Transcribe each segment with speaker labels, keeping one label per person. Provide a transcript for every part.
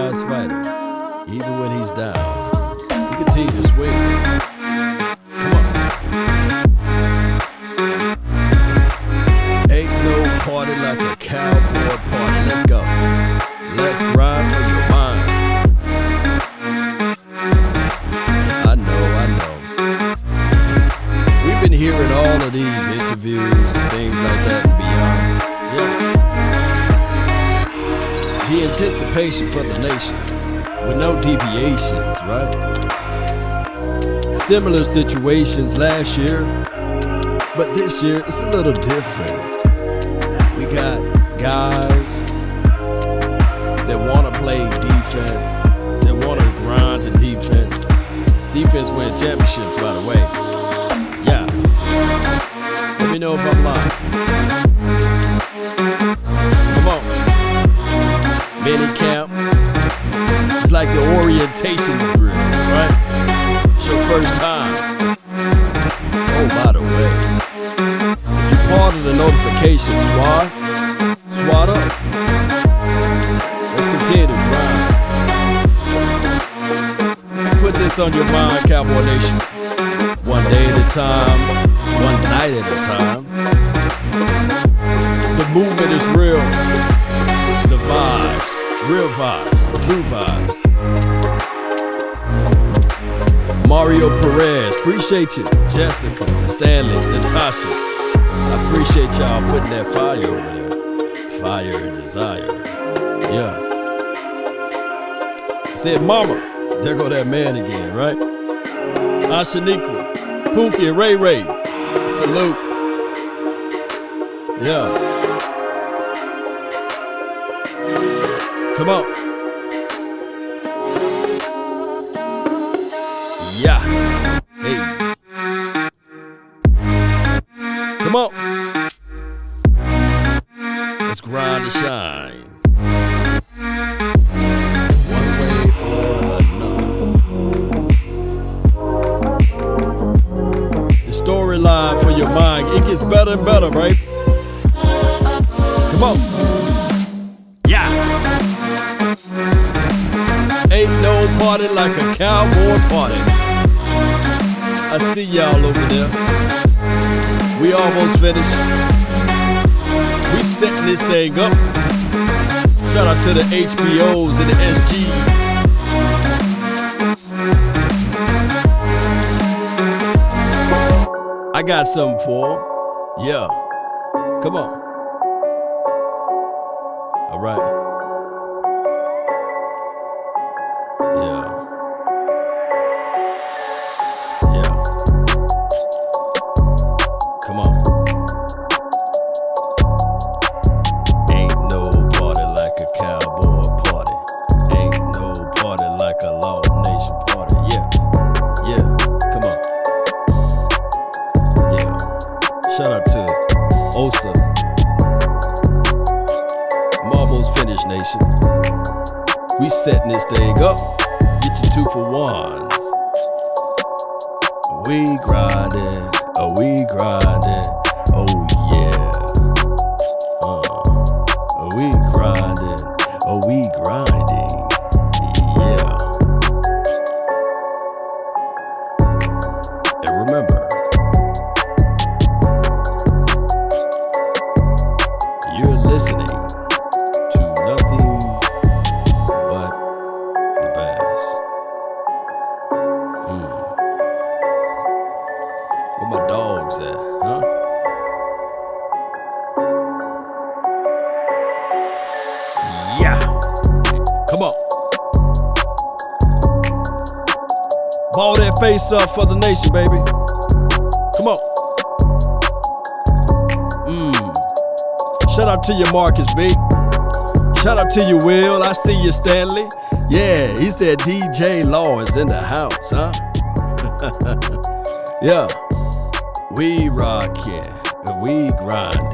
Speaker 1: last fighter, even when he's down. He continued to swing. Come on. Ain't no party like a cowboy party. Let's go. Let's grind for your mind. I know. We've been hearing all of these interviews and things like that and beyond. Yeah. The anticipation for the nation with no deviations, right? Similar situations last year, but this year it's a little different. We got guys that want to play defense, that want to grind to defense. Defense win championships, by the way. Yeah. Let me know if I'm lying. Come on. Mini camp. It's like the orientation drill, right? It's your first time. Oh, by the way, if you're part of the notification SWAT up. Let's continue to grind. Put this on your mind, Cowboy Nation. One day at a time, one night at a time. The movement is real. The vibes, real vibes, true vibes. Mario Perez, appreciate you. Jessica, Stanley, Natasha. I appreciate y'all putting that fire over there. Fire and desire. Yeah. Said mama. There go that man again, right? Ashaniqua, Pookie, and Ray Ray. Salute. Yeah. Come on. Yeah. Hey. Come on. Let's grind to shine. One way or another. The storyline for your mind, it gets better and better, right? Come on. Yeah. Ain't no party like a cowboy party. I see y'all over there. We almost finished. We setting this thing up. Shout out to the HBOs and the SGs. I got something for them. Yeah. Come on. All right. Yeah. Yeah. Come on. Ain't no party like a cowboy party. Ain't no party like a Law Nation party. Yeah. Yeah. Come on. Yeah. Shout out to Osa. Marbles Finish Nation. We setting this thing up. Get your 2 for 1s. We grinding. Oh, we grinding. Oh, yeah. We grinding. Oh, we grinding. Yeah. And remember, you're listening to nothing but the best. Where my dogs at, huh? Yeah. Come on. Ball that face up for the nation, baby. Come on. Shout out to you, Marcus B. Shout out to you, Will. I see you, Stanley. Yeah, he said DJ Law is in the house, huh? Yeah. We rockin', we grindin'.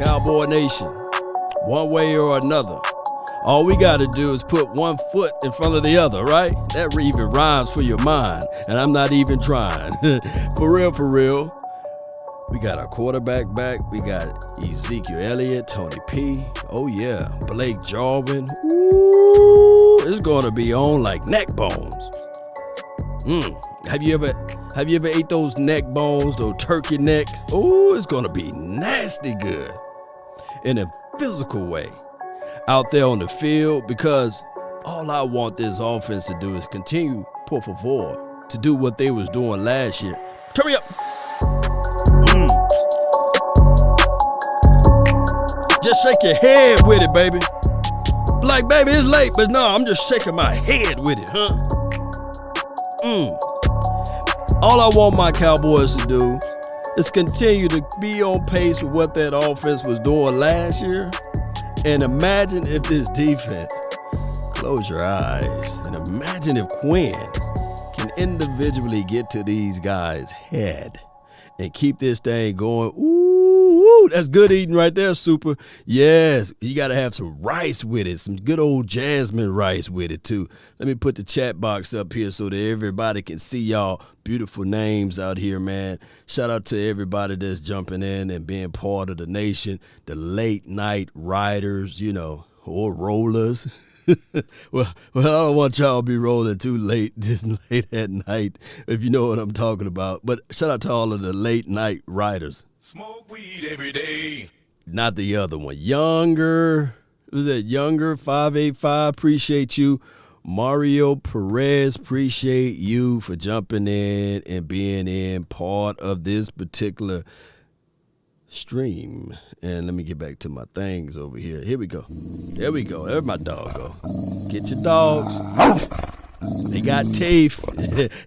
Speaker 1: Cowboy Nation, one way or another. All we gotta do is put one foot in front of the other, right? That even rhymes for your mind, and I'm not even trying. For real. We got our quarterback back. We got Ezekiel Elliott, Tony P. Oh yeah, Blake Jarwin. Woo! it's gonna be on like neck bones. Have you ever ate those neck bones, those turkey necks? Oh, it's gonna be nasty good in a physical way out there on the field, because all I want this offense to do is continue, por favor, to do what they was doing last year. Turn me up. Just shake your head with it, baby. Like, baby, it's late, but no, I'm just shaking my head with it, huh? All I want my Cowboys to do is continue to be on pace with what that offense was doing last year. And imagine if this defense, close your eyes, and imagine if Quinn can individually get to these guys' head and keep this thing going. Ooh, that's good eating right there, Super. Yes, you got to have some rice with it, some good old jasmine rice with it, too. Let me put the chat box up here so that everybody can see y'all beautiful names out here, man. Shout out to everybody that's jumping in and being part of the nation, the late night riders, or rollers. Well, I don't want y'all to be rolling too late this late at night, if you know what I'm talking about. But shout out to all of the late night riders.
Speaker 2: Smoke weed every day.
Speaker 1: Not the other one. Younger. Was that Younger? 585. Appreciate you. Mario Perez, appreciate you for jumping in and being in part of this particular stream. And let me get back to my things over here. Here we go. There we go. There's my dog go. Get your dogs. They got teeth.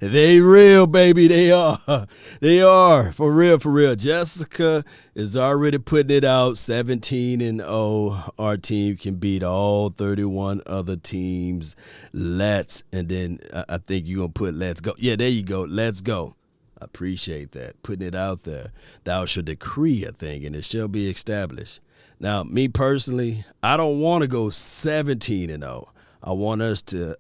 Speaker 1: They real, baby. They are. They are. For real, for real. Jessica is already putting it out. 17-0. Our team can beat all 31 other teams. And then I think you're going to put let's go. Yeah, there you go. Let's go. I appreciate that. Putting it out there. Thou shall decree a thing, and it shall be established. Now, me personally, I don't want to go 17-0. I want us to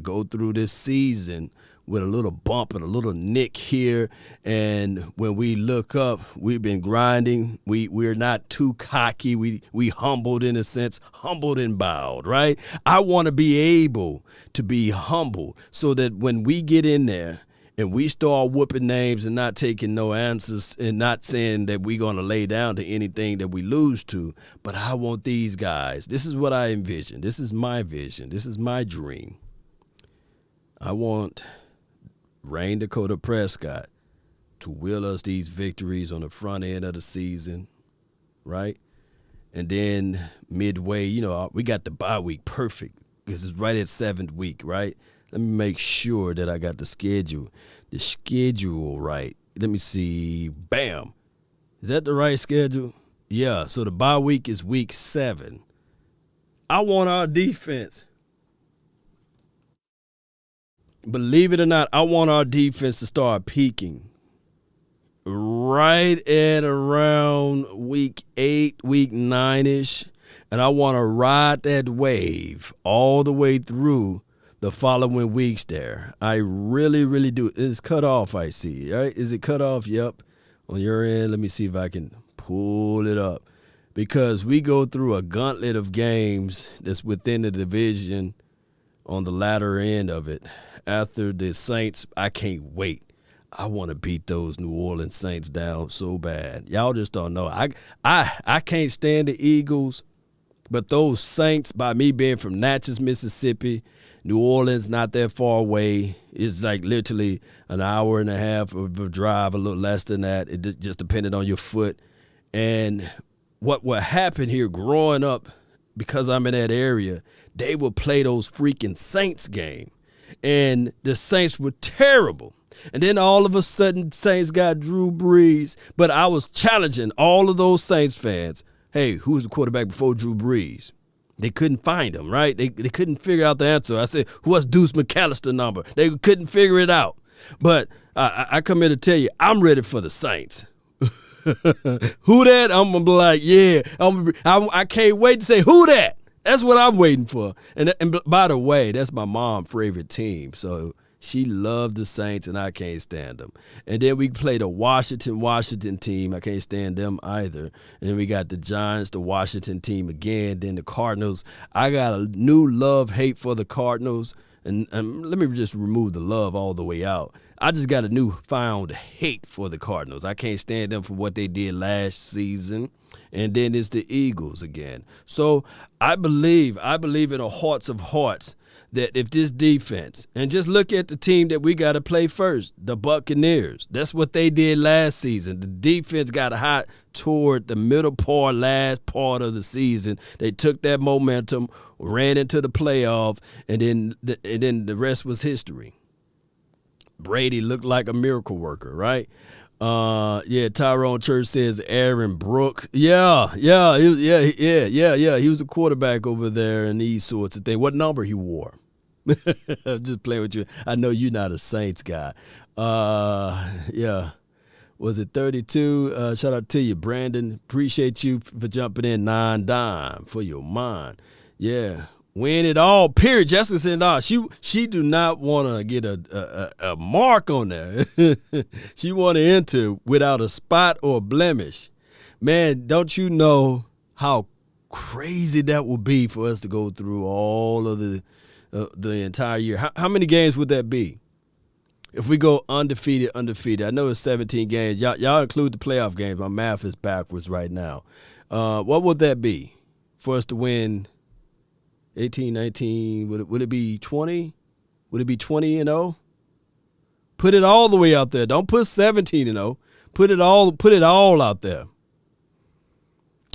Speaker 1: go through this season with a little bump and a little nick here. And when we look up, we've been grinding. We're not too cocky. We humbled in a sense, humbled and bowed, right? I want to be able to be humble so that when we get in there and we start whooping names and not taking no answers and not saying that we're going to lay down to anything that we lose to, but I want these guys. This is what I envision. This is my vision. This is my dream. I want Rain Dakota Prescott to will us these victories on the front end of the season, right? And then midway, we got the bye week perfect because it's right at 7th week, right? Let me make sure that I got the schedule right. Let me see. Bam. Is that the right schedule? Yeah, so the bye week is week 7. I want our defense. Believe it or not, I want our defense to start peaking right at around week 8, week 9-ish. And I want to ride that wave all the way through the following weeks there. I really, really do. It's cut off, I see. Right? Is it cut off? Yep. On your end, let me see if I can pull it up. Because we go through a gauntlet of games that's within the division on the latter end of it. After the Saints, I can't wait. I want to beat those New Orleans Saints down so bad. Y'all just don't know. I can't stand the Eagles, but those Saints, by me being from Natchez, Mississippi, New Orleans, not that far away. It's like literally an hour and a half of a drive, a little less than that. It just depended on your foot. And what happened here growing up, because I'm in that area, they would play those freaking Saints game. And the Saints were terrible. And then all of a sudden, Saints got Drew Brees. But I was challenging all of those Saints fans. Hey, who was the quarterback before Drew Brees? They couldn't find him, right? They couldn't figure out the answer. I said, what's Deuce McAllister number? They couldn't figure it out. But I come here to tell you, I'm ready for the Saints. Who that? I'm going to be like, yeah. I can't wait to say, who that? That's what I'm waiting for. And by the way, that's my mom's favorite team. So, She loved the Saints, and I can't stand them. And then we played a Washington team. I can't stand them either. And then we got the Giants, the Washington team again. Then the Cardinals. I got a new love-hate for the Cardinals. And let me just remove the love all the way out. I just got a newfound hate for the Cardinals. I can't stand them for what they did last season. And then it's the Eagles again. So I believe in the hearts of hearts that if this defense, and just look at the team that we got to play first, the Buccaneers. That's what they did last season. The defense got hot toward the last part of the season. They took that momentum, ran into the playoff, and then the rest was history. Brady looked like a miracle worker, right? Tyrone Church says Aaron Brooks. He was a quarterback over there and these sorts of things. What number he wore? I'm just playing with you. I know you're not a Saints guy. Was it 32? Shout out to you, Brandon. Appreciate you for jumping in. 9 dime for your mind. Yeah. Win it all, period. Jessica said, no, she do not want to get a mark on there. She want to enter without a spot or a blemish. Man, don't you know how crazy that would be for us to go through all of the entire year? How many games would that be? If we go undefeated. I know it's 17 games. Y'all include the playoff games. My math is backwards right now. What would that be for us to win 18, 19? Would it be 20? Would it be 20-0? Put it all the way out there. Don't put 17-0. Put it all out there.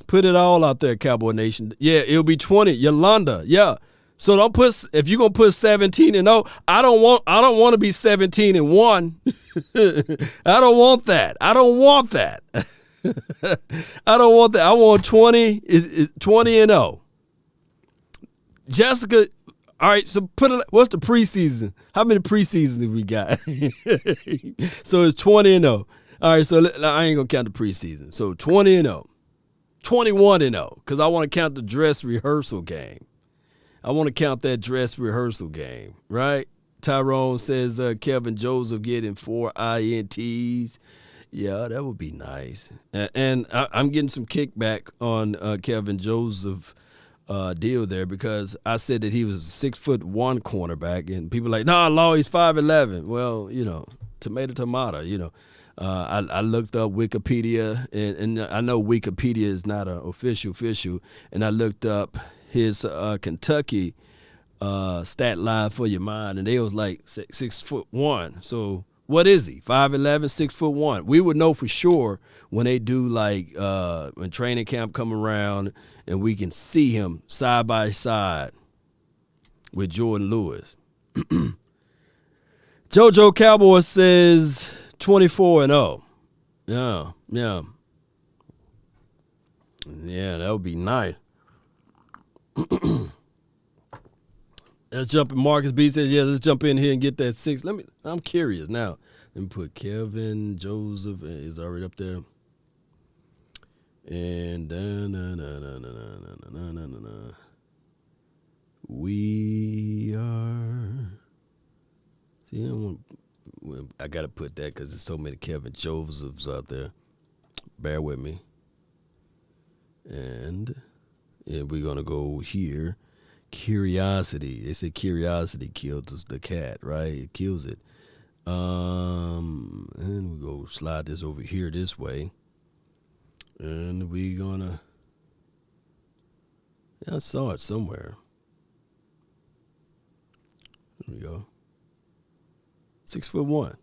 Speaker 1: Put it all out there, Cowboy Nation. Yeah, it'll be 20. Yolanda, yeah. So don't put, if you're gonna put 17-0, I don't want to be 17-1. I don't want that. I don't want that. I want 20-0. Jessica, all right, so what's the preseason? How many preseasons have we got? So it's 20-0. All right, so I ain't going to count the preseason. So 20-0. 21-0, because I want to count the dress rehearsal game. I want to count that dress rehearsal game, right? Tyrone says Kevin Joseph getting 4 INTs. Yeah, that would be nice. And I'm getting some kickback on Kevin Joseph deal there, because I said that he was a 6'1" cornerback, and people are like, no, Law, he's 5'11". Well, tomato. I looked up Wikipedia, and I know Wikipedia is not an official, and I looked up his Kentucky stat line for your mind, and they was like 6'1". So what is he? 5'11", 6'1". We would know for sure when they do when training camp come around, and we can see him side by side with Jordan Lewis. JoJo Cowboy says 24-0. Yeah, that would be nice. Let's jump in. Marcus B says, yeah, let's jump in here and get that 6. I'm curious now. Let me put Kevin Joseph is already up there. And we are. See, I got to put that because there's so many Kevin Josephs out there. Bear with me. And we're going to go here. Curiosity. They say curiosity kills the cat, right? It kills it. And we go slide this over here this way. And we're going to. I saw it somewhere. There we go. 6'1".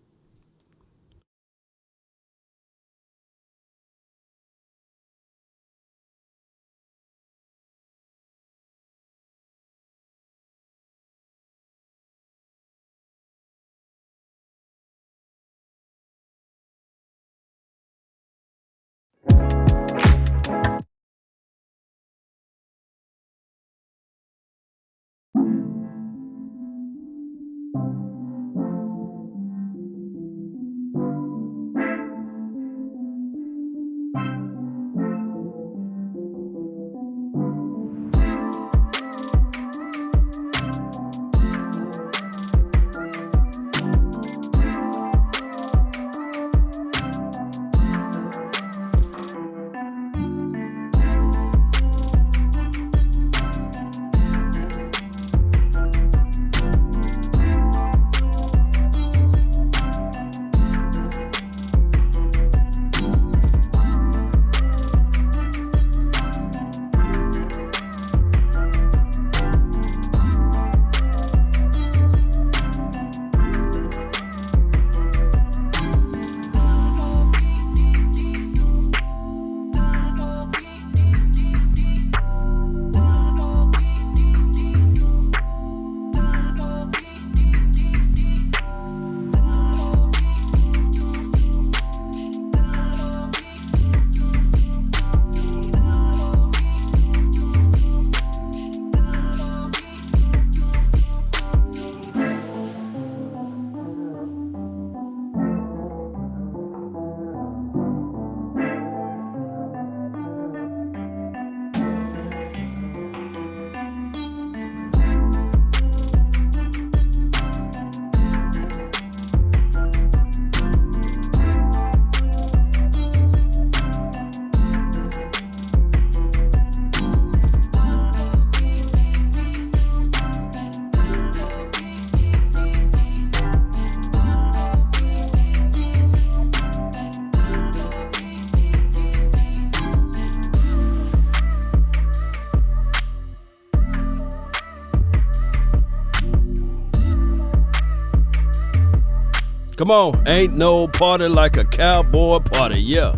Speaker 1: Come on, ain't no party like a cowboy party, yeah.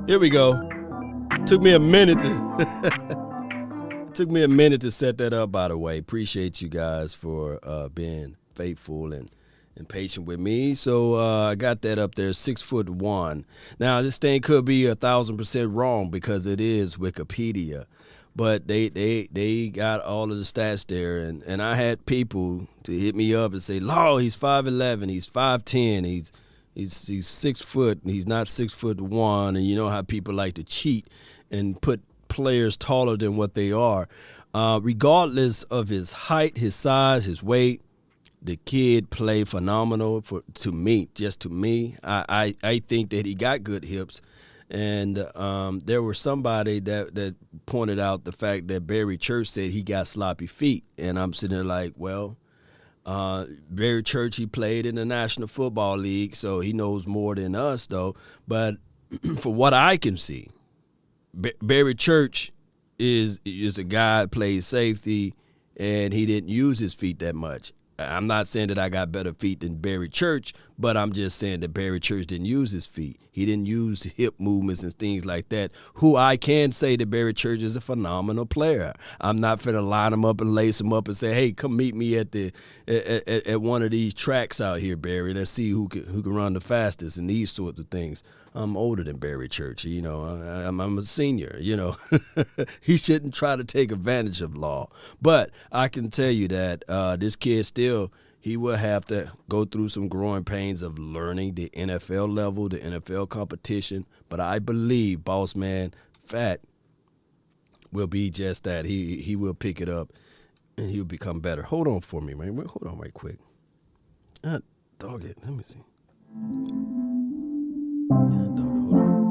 Speaker 1: Here we go. Took me a minute to set that up, by the way. Appreciate you guys for being faithful and patient with me. So I got that up there, 6'1". Now this thing could be 1,000% wrong because it is Wikipedia, but they got all of the stats there, and I had people to hit me up and say, "Law, he's 5'11", he's 5'10", he's 6 foot, and he's not 6'1", and you know how people like to cheat and put players taller than what they are, regardless of his height, his size, his weight. The kid played phenomenal to me. I think that he got good hips, and there was somebody that pointed out the fact that Barry Church said he got sloppy feet, and I'm sitting there like, well, Barry Church, he played in the National Football League, so he knows more than us, though. But for what I can see, Barry Church is a guy that plays safety, and he didn't use his feet that much. I'm not saying that I got better feet than Barry Church, but I'm just saying that Barry Church didn't use his feet. He didn't use hip movements and things like that. Who I can say that Barry Church is a phenomenal player. I'm not finna line him up and lace him up and say, "Hey, come meet me at one of these tracks out here, Barry. Let's see who can run the fastest," and these sorts of things. I'm older than Barry Church, you know. I'm a senior, you know. He shouldn't try to take advantage of Law. But I can tell you that this kid still, he will have to go through some growing pains of learning the NFL level, the NFL competition. But I believe Boss Man Fat will be just that. He will pick it up, and he'll become better. Hold on for me, man. Hold on right quick. Dog it. Let me see. Yeah, dog it. Hold on.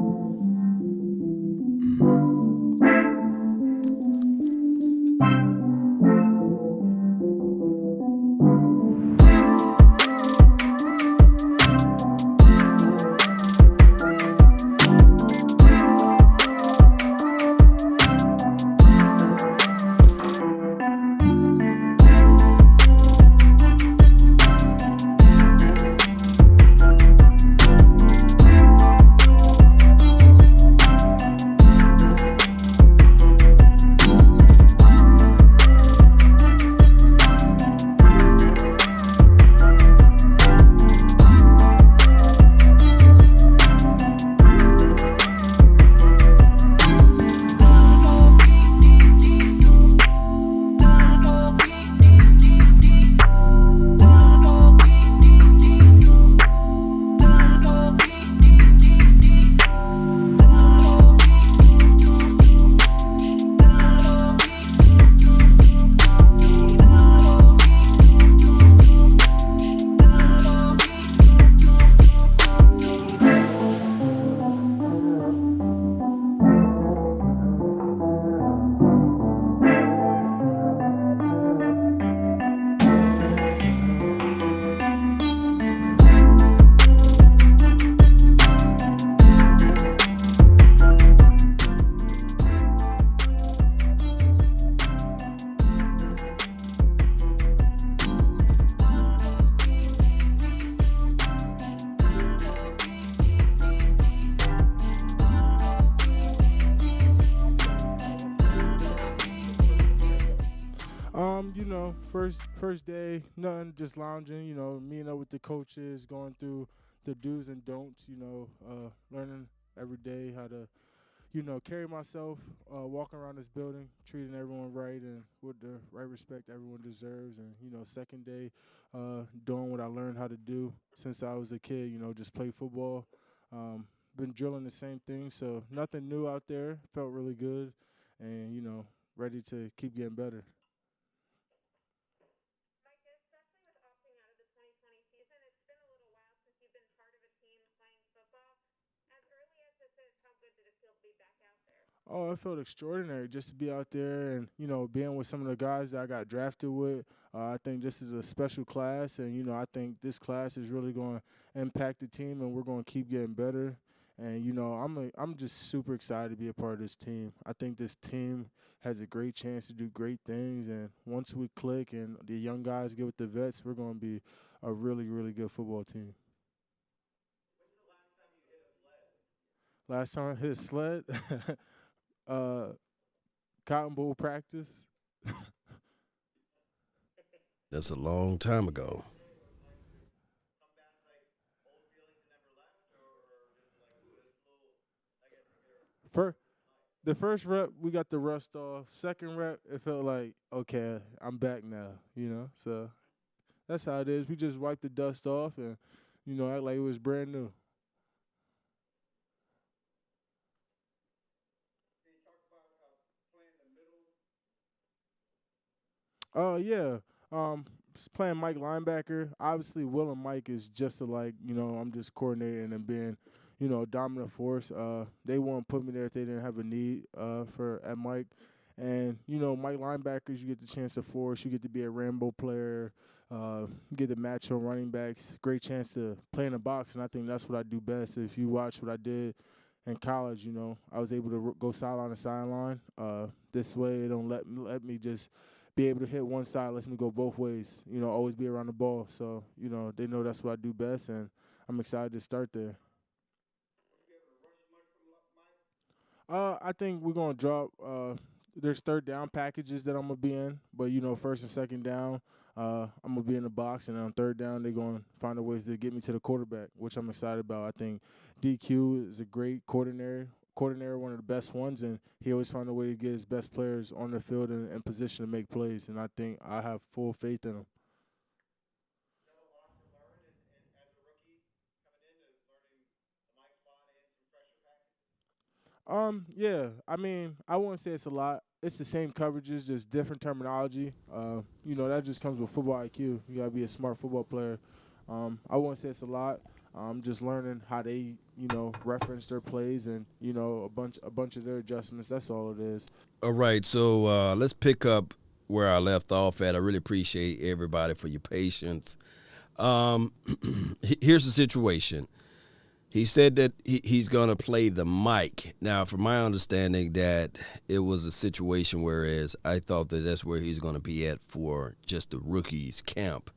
Speaker 3: First day, nothing, just lounging, meeting up with the coaches, going through the do's and don'ts, learning every day how to, carry myself, walking around this building, treating everyone right and with the right respect everyone deserves. And, second day, doing what I learned how to do since I was a kid, just play football. Been drilling the same thing, so nothing new out there. Felt really good and, ready to keep getting better. Oh, it felt extraordinary just to be out there and, being with some of the guys that I got drafted with. I think this is a special class, and, I think this class is really going to impact the team, and we're going to keep getting better. And I'm just super excited to be a part of this team. I think this team has a great chance to do great things. And once we click and the young guys get with the vets, we're going to be a really, really good football team. Last time I hit a sled, uh, Cotton Bowl practice.
Speaker 1: That's a long time ago.
Speaker 3: The first rep, we got the rust off. Second rep, it felt like, okay, I'm back now, So that's how it is. We just wiped the dust off and, act like it was brand new. Oh, yeah. Playing Mike linebacker. Obviously, Will and Mike is just alike. I'm just coordinating and being, a dominant force. They won't put me there if they didn't have a need at Mike. And, Mike linebackers, you get the chance to force. You get to be a Rambo player. You get to match on running backs. Great chance to play in the box, and I think that's what I do best. If you watch what I did in college, I was able to go sideline to sideline. This way, it don't let me just be able to hit one side, lets me go both ways. Always be around the ball. So, they know that's what I do best, and I'm excited to start there. I think we're gonna drop. There's third down packages that I'm gonna be in, but first and second down, I'm gonna be in the box, and on third down, they're gonna find a ways to get me to the quarterback, which I'm excited about. I think DQ is a great coordinator, one of the best ones, and he always finds a way to get his best players on the field and in position to make plays, and I think I have full faith in him. Yeah. I mean, I wouldn't say it's a lot. It's the same coverages, just different terminology. That just comes with football IQ. You gotta be a smart football player. I wouldn't say it's a lot. Just learning how they, reference their plays and a bunch of their adjustments. That's all it is.
Speaker 1: All right, so let's pick up where I left off at. I really appreciate everybody for your patience. Here's the situation. He said that he's going to play the mic. Now, from my understanding, that it was a situation whereas I thought that that's where he's going to be at for just the rookies camp.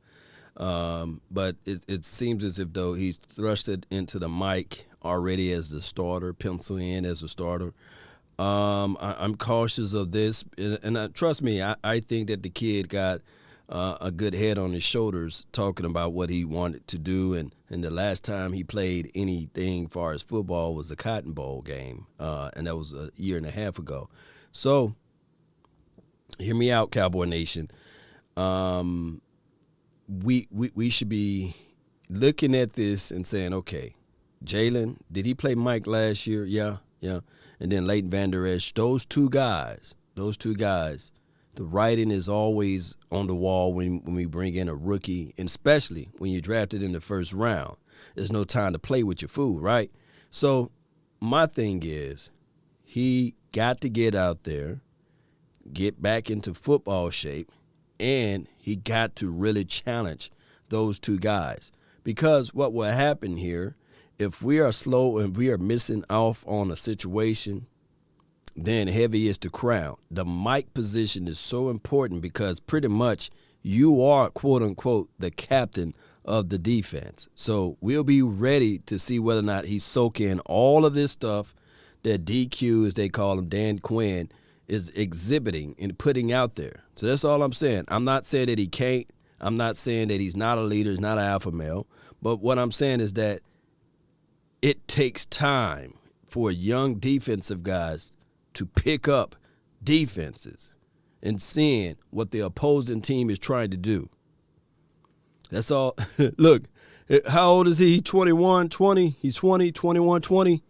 Speaker 1: But it seems as if though he's thrusted into the mic already as the starter, pencil in as a starter. I'm cautious of this, and trust me, I think that the kid got a good head on his shoulders talking about what he wanted to do, and the last time he played anything far as football was the Cotton Bowl game, and that was a year and a half ago. So hear me out, Cowboy Nation. We should be looking at this and saying, okay, Jalen, did he play Mike last year? Yeah. And then Leighton Vander Esch, those two guys, the writing is always on the wall when we bring in a rookie, and especially when you're drafted in the first round. There's no time to play with your food, right? So my thing is he got to get out there, get back into football shape, and he got to really challenge those two guys. Because what will happen here, if we are slow and we are missing off on a situation, then heavy is the crown. The mic position is so important because pretty much you are, quote unquote, the captain of the defense. So we'll be ready to see whether or not he's soaking all of this stuff that DQ, as they call him, Dan Quinn, is exhibiting and putting out there. So that's all I'm saying. I'm not saying that he can't. I'm not saying that he's not a leader, he's not an alpha male. But what I'm saying is that it takes time for young defensive guys to pick up defenses and seeing what the opposing team is trying to do. That's all. Look, how old is he? He's 21, 20. He's 20, 21, 20.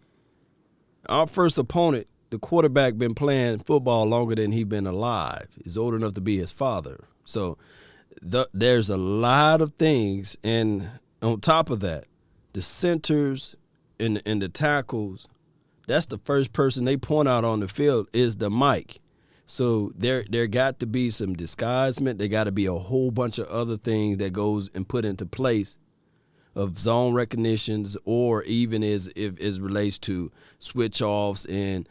Speaker 1: Our first opponent, the quarterback, been playing football longer than he's been alive. He's old enough to be his father. So there's a lot of things. And on top of that, the centers and the tackles, that's the first person they point out on the field is the mic. So there got to be some disguisement. There got to be a whole bunch of other things that goes and put into place of zone recognitions, or even as if it relates to switch offs and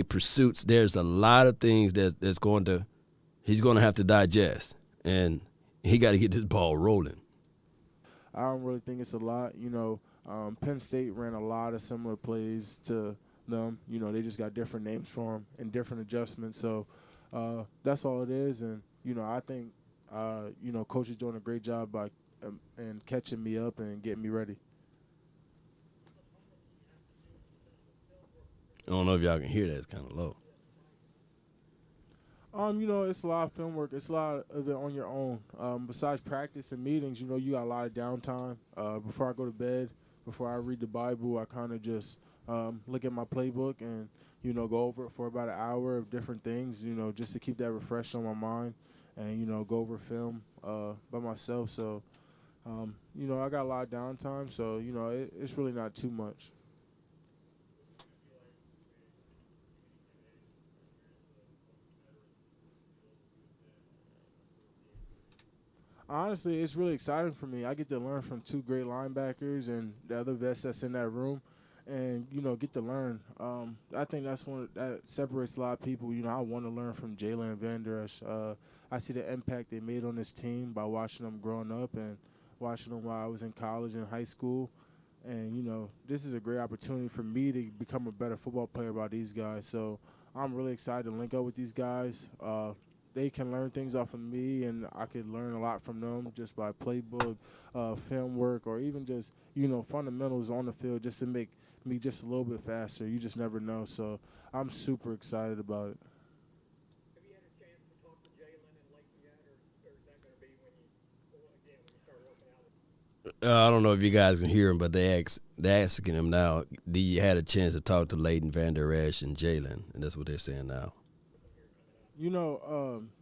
Speaker 1: pursuits. There's a lot of things he's going to have to digest, and he got to get this ball rolling.
Speaker 3: I don't really think it's a lot. Penn State ran a lot of similar plays to them. They just got different names for them and different adjustments. So that's all it is. And, I think, Coach is doing a great job by and catching me up and getting me ready.
Speaker 1: I don't know if y'all can hear that. It's kind of low.
Speaker 3: It's a lot of film work. It's a lot of it on your own. Besides practice and meetings, you got a lot of downtime. Before I go to bed, before I read the Bible, I kind of just look at my playbook and, go over it for about an hour of different things, just to keep that refreshed on my mind and, go over film by myself. So, I got a lot of downtime, so, it's really not too much. Honestly, it's really exciting for me. I get to learn from two great linebackers and the other vets that's in that room, and get to learn. I think that's one that separates a lot of people. I want to learn from Jalen and Van Der Esch. I see the impact they made on this team by watching them growing up and watching them while I was in college and high school. And this is a great opportunity for me to become a better football player by these guys. So I'm really excited to link up with these guys. They can learn things off of me, and I could learn a lot from them just by playbook, film work, or even just, fundamentals on the field just to make me just a little bit faster. You just never know. So I'm super excited about it.
Speaker 4: Have you had a chance to talk to Jalen and Leighton yet, or is that going to be when you start working out?
Speaker 1: I don't know if you guys can hear him, but they're asking him now, do you had a chance to talk to Leighton, Van Der Esch, and Jalen? And that's what they're saying now.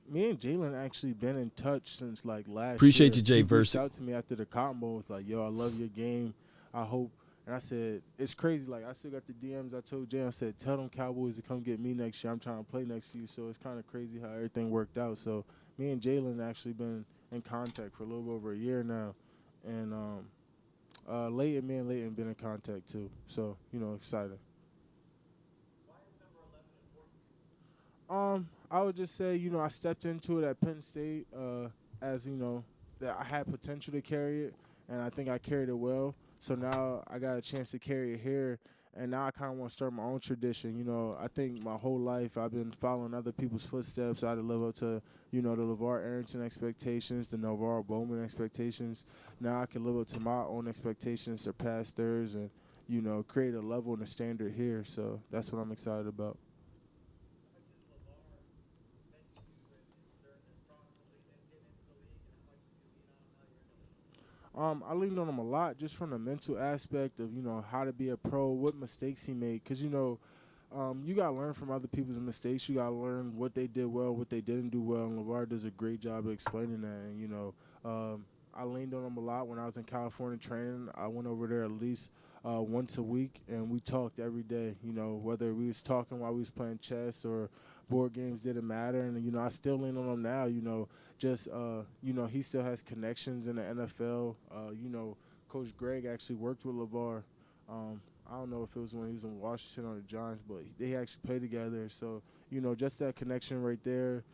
Speaker 3: Me and Jalen actually been in touch since last year.
Speaker 1: Appreciate you, Jay
Speaker 3: He
Speaker 1: Verse.
Speaker 3: reached out to me after the Cotton Bowl. Was like, yo, I love your game. I hope. And I said, it's crazy. Like, I still got the DMs. I told Jay, I said, tell them Cowboys to come get me next year. I'm trying to play next year. So it's kind of crazy how everything worked out. So me and Jalen actually been in contact for a little over a year now. And me and Leighton been in contact too. So, excited. I would just say, I stepped into it at Penn State as, that I had potential to carry it, and I think I carried it well. So now I got a chance to carry it here, and now I kind of want to start my own tradition. I think my whole life I've been following other people's footsteps. I had to live up to, the LeVar Arrington expectations, the Navarro Bowman expectations. Now I can live up to my own expectations, surpass theirs, and, create a level and a standard here. So that's what I'm excited about. I leaned on him a lot just from the mental aspect of, how to be a pro, what mistakes he made. Because, you got to learn from other people's mistakes. You got to learn what they did well, what they didn't do well. And LeVar does a great job of explaining that. And, I leaned on him a lot when I was in California training. I went over there at least once a week, and we talked every day. Whether we was talking while we was playing chess or board games, didn't matter. And, I still lean on him now, he still has connections in the NFL. Coach Greg actually worked with LeVar. I don't know if it was when he was in Washington or the Giants, but they actually played together. So, just that connection right there.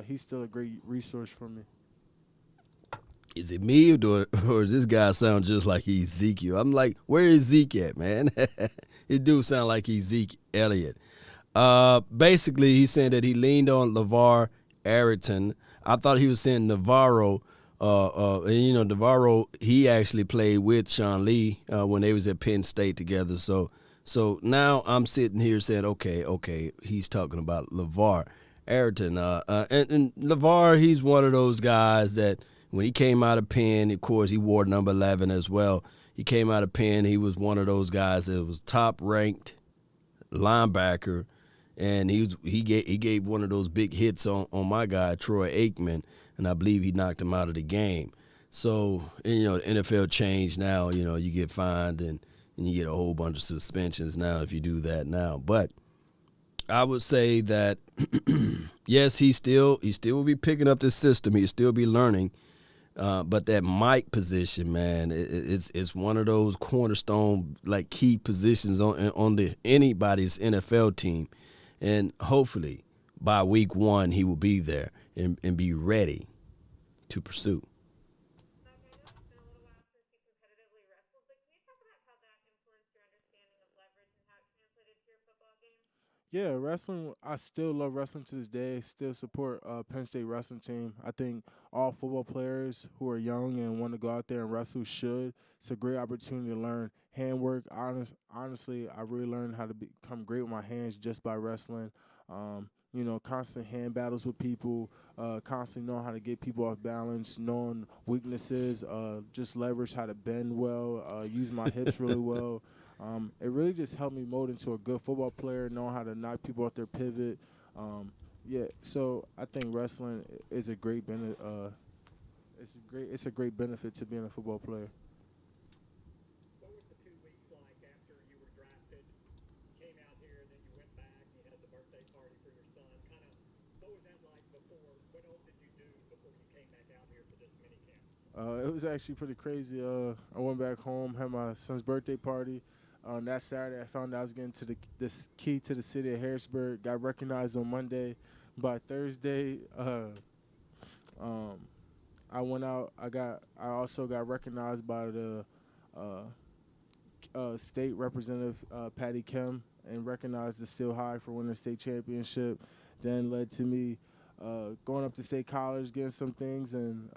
Speaker 3: He's still a great resource for me.
Speaker 1: Is it me or does this guy sound just like Ezekiel? I'm like, where is Zeke at, man? It do sound like Zeke Elliott. Basically, he's saying that he leaned on LeVar Arrington. I thought he was saying Navarro. Navarro, he actually played with Sean Lee when they was at Penn State together. So now I'm sitting here saying, okay, he's talking about LeVar Arrington. And LeVar, he's one of those guys that when he came out of Penn, of course, he wore number 11 as well. He came out of Penn. He was one of those guys that was top-ranked linebacker, and he gave one of those big hits on my guy, Troy Aikman, and I believe he knocked him out of the game. So, the NFL changed now. You get fined and you get a whole bunch of suspensions now if you do that now. But I would say that, yes, he still will be picking up this system. He'll still be learning. But that mic position, man, it's one of those cornerstone like key positions on anybody's NFL team, and hopefully by week 1 he will be there and be ready to pursue.
Speaker 5: Zach, I know it's been a little while since you competitively wrestled, but can you talk about how that influenced your understanding of leverage and how it translated to your football game?
Speaker 3: Yeah, wrestling. I still love wrestling to this day. Still support Penn State wrestling team. I think all football players who are young and want to go out there and wrestle should. It's a great opportunity to learn handwork. Honestly, I really learned how to become great with my hands just by wrestling. Constant hand battles with people, constantly knowing how to get people off balance, knowing weaknesses, just leverage how to bend well, use my hips really well. It really just helped me mold into a good football player, knowing how to knock people off their pivot. So I think wrestling is a great benefit. It's a great benefit to being a football player.
Speaker 4: What was the 2 weeks like after you were drafted? You came out here, and then you went back, and you had the birthday party for your son. Kind of, what was that like before? What all did you do before you came back out here for this mini camp?
Speaker 3: It was actually pretty crazy. I went back home, had my son's birthday party. On that Saturday, I found out I was getting to this key to the city of Harrisburg. Got recognized on Monday. By Thursday, I went out. I also got recognized by the state representative Patty Kim and recognized the Steel High for winning the state championship. Then led to me going up to State College, getting some things, and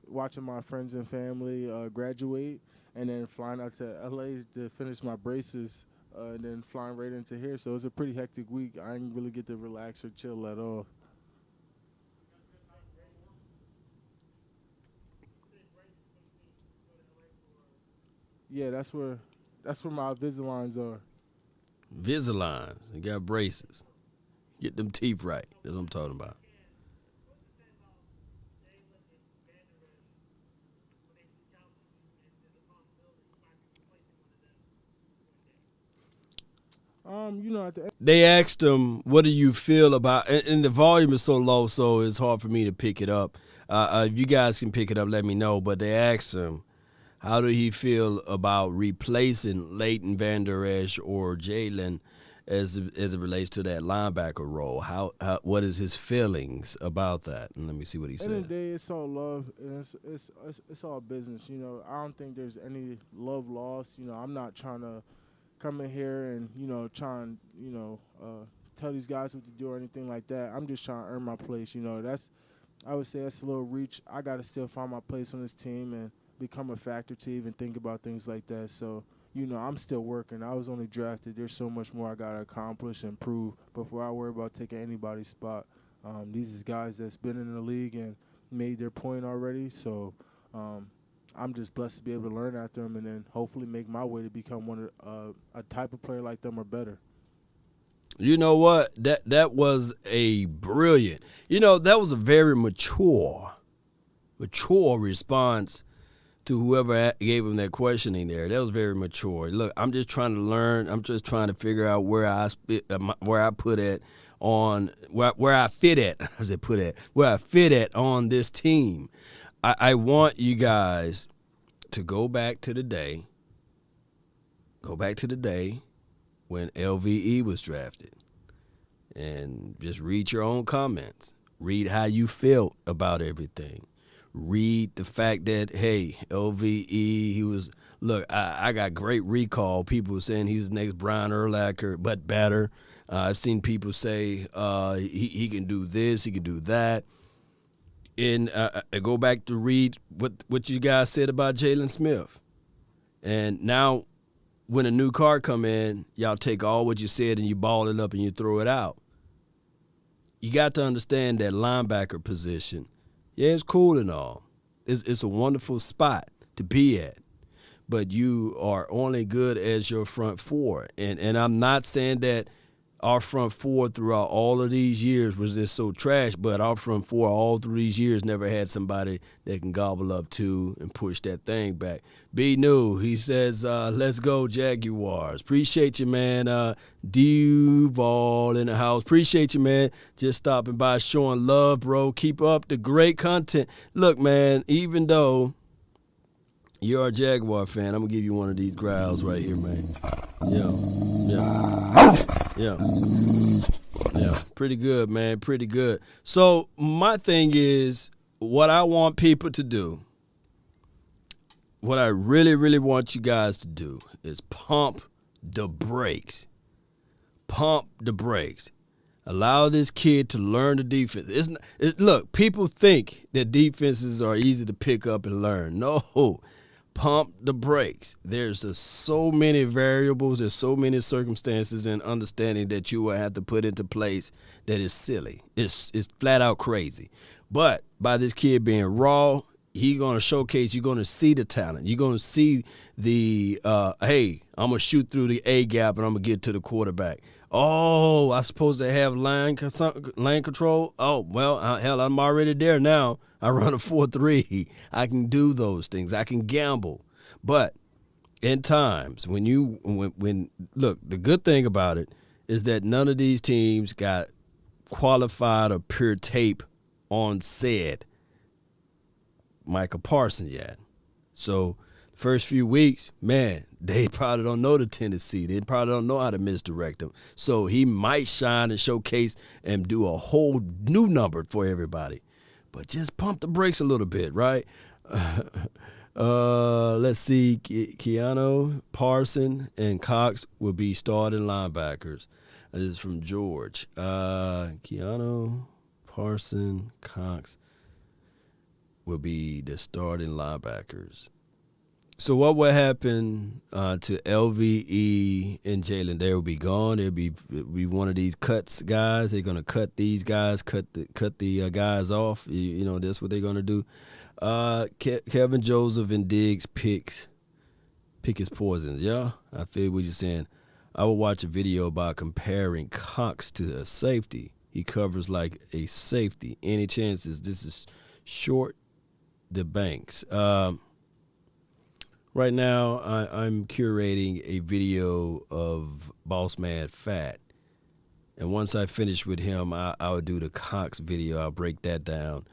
Speaker 3: watching my friends and family graduate. And then flying out to LA to finish my braces, and then flying right into here. So it was a pretty hectic week. I didn't really get to relax or chill at all. Yeah, that's where my Invisaligns are.
Speaker 1: Invisaligns, you got braces. Get them teeth right. That's what I'm talking about.
Speaker 3: At the end.
Speaker 1: They asked him, "What do you feel about?" And the volume is so low, so it's hard for me to pick it up. If you guys can pick it up, let me know. But they asked him, "How do he feel about replacing Leighton Vander Esch or Jalen as it relates to that linebacker role? What is his feelings about that?" And let me see what he
Speaker 3: At the end of
Speaker 1: said.
Speaker 3: the day, it's all love, and it's all business. I don't think there's any love lost. I'm not trying to come in here and tell these guys what to do or anything like that. I'm just trying to earn my place. I would say that's a little reach. I got to still find my place on this team and become a factor to even think about things like that. So, I'm still working. I was only drafted. There's so much more I got to accomplish and prove before I worry about taking anybody's spot. These is guys that's been in the league and made their point already. So I'm just blessed to be able to learn after them and then hopefully make my way to become a type of player like them or better.
Speaker 1: You know what? That was a brilliant. That was a very mature response to whoever gave him that questioning there. That was very mature. Look, I'm just trying to learn. I'm just trying to figure out where I put it on where I fit at. As I put it, where I fit at on this team. I want you guys to go back to the day when LVE was drafted and just read your own comments. Read how you felt about everything. Read the fact that, hey, LVE, he was, look, I got great recall. People were saying he was the next Brian Urlacher, but better. I've seen people say he can do this, he can do that. And I go back to read what you guys said about Jalen Smith. And now when a new card come in, y'all take all what you said and you ball it up and you throw it out. You got to understand that linebacker position. Yeah, it's cool and all. It's a wonderful spot to be at. But you are only good as your front four. And I'm not saying that our front four throughout all of these years was just so trash, but our front four all through these years never had somebody that can gobble up to and push that thing back. B New, he says, let's go Jaguars. Appreciate you, man. Duval in the house. Appreciate you, man. Just stopping by, showing love, bro. Keep up the great content. Look, man, even though you're a Jaguar fan, I'm going to give you one of these growls right here, man. Yeah. Pretty good, man. Pretty good. So my thing is, what I want people to do, what I really, really want you guys to do is pump the brakes. Pump the brakes. Allow this kid to learn the defense. Look, people think that defenses are easy to pick up and learn. No. Pump the brakes. There's just so many variables, there's so many circumstances and understanding that you will have to put into place that is silly. It's flat out crazy. But by this kid being raw, he's going to showcase, you're going to see the talent. You're going to see the, hey, I'm going to shoot through the A gap and I'm going to get to the quarterback. Oh, I'm supposed to have lane control? Oh, well, hell, I'm already there now. I run a 4-3. I can do those things. I can gamble. But in times when look, the good thing about it is that none of these teams got qualified or pure tape on said Michael Parson yet. So first few weeks, man, they probably don't know the tendency. They probably don't know how to misdirect him. So he might shine and showcase and do a whole new number for everybody. But just pump the brakes a little bit, right? Let's see. Keanu, Parson, and Cox will be starting linebackers. This is from George. Keanu, Parson, Cox will be the starting linebackers. So what will happen to LVE and Jalen? They will be gone. They'll be one of these cuts guys. They're gonna cut these guys, cut the guys off. You know, that's what they're gonna do. Kevin Joseph and Diggs pick his poisons. Yeah, I feel what you're saying. I will watch a video about comparing Cox to a safety. He covers like a safety. Any chances? This is short the banks. Right now, I'm curating a video of Boss Man Fat. And once I finish with him, I will do the Cox video. I'll break that down.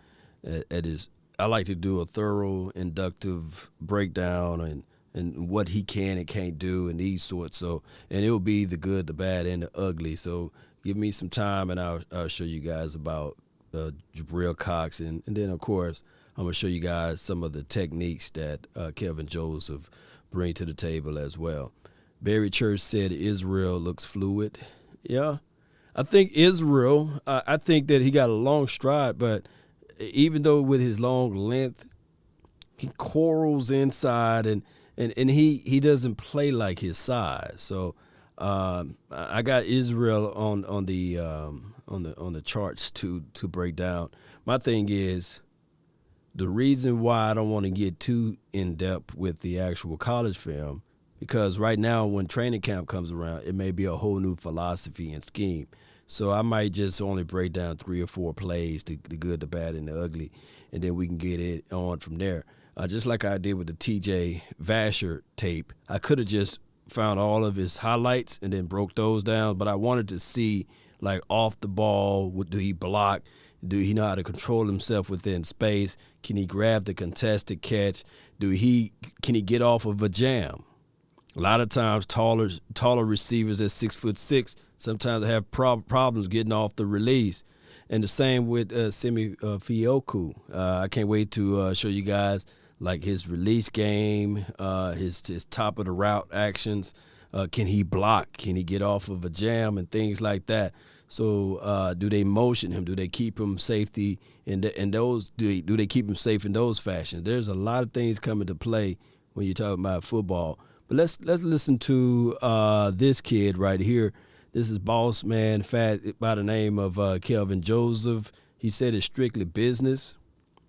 Speaker 1: I like to do a thorough, inductive breakdown and what he can and can't do and these sorts. So, and it will be the good, the bad, and the ugly. So give me some time, and I'll show you guys about Jabril Cox. And then, of course, I'm going to show you guys some of the techniques that Kevin Joseph bring to the table as well. Barry Church said Israel looks fluid. Yeah. I think Israel, I think that he got a long stride, but even though with his long length, he corals inside and he doesn't play like his size. So I got Israel on the charts to break down. My thing is, the reason why I don't want to get too in-depth with the actual college film, because right now when training camp comes around, it may be a whole new philosophy and scheme. So I might just only break down 3 or 4 plays, the good, the bad, and the ugly, and then we can get it on from there. Just like I did with the TJ Vasher tape, I could have just found all of his highlights and then broke those down, but I wanted to see, like, off the ball, what do he block? Do he know how to control himself within space? Can he grab the contested catch? Can he get off of a jam? A lot of times, taller receivers at 6'6" sometimes have problems getting off the release. And the same with Semi Fioku. I can't wait to show you guys like his release game, his top of the route actions. Can he block? Can he get off of a jam and things like that? So do they motion him? Do they keep him safety in those? Do they keep him safe in those fashions? There's a lot of things coming to play when you're talking about football. But let's listen to this kid right here. This is Boss Man Fat by the name of Kelvin Joseph. He said it's strictly business.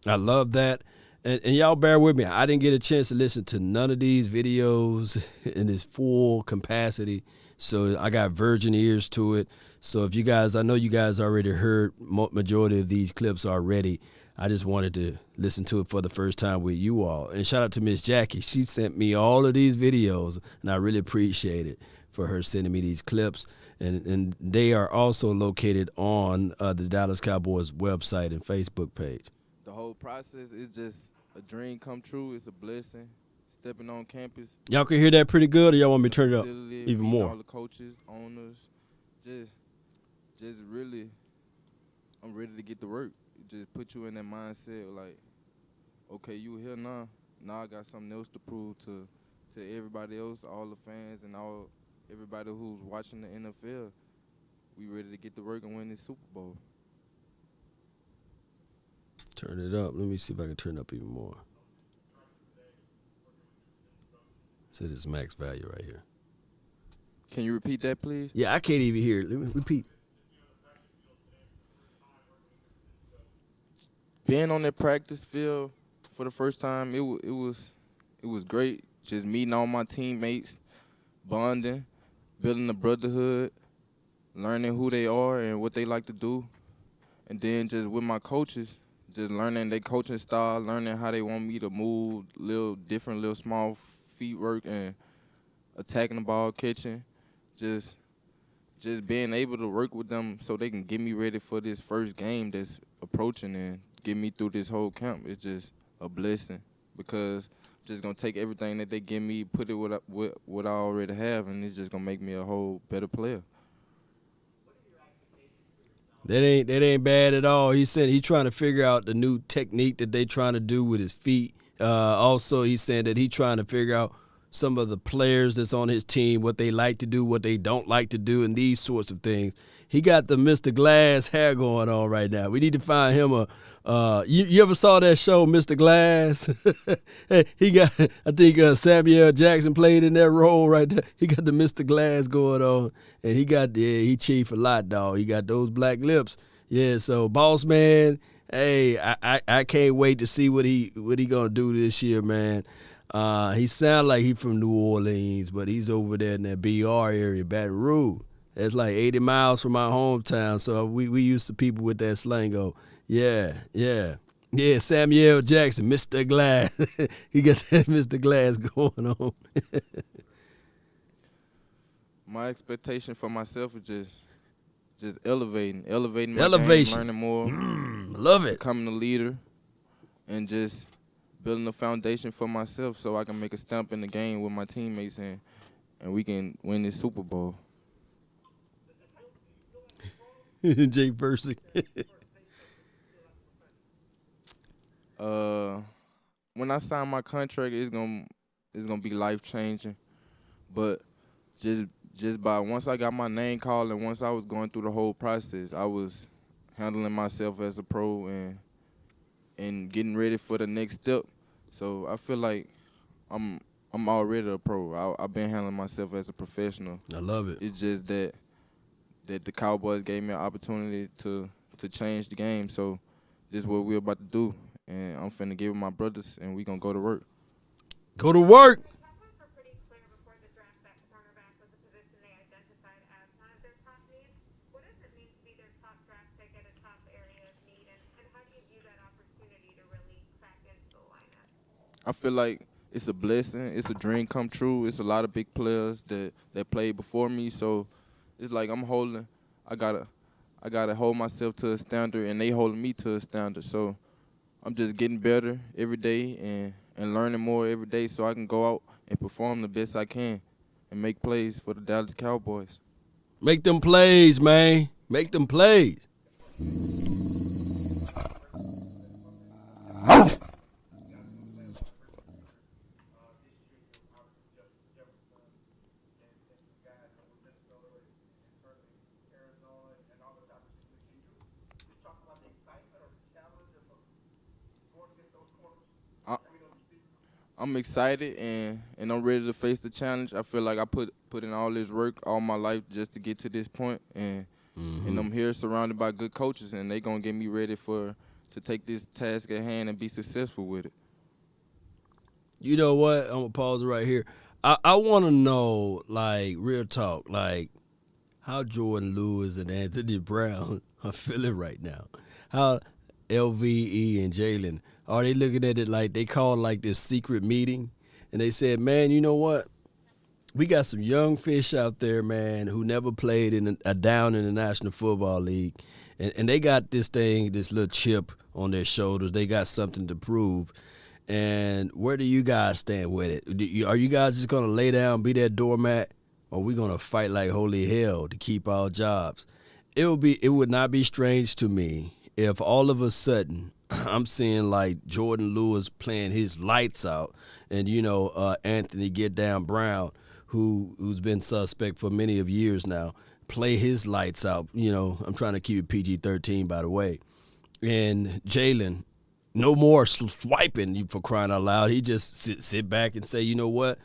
Speaker 1: I love that. And y'all bear with me. I didn't get a chance to listen to none of these videos in its full capacity. So I got virgin ears to it. So if you guys, I know you guys already heard majority of these clips already. I just wanted to listen to it for the first time with you all. And shout out to Miss Jackie. She sent me all of these videos, and I really appreciate it for her sending me these clips. And they are also located on the Dallas Cowboys website and Facebook page.
Speaker 6: The whole process is just a dream come true. It's a blessing. Stepping on campus.
Speaker 1: Y'all can hear that pretty good, or y'all want me to turn it up
Speaker 6: Facility,
Speaker 1: even
Speaker 6: meeting
Speaker 1: more?
Speaker 6: all the coaches, owners, just really, I'm ready to get to work. It just put you in that mindset like, okay, you here now. Now I got something else to prove to everybody else, all the fans and everybody who's watching the NFL. We ready to get to work and win this Super Bowl.
Speaker 1: Turn it up. Let me see if I can turn it up even more. So this is max value right here.
Speaker 6: Can you repeat that, please?
Speaker 1: Yeah, I can't even hear it. Let me repeat.
Speaker 6: Being on that practice field for the first time, it was great. Just meeting all my teammates, bonding, building a brotherhood, learning who they are and what they like to do, and then just with my coaches, just learning their coaching style, learning how they want me to move, little small feet work and attacking the ball, catching, just being able to work with them so they can get me ready for this first game that's approaching and get me through this whole camp. It's just a blessing because I'm just going to take everything that they give me, put it with what I already have, and it's just going to make me a whole better player.
Speaker 1: That ain't bad at all. He said he's trying to figure out the new technique that they trying to do with his feet. Also, he's saying that he's trying to figure out some of the players that's on his team, what they like to do, what they don't like to do, and these sorts of things. He got the Mr. Glass hair going on right now. We need to find him you ever saw that show, Mr. Glass? Hey, he got, I think Samuel Jackson played in that role right there. He got the Mr. Glass going on, and he chief a lot, dog. He got those black lips. Yeah, so boss man, hey, I can't wait to see what he gonna do this year, man. He sound like he from New Orleans, but he's over there in that BR area, Baton Rouge. That's like 80 miles from my hometown, so we used to people with that slango. Yeah, Samuel Jackson, Mr. Glass. He got that Mr. Glass going on.
Speaker 6: My expectation for myself is just elevating my game, learning more,
Speaker 1: love it,
Speaker 6: becoming a leader, and just building a foundation for myself so I can make a stamp in the game with my teammates and we can win this Super Bowl.
Speaker 1: Jay Percy.
Speaker 6: When I sign my contract, it's gonna be life changing. But just by once I got my name called and once I was going through the whole process, I was handling myself as a pro and getting ready for the next step. So I feel like I'm already a pro. I've been handling myself as a professional.
Speaker 1: I love it.
Speaker 6: It's just that the Cowboys gave me an opportunity to change the game. So this is what we're about to do. And I'm finna give it my brothers, and we gonna go to work.
Speaker 1: Go to work.
Speaker 5: The Cowboys were pretty clear before the draft that cornerback was a position they identified as one of their top needs. What does it mean to be their top draft pick at a top area of need, and how do you view that opportunity to really crack into the lineup?
Speaker 6: I feel like it's a blessing. It's a dream come true. It's a lot of big players that played before me, so it's like I gotta hold myself to a standard, and they holding me to a standard. So I'm just getting better every day and learning more every day so I can go out and perform the best I can and make plays for the Dallas Cowboys.
Speaker 1: Make them plays, man. Make them plays.
Speaker 6: I'm excited and I'm ready to face the challenge. I feel like I put in all this work all my life just to get to this point, and I'm here surrounded by good coaches, and they gonna get me ready to take this task at hand and be successful with it.
Speaker 1: You know what? I'm gonna pause it right here. I want to know, like, real talk, like, how Jordan Lewis and Anthony Brown are feeling right now. How LVE and Jalen, are they looking at it like they called like this secret meeting and they said, man, you know what? We got some young fish out there, man, who never played in a down in the National Football League. And they got this thing, this little chip on their shoulders. They got something to prove. And where do you guys stand with it? Are you guys just going to lay down, be that doormat, or are we going to fight like holy hell to keep our jobs? It would not be strange to me if all of a sudden I'm seeing like Jordan Lewis playing his lights out and, Anthony Get Down Brown, who's been suspect for many of years now, play his lights out. I'm trying to keep it PG-13, by the way. And Jalen, no more swiping, for crying out loud. He just sit back and say, you know what?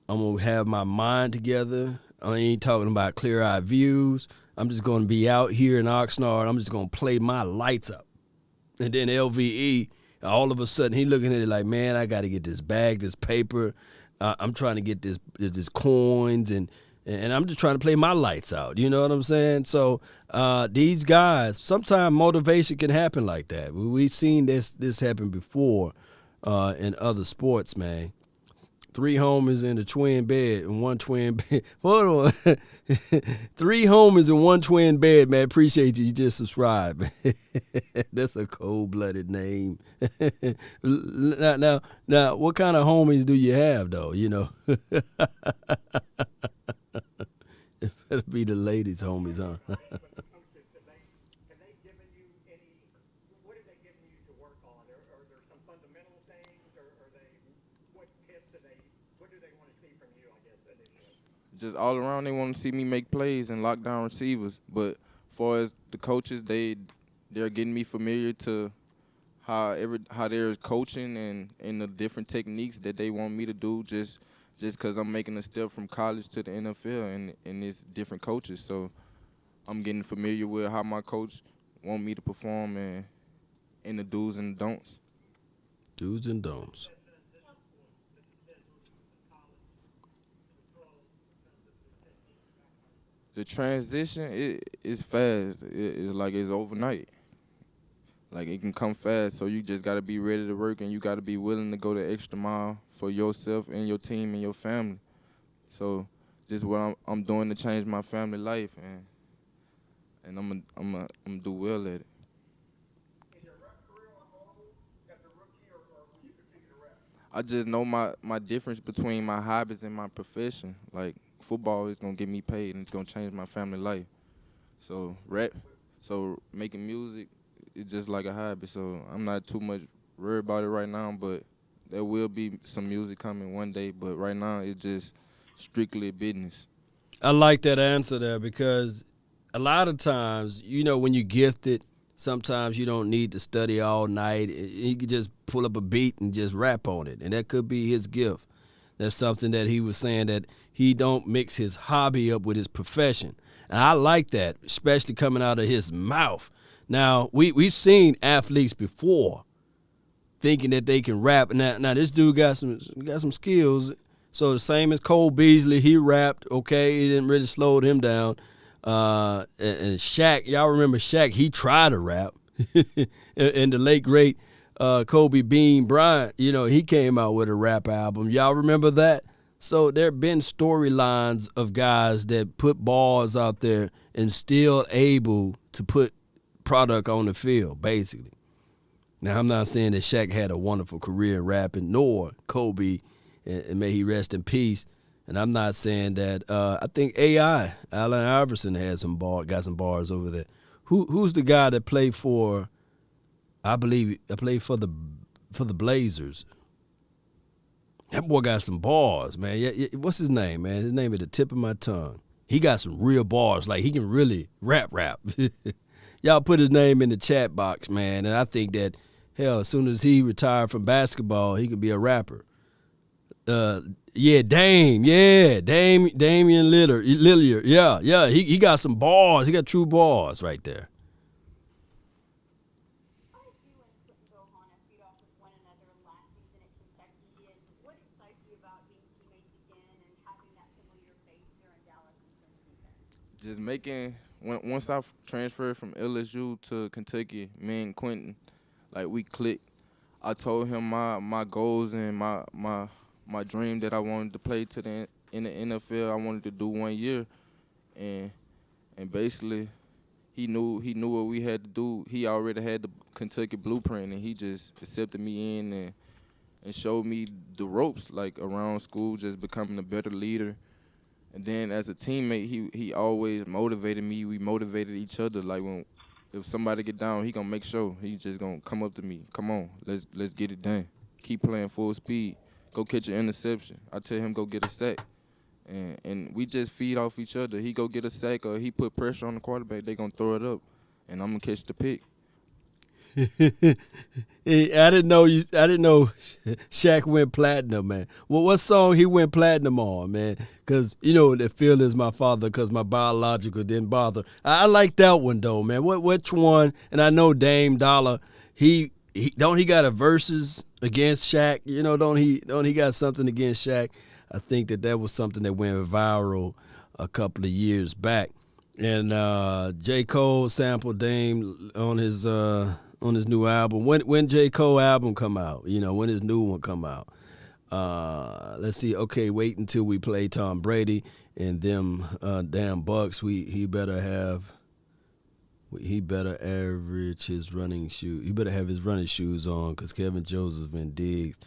Speaker 1: I'm going to have my mind together. I ain't talking about clear-eyed views. I'm just going to be out here in Oxnard. I'm just going to play my lights up. And then LVE, all of a sudden, he looking at it like, man, I got to get this bag, this paper. I'm trying to get this coins, and I'm just trying to play my lights out. You know what I'm saying? So these guys, sometimes motivation can happen like that. We've seen this happen before in other sports, man. 3 homies in a twin bed and 1 twin bed. Hold on. 3 homies in 1 twin bed, man. Appreciate you. You just subscribed. That's a cold-blooded name. Now, what kind of homies do you have, though? It better be the ladies' homies, huh?
Speaker 4: Have they given you any? What have they given you to work on? Are there some fundamental things, or are they? What tips do they? What do they want to see from you? I guess initially.
Speaker 6: Just all around, they want to see me make plays and lock down receivers. But as far as the coaches, they're getting me familiar to how they're coaching and the different techniques that they want me to do. Just because I'm making a step from college to the NFL and it's different coaches. So I'm getting familiar with how my coach want me to perform and the do's and don'ts.
Speaker 1: Do's and don'ts.
Speaker 6: The transition is fast. It's like it's overnight. Like it can come fast, so you just got to be ready to work and you got to be willing to go the extra mile for yourself and your team and your family. So this is what I'm doing to change my family life, and I'm gonna do well at it.
Speaker 4: Is your rep career on hold after rookie, or will you continue to rep?
Speaker 6: I just know my difference between my hobbies and my profession. Like football is gonna get me paid and it's gonna change my family life. So making music is just like a hobby. So I'm not too much worried about it right now, but there will be some music coming one day. But right now it's just strictly business.
Speaker 1: I like that answer there because a lot of times, when you're gifted, sometimes you don't need to study all night. You can just pull up a beat and just rap on it, and that could be his gift. That's something that he was saying, that he don't mix his hobby up with his profession. And I like that, especially coming out of his mouth. Now, we've seen athletes before thinking that they can rap. Now this dude got some skills. So the same as Cole Beasley, he rapped, okay, it didn't really slow him down. And Shaq, y'all remember Shaq, he tried to rap. And the late, great Kobe Bean Bryant, he came out with a rap album. Y'all remember that? So there have been storylines of guys that put bars out there and still able to put product on the field, basically. Now, I'm not saying that Shaq had a wonderful career in rapping, nor Kobe, and may he rest in peace. And I'm not saying that. I think Allen Iverson got some bars over there. Who's the guy that played for? I believe I played for the Blazers. That boy got some bars, man. Yeah, what's his name, man? His name is the tip of my tongue. He got some real bars. Like, he can really rap. Y'all put his name in the chat box, man. And I think that, hell, as soon as he retired from basketball, he can be a rapper. Damian Lillard. Yeah, he got some bars. He got true bars right there.
Speaker 7: How did you and Quentin Bohanna feed off of one another last season at Kentucky, and what excites you about being teammates
Speaker 6: just making once I transferred from LSU to Kentucky, me and Quentin, like we clicked. I told him my goals and my dream that I wanted to play in the NFL. I wanted to do 1 year, and basically he knew what we had to do. He already had the Kentucky blueprint, and he just accepted me in and showed me the ropes, like around school, just becoming a better leader. And then as a teammate, he always motivated me. We motivated each other. Like if somebody get down, he gonna make sure he just gonna come up to me. Come on, let's get it done. Keep playing full speed. Go catch an interception. I tell him go get a sack. And we just feed off each other. He go get a sack or he put pressure on the quarterback. They gonna throw it up, and I'm gonna catch the pick.
Speaker 1: Hey, I didn't know Shaq went platinum, man. Well, what song he went platinum on, man? Because, that Phil is my father because my biological didn't bother. I like that one, though, man. Which one? And I know Dame Dollar, he got a versus against Shaq? Don't he got something against Shaq? I think that was something that went viral a couple of years back. And J. Cole sampled Dame on his new album. When J. Cole album come out? When his new one come out? Let's see. Okay, wait until we play Tom Brady and them damn Bucks. He better average his running shoes. He better have his running shoes on because Kevin Joseph and Diggs,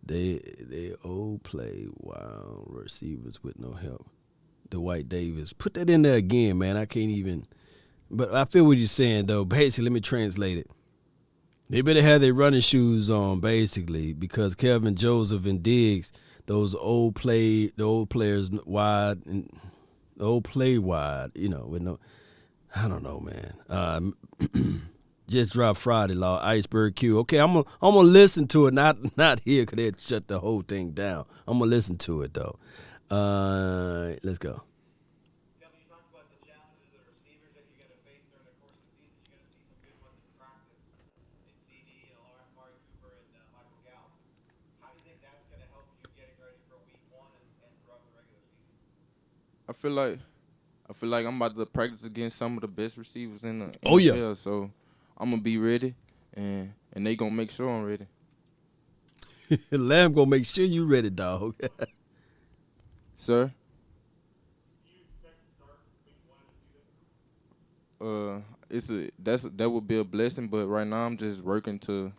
Speaker 1: they all play wild receivers with no help. Dwight Davis. Put that in there again, man. I can't even. But I feel what you're saying, though. Basically, let me translate it. They better have their running shoes on, basically, because Kevin Joseph and Diggs, the old players wide, and the old play wide, with no. I don't know, man. Just dropped Friday, Law, Iceberg Q. Okay, I'm gonna listen to it, not here, because they'd shut the whole thing down. I'm gonna listen to it, though. Let's go.
Speaker 4: Tell me, you talked about the challenges of receivers that you're going to face during the course of the season. You're going to see some good ones in practice. In CD, Amari Cooper, and Michael Gallup. How do you think that's going to help you getting ready for week 1 and throughout the regular season?
Speaker 6: I feel like I'm about to practice against some of the best receivers in the
Speaker 1: Oh,
Speaker 6: NFL.
Speaker 1: yeah.
Speaker 6: So I'm gonna be ready, and they gonna make sure I'm ready.
Speaker 1: Lamb gonna make sure you ready, dog.
Speaker 6: Sir?
Speaker 4: Do you expect to start week 1 and 2?
Speaker 6: That would be a blessing, but right now I'm just working to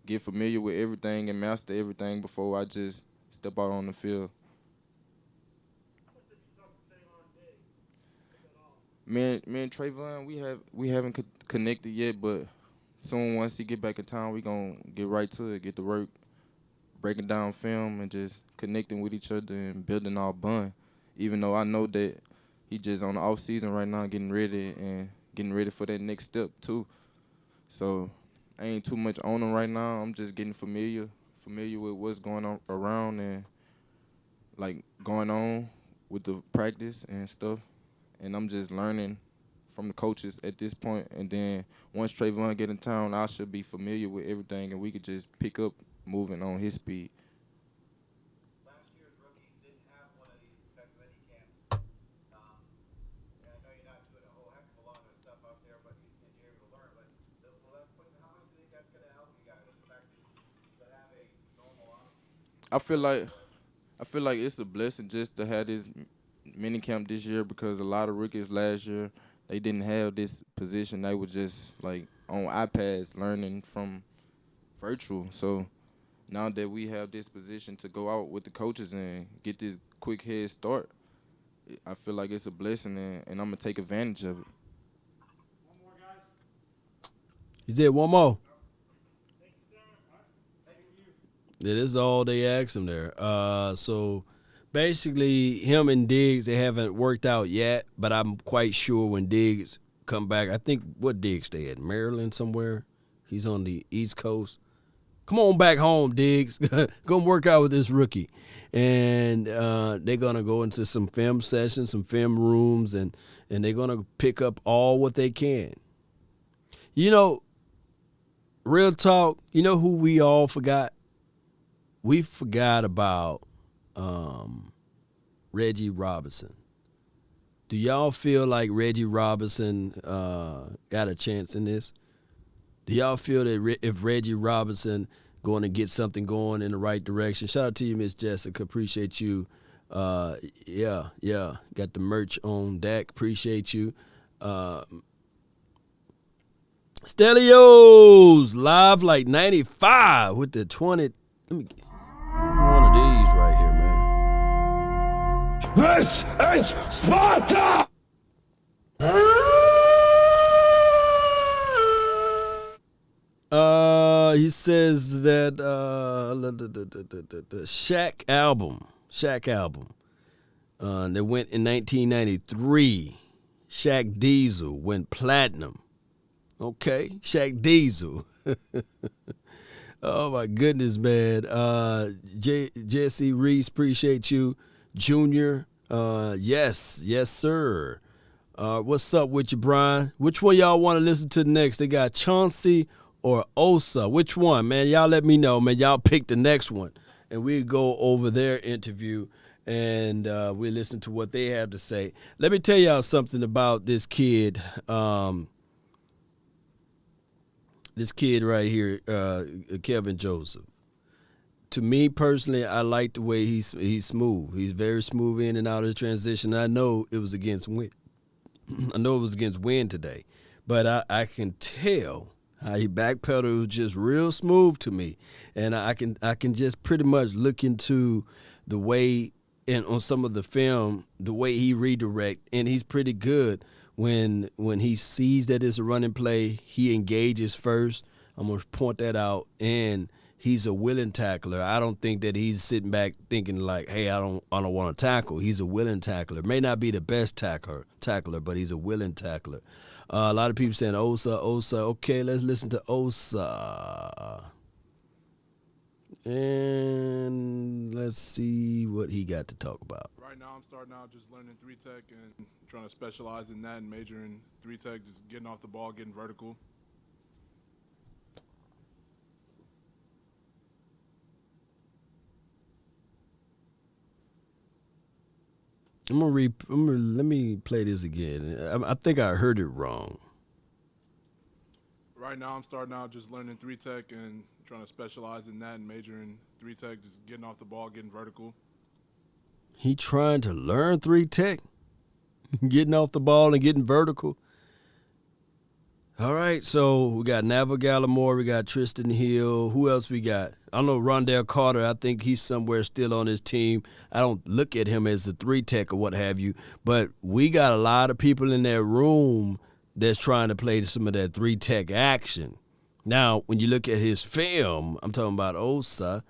Speaker 6: get familiar with everything and master everything before I just step out on the field.
Speaker 4: How much did you talk to Savon Diggs, if at all?
Speaker 6: Me and Trayvon, we haven't connected yet, but soon once he get back in town, we gonna get right to it, get to work, breaking down film and just connecting with each other and building our bond. Even though I know that he just on the off season right now, getting ready for that next step too. So I ain't too much on him right now. I'm just getting familiar with what's going on around and like going on with the practice and stuff. And I'm just learning from the coaches at this point. And then once Trayvon get in town, I should be familiar with everything and we could just pick up moving on his speed.
Speaker 4: Last year's rookies didn't have one of these type of mini camps. And I know you're not doing a whole heck of a lot of stuff out there, but you're able to learn. But how much do you think that's going to help you guys to have a normal offseason?
Speaker 6: I feel like it's a blessing just to have this mini camp this year because a lot of rookies last year, they didn't have this position. They were just like on iPads learning from virtual. So now that we have this position to go out with the coaches and get this quick head start, I feel like it's a blessing and I'm going to take advantage of it.
Speaker 4: One more, guys.
Speaker 1: You said one more.
Speaker 4: Thank you, sir. Thank you.
Speaker 1: That is all they asked him there. So basically, him and Diggs, they haven't worked out yet, but I'm quite sure when Diggs come back, I think what Diggs stay at? Maryland somewhere? He's on the East Coast. Come on back home, Diggs. Go and work out with this rookie. And they're going to go into some film sessions, some film rooms, and they're going to pick up all what they can. Real talk, who we all forgot? We forgot about Reggie Robinson. Do y'all feel like Reggie Robinson got a chance in this? Do y'all feel that if Reggie Robinson going to get something going in the right direction? Shout out to you, Miss Jessica. Appreciate you. Yeah. Got the merch on deck. Appreciate you. Stelios live like 95 with the 20. Let me get one of these right here, man.
Speaker 2: This is Sparta!
Speaker 1: He says that the Shaq album that went in 1993, Shaq Diesel went platinum. Okay, Shaq Diesel. Oh my goodness, man. Jesse Reese, appreciate you. Junior, yes, sir. What's up with you, Brian? Which one y'all want to listen to next? They got Chauncey or Osa. Which one, man? Y'all let me know, man. Y'all pick the next one. And we'll go over their interview and we'll listen to what they have to say. Let me tell y'all something about this kid. This kid right here, Kevin Joseph. To me personally, I like the way he's smooth. He's very smooth in and out of the transition. I know it was against wind. Today, but I can tell how he backpedaled. Was just real smooth to me, and I can just pretty much look into the way and on some of the film, the way he redirect, and he's pretty good when he sees that it's a running play. He engages first. I'm gonna point that out, and he's a willing tackler. I don't think that he's sitting back thinking like, hey, I don't want to tackle. He's a willing tackler. May not be the best tackler, but he's a willing tackler. A lot of people saying Osa. Okay, let's listen to Osa. And let's see what he got to talk about.
Speaker 7: Right now I'm starting out just learning 3-tech and trying to specialize in that and major in 3-tech, just getting off the ball, getting vertical.
Speaker 1: Let me play this again. I think I heard it wrong.
Speaker 7: Right now I'm starting out just learning 3-tech and trying to specialize in that and major in 3-tech, just getting off the ball, getting vertical.
Speaker 1: He trying to learn 3-tech, getting off the ball and getting vertical. All right, so we got Nava Gallimore, we got Tristan Hill. Who else we got? I know Rondell Carter. I think he's somewhere still on his team. I don't look at him as a 3-tech or what have you, but we got a lot of people in that room that's trying to play some of that 3-tech action. Now, when you look at his film, I'm talking about Osa.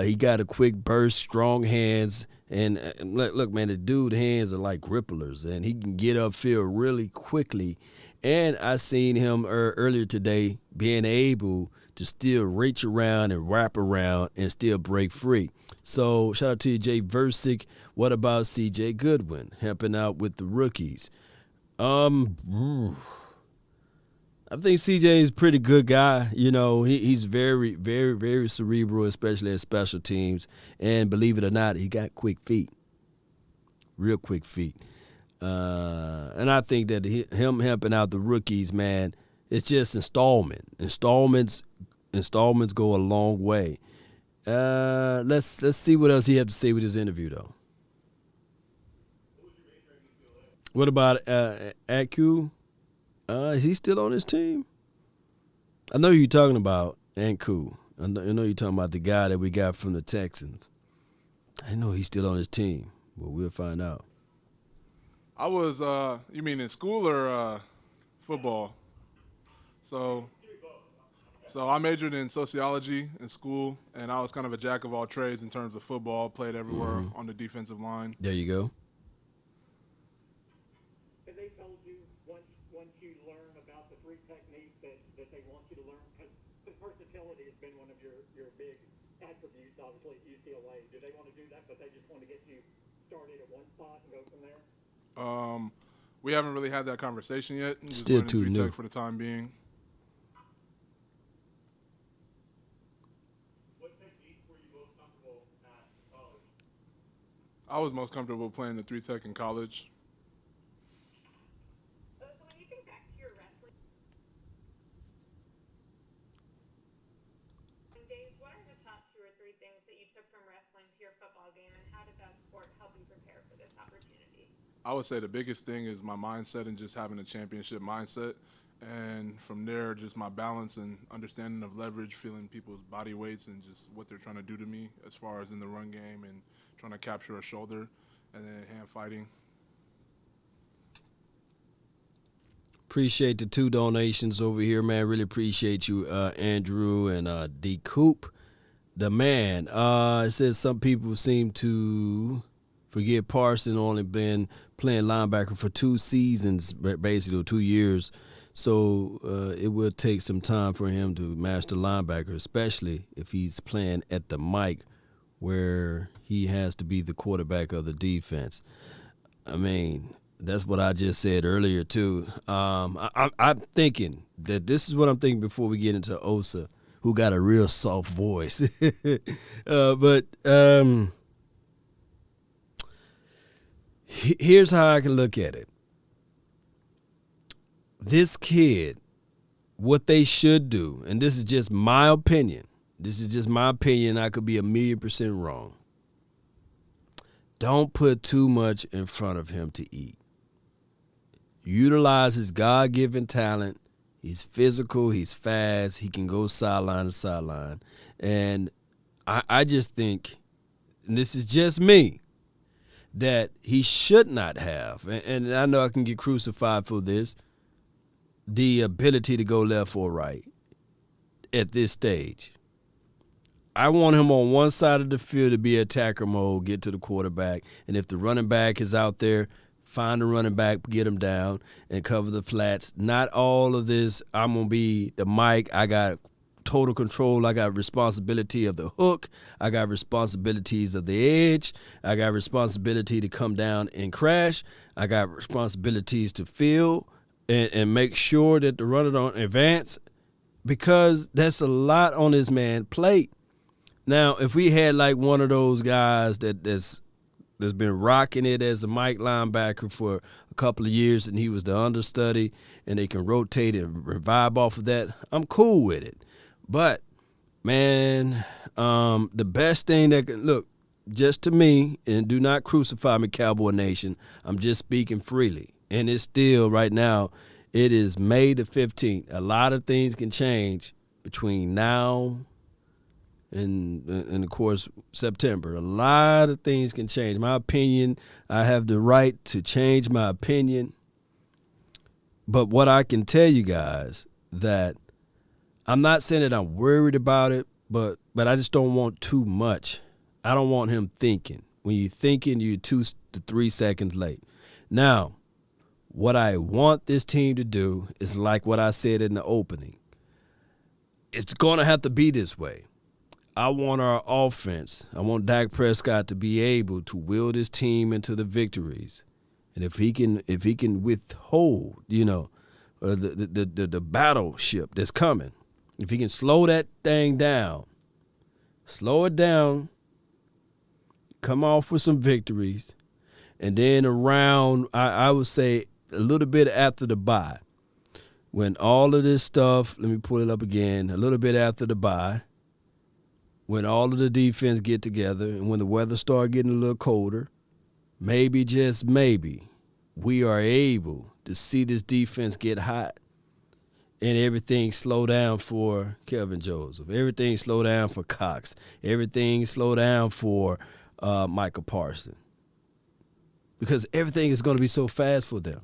Speaker 1: He got a quick burst, strong hands, and look, man, the dude's hands are like gripplers, and he can get upfield really quickly. And I seen him earlier today being able to still reach around and wrap around and still break free. So shout out to you, Jay Versick. What about C.J. Goodwin helping out with the rookies? I think C.J. is a pretty good guy. You know, he's very, very, very cerebral, especially at special teams. And believe it or not, he got quick feet, real quick feet. And I think that him helping out the rookies, man, it's just installments go a long way. Let's see what else he has to say with his interview, though. What about Aku? Is he still on his team? I know who you're talking about, Anku. I know you're talking about the guy that we got from the Texans. I know he's still on his team, but we'll find out.
Speaker 7: I was, you mean in school or football? So I majored in sociology in school, and I was kind of a jack of all trades in terms of football, played everywhere on the defensive line.
Speaker 1: There you go.
Speaker 4: Have they told you once you learn about the 3 techniques that they want you to learn? Because versatility has been one of your big attributes, obviously, at UCLA. Do they want to do that, but they just want to get you started at one spot and go from there?
Speaker 7: We haven't really had that conversation yet. Just
Speaker 1: Still
Speaker 7: learning
Speaker 1: too
Speaker 7: 3-tech
Speaker 1: new
Speaker 7: for the time being.
Speaker 4: What techniques were you most comfortable at college?
Speaker 7: I was most comfortable playing the 3-tech in college. I would say the biggest thing is my mindset and just having a championship mindset. And from there, just my balance and understanding of leverage, feeling people's body weights and just what they're trying to do to me as far as in the run game and trying to capture a shoulder and then hand fighting.
Speaker 1: Appreciate the 2 donations over here, man. Really appreciate you, Andrew and D. Coop. The man. It says some people seem to forget Parson only been playing linebacker for 2 seasons, basically, or 2 years. So it will take some time for him to master linebacker, especially if he's playing at the mic where he has to be the quarterback of the defense. I mean, that's what I just said earlier, too. I'm thinking that this is what I'm thinking before we get into Osa, who got a real soft voice. But here's how I can look at it. This kid, what they should do, and this is just my opinion. I could be 1,000,000% wrong. Don't put too much in front of him to eat. Utilize his God-given talent. He's physical. He's fast. He can go sideline to sideline. And I just think, and this is just me, that he should not have, and I know I can get crucified for this, the ability to go left or right at this stage. I want him on one side of the field to be attacker mode, get to the quarterback, and if the running back is out there, find the running back, get him down, and cover the flats. Not all of this, I'm going to be the mic, I got total control, I got responsibility of the hook, I got responsibilities of the edge, I got responsibility to come down and crash, I got responsibilities to field, and make sure that the runner don't advance, because that's a lot on this man's plate. Now, if we had like one of those guys that's been rocking it as a Mike linebacker for a couple of years and he was the understudy and they can rotate and revive off of that, I'm cool with it. But, man, the best thing that can, look, just to me, and do not crucify me, Cowboy Nation, I'm just speaking freely. And it's still, right now, it is May the 15th. A lot of things can change between now and of course, September. A lot of things can change. My opinion, I have the right to change my opinion. But what I can tell you guys, that I'm not saying that I'm worried about it, but I just don't want too much. I don't want him thinking. When you're thinking, you're 2 to 3 seconds late. Now, what I want this team to do is like what I said in the opening. It's going to have to be this way. I want our offense, I want Dak Prescott to be able to will this team into the victories. And if he can withhold, the battleship that's coming, if he can slow that thing down, slow it down, come off with some victories, and then around, I would say, a little bit after the bye, when all of this stuff, let me pull it up again, a little bit after the bye, when all of the defense get together and when the weather start getting a little colder, maybe, just maybe, we are able to see this defense get hot and everything slow down for Kelvin Joseph, everything slow down for Cox, everything slow down for Michael Parson, because everything is going to be so fast for them.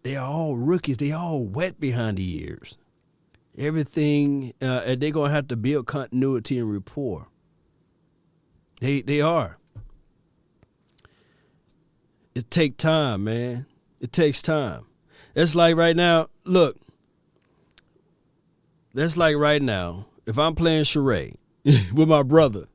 Speaker 1: They are all rookies. They all wet behind the ears. Everything, and they're going to have to build continuity and rapport. They are. It takes time, man. It takes time. It's like right now, look, that's like right now, if I'm playing charade with my brother,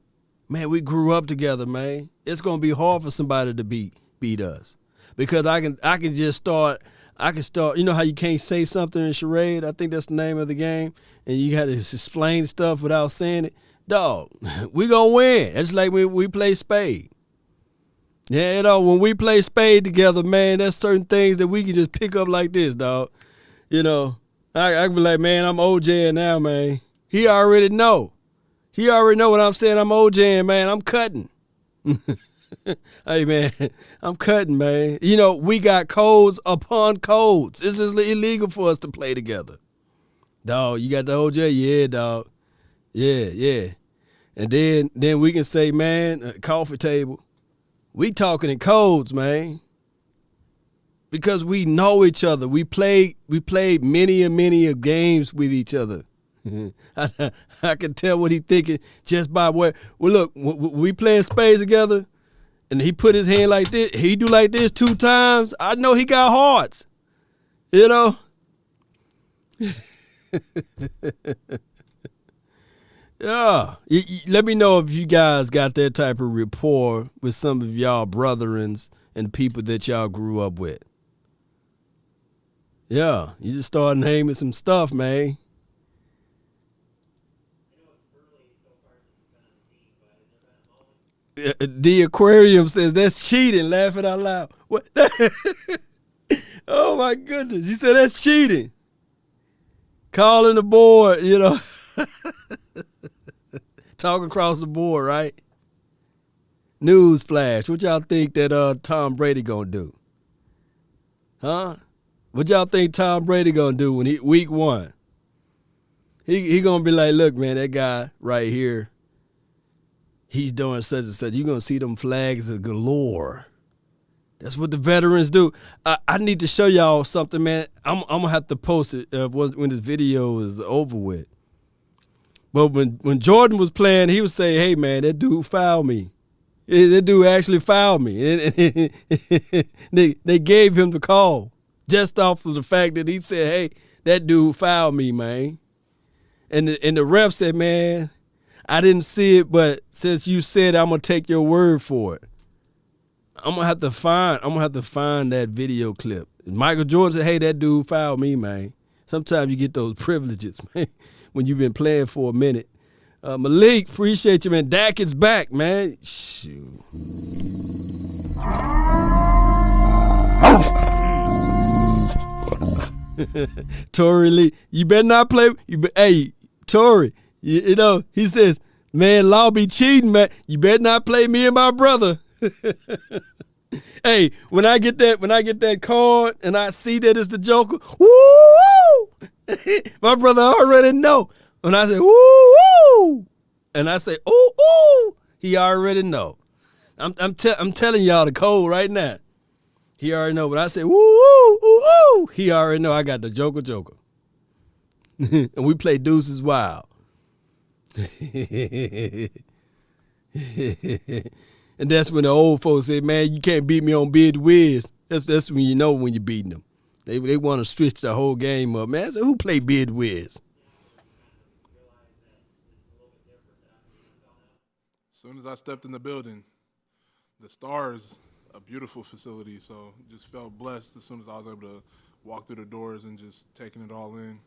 Speaker 1: man, we grew up together, man. It's going to be hard for somebody to beat us, because I can just start. You know how you can't say something in charade? I think that's the name of the game. And you got to explain stuff without saying it. Dog, we going to win. It's like when we play spade. Yeah, when we play spade together, man, there's certain things that we can just pick up like this, dog. I can be like, man, I'm OJing now, man. He already know. He already know what I'm saying. I'm OJing, man. I'm cutting. Hey, man, I'm cutting, man. You know, we got codes upon codes. This is illegal for us to play together. Dog, you got the OJ? Yeah, dog. Yeah. And then we can say, man, coffee table. We talking in codes, man. Because we know each other. We played many and many of games with each other. I can tell what he thinking just by what. Well, look, we playing spades together, and he put his hand like this. He do like this 2 times. I know he got hearts. You know. Yeah. Let me know if you guys got that type of rapport with some of y'all brethrens and people that y'all grew up with. Yeah, you just start naming some stuff, man. The aquarium says that's cheating, laughing out loud. What? Oh, my goodness. You said that's cheating. Calling the board, you know. Talking across the board, right? News flash. What y'all think that Tom Brady gonna do? Huh? What y'all think Tom Brady gonna do when week 1? He gonna be like, look, man, that guy right here, he's doing such and such. You're gonna see them flags of galore. That's what the veterans do. I need to show y'all something, man. I'm gonna have to post it when this video is over with. But when Jordan was playing, he would say, hey, man, that dude fouled me. That dude actually fouled me. And they gave him the call just off of the fact that he said, hey, that dude fouled me, man. And the ref said, man, I didn't see it, but since you said it, I'm going to take your word for it. I'm gonna have to find that video clip. Michael Jordan said, hey, that dude fouled me, man. Sometimes you get those privileges, man, when you've been playing for a minute. Malik, appreciate you, man. Dak is back, man. Shoot. Tory Lee, you better not play. Hey, Tory, you know, he says, man, law be cheating, man. You better not play me and my brother. Hey, when I get that card and I see that it's the Joker, woo! My brother already know. When I say woo, and I say ooh, he already know. I'm telling y'all the code right now. He already know. When I say woo, he already know I got the Joker. And we play Deuces Wild. And that's when the old folks say, man, you can't beat me on bid whiz. That's when you know when you're beating them. They want to switch the whole game up. Man, so who play bid whiz?
Speaker 7: As soon as I stepped in the building, the Star is a beautiful facility, so just felt blessed as soon as I was able to walk through the doors and just taking it all in.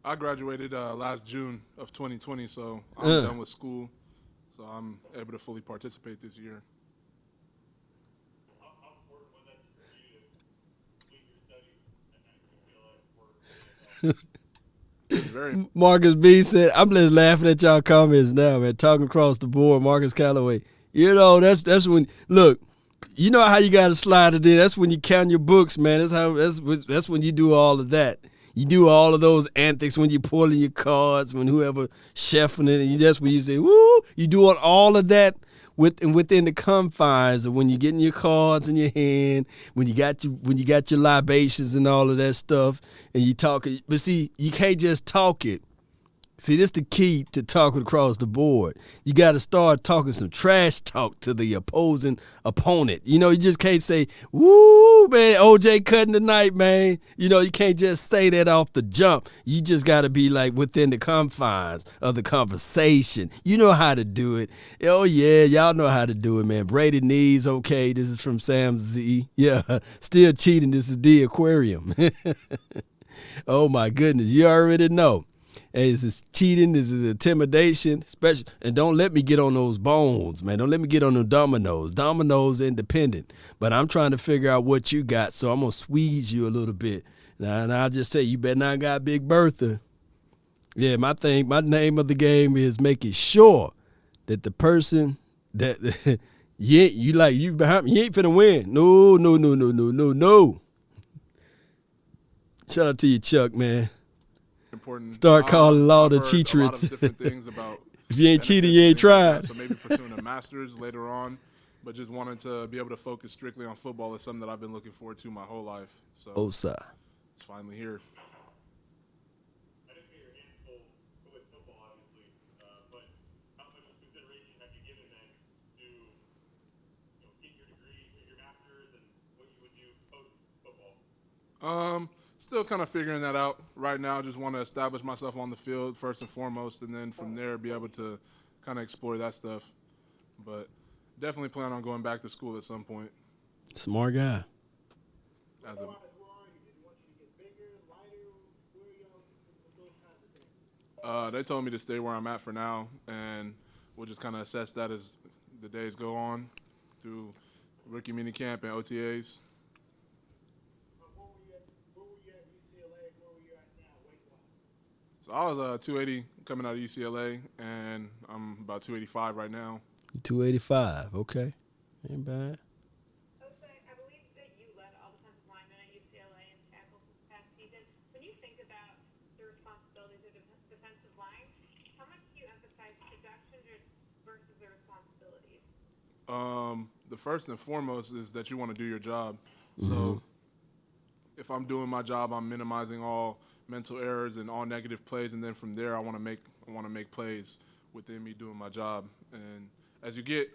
Speaker 7: I graduated last June of 2020, so I'm done with school. So I'm able to fully participate this year.
Speaker 4: How important was that for you to leave your studies and
Speaker 7: Very.
Speaker 1: Marcus B said, I'm just laughing at y'all comments now, man. Talking across the board, Marcus Calloway. You know, that's when, look, you know how you got to slide it in. That's when you count your books, man. That's when you do all of that. You do all of those antics when you're pulling your cards, when whoever chefing it, and that's when you say, woo, you do all of that within the confines of when you're getting your cards in your hand, when you got your libations and all of that stuff, and you talk. But see, you can't just talk it. See, this is the key to talking across the board. You got to start talking some trash talk to the opposing opponent. You know, you just can't say, woo, man, OJ cutting tonight, man. You know, you can't just say that off the jump. You just got to be like within the confines of the conversation. You know how to do it. Oh, yeah, y'all know how to do it, man. Brady Knees, okay, this is from Sam Z. Yeah, still cheating. This is the aquarium. Oh, my goodness, you already know. Hey, is this cheating? Is it intimidation? Especially, and don't let me get on those bones, man. Don't let me get on the dominoes. Dominoes independent. But I'm trying to figure out what you got, so I'm going to squeeze you a little bit. And I'll just say, you better not got Big Bertha. Yeah, my name of the game is making sure that the person that you ain't finna win. No. Shout out to you, Chuck, man.
Speaker 7: Important.
Speaker 1: Start calling law
Speaker 7: I've
Speaker 1: the
Speaker 7: heard
Speaker 1: cheat
Speaker 7: a lot
Speaker 1: tricks.
Speaker 7: of different things about
Speaker 1: If you ain't cheating,
Speaker 7: benefits
Speaker 1: you
Speaker 7: and
Speaker 1: ain't
Speaker 7: things like
Speaker 1: tried.
Speaker 7: that, so maybe pursuing a master's later on, but just wanting to be able to focus strictly on football is something that I've been looking forward to my whole life. So
Speaker 1: Osa.
Speaker 7: it's finally here.
Speaker 4: I know you're handful with football, obviously, but how much consideration have you given then to get your degree, your master's, and what you would do post football?
Speaker 7: Still kind of figuring that out right now. Just want to establish myself on the field first and foremost, and then from there be able to kind of explore that stuff. But definitely plan on going back to school at some point.
Speaker 1: Smart guy.
Speaker 7: As a, they told me to stay where I'm at for now, and we'll just kind of assess that as the days go on through rookie minicamp and OTAs. So I was 280 coming out of UCLA, and I'm about 285 right now.
Speaker 1: 285. Okay. Ain't bad.
Speaker 5: Jose, I believe that you led all defensive linemen at UCLA in tackles this past season. When you think about the responsibilities of the defensive line, how much do you emphasize production versus the responsibilities?
Speaker 7: The first and foremost is that you want to do your job. So if I'm doing my job, I'm minimizing all mental errors and all negative plays, and then from there I want to make plays within me doing my job. And as you get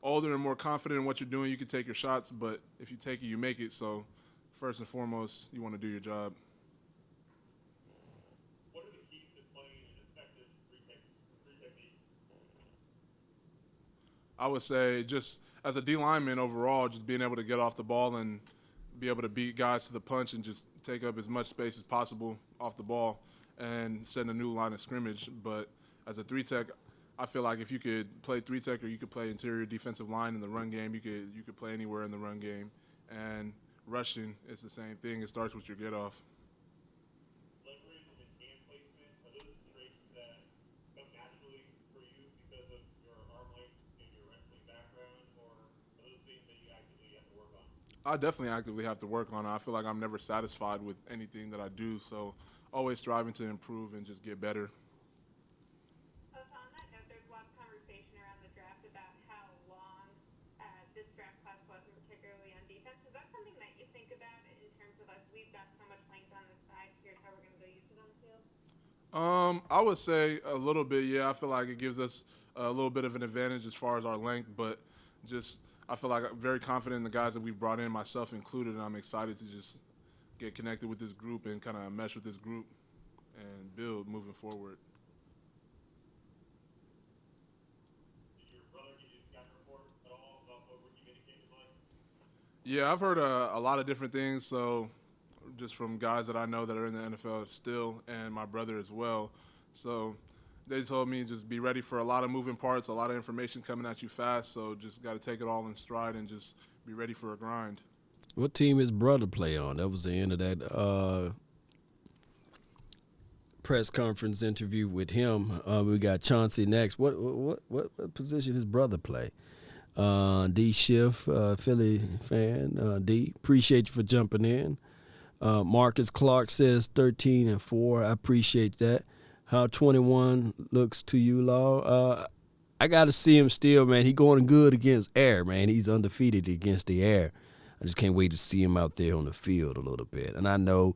Speaker 7: older and more confident in what you're doing, you can take your shots, but if you take it, you make it. So first and foremost, you want to do your job.
Speaker 4: What are the keys to playing an effective three technique?
Speaker 7: I would say just as a D lineman overall, just being able to get off the ball and be able to beat guys to the punch and just take up as much space as possible off the ball and set a new line of scrimmage. But as a three tech, I feel like if you could play three tech or you could play interior defensive line in the run game, you could play anywhere in the run game. And rushing is the same thing. It starts with your get off.
Speaker 4: Leverage and hand placement, are those traits that come naturally for you because of your arm length and your wrestling background, or are those things that you actively have to work on?
Speaker 7: I definitely actively have to work on it. I feel like I'm never satisfied with anything that I do, so always striving to improve and just get better.
Speaker 5: So on that note, there's a lot of conversation around the draft about how long this draft class was, and particularly on defense. Is that something that you think about in terms of us? We've got so much length on this side. Here's how we're going to go use it on the field.
Speaker 7: I would say a little bit, yeah. I feel like it gives us a little bit of an advantage as far as our length, but just I feel like I'm very confident in the guys that we've brought in, myself included, and I'm excited to just get connected with this group and kind of mesh with this group and build moving forward.
Speaker 4: Did your brother give you a scouting report at all about what rookie minicamp is like?
Speaker 7: Yeah, I've heard a lot of different things, so just from guys that I know that are in the NFL still and my brother as well. So they told me just be ready for a lot of moving parts, a lot of information coming at you fast, so just got to take it all in stride and just be ready for a grind.
Speaker 1: What team his brother play on? That was the end of that press conference interview with him. We got Chauncey next. What position his brother play? D Schiff, Philly fan. D, appreciate you for jumping in. Marcus Clark says 13-4. I appreciate that. How 21 looks to you, Law? I got to see him still, man. He going good against air, man. He's undefeated against the air. I just can't wait to see him out there on the field a little bit. And I know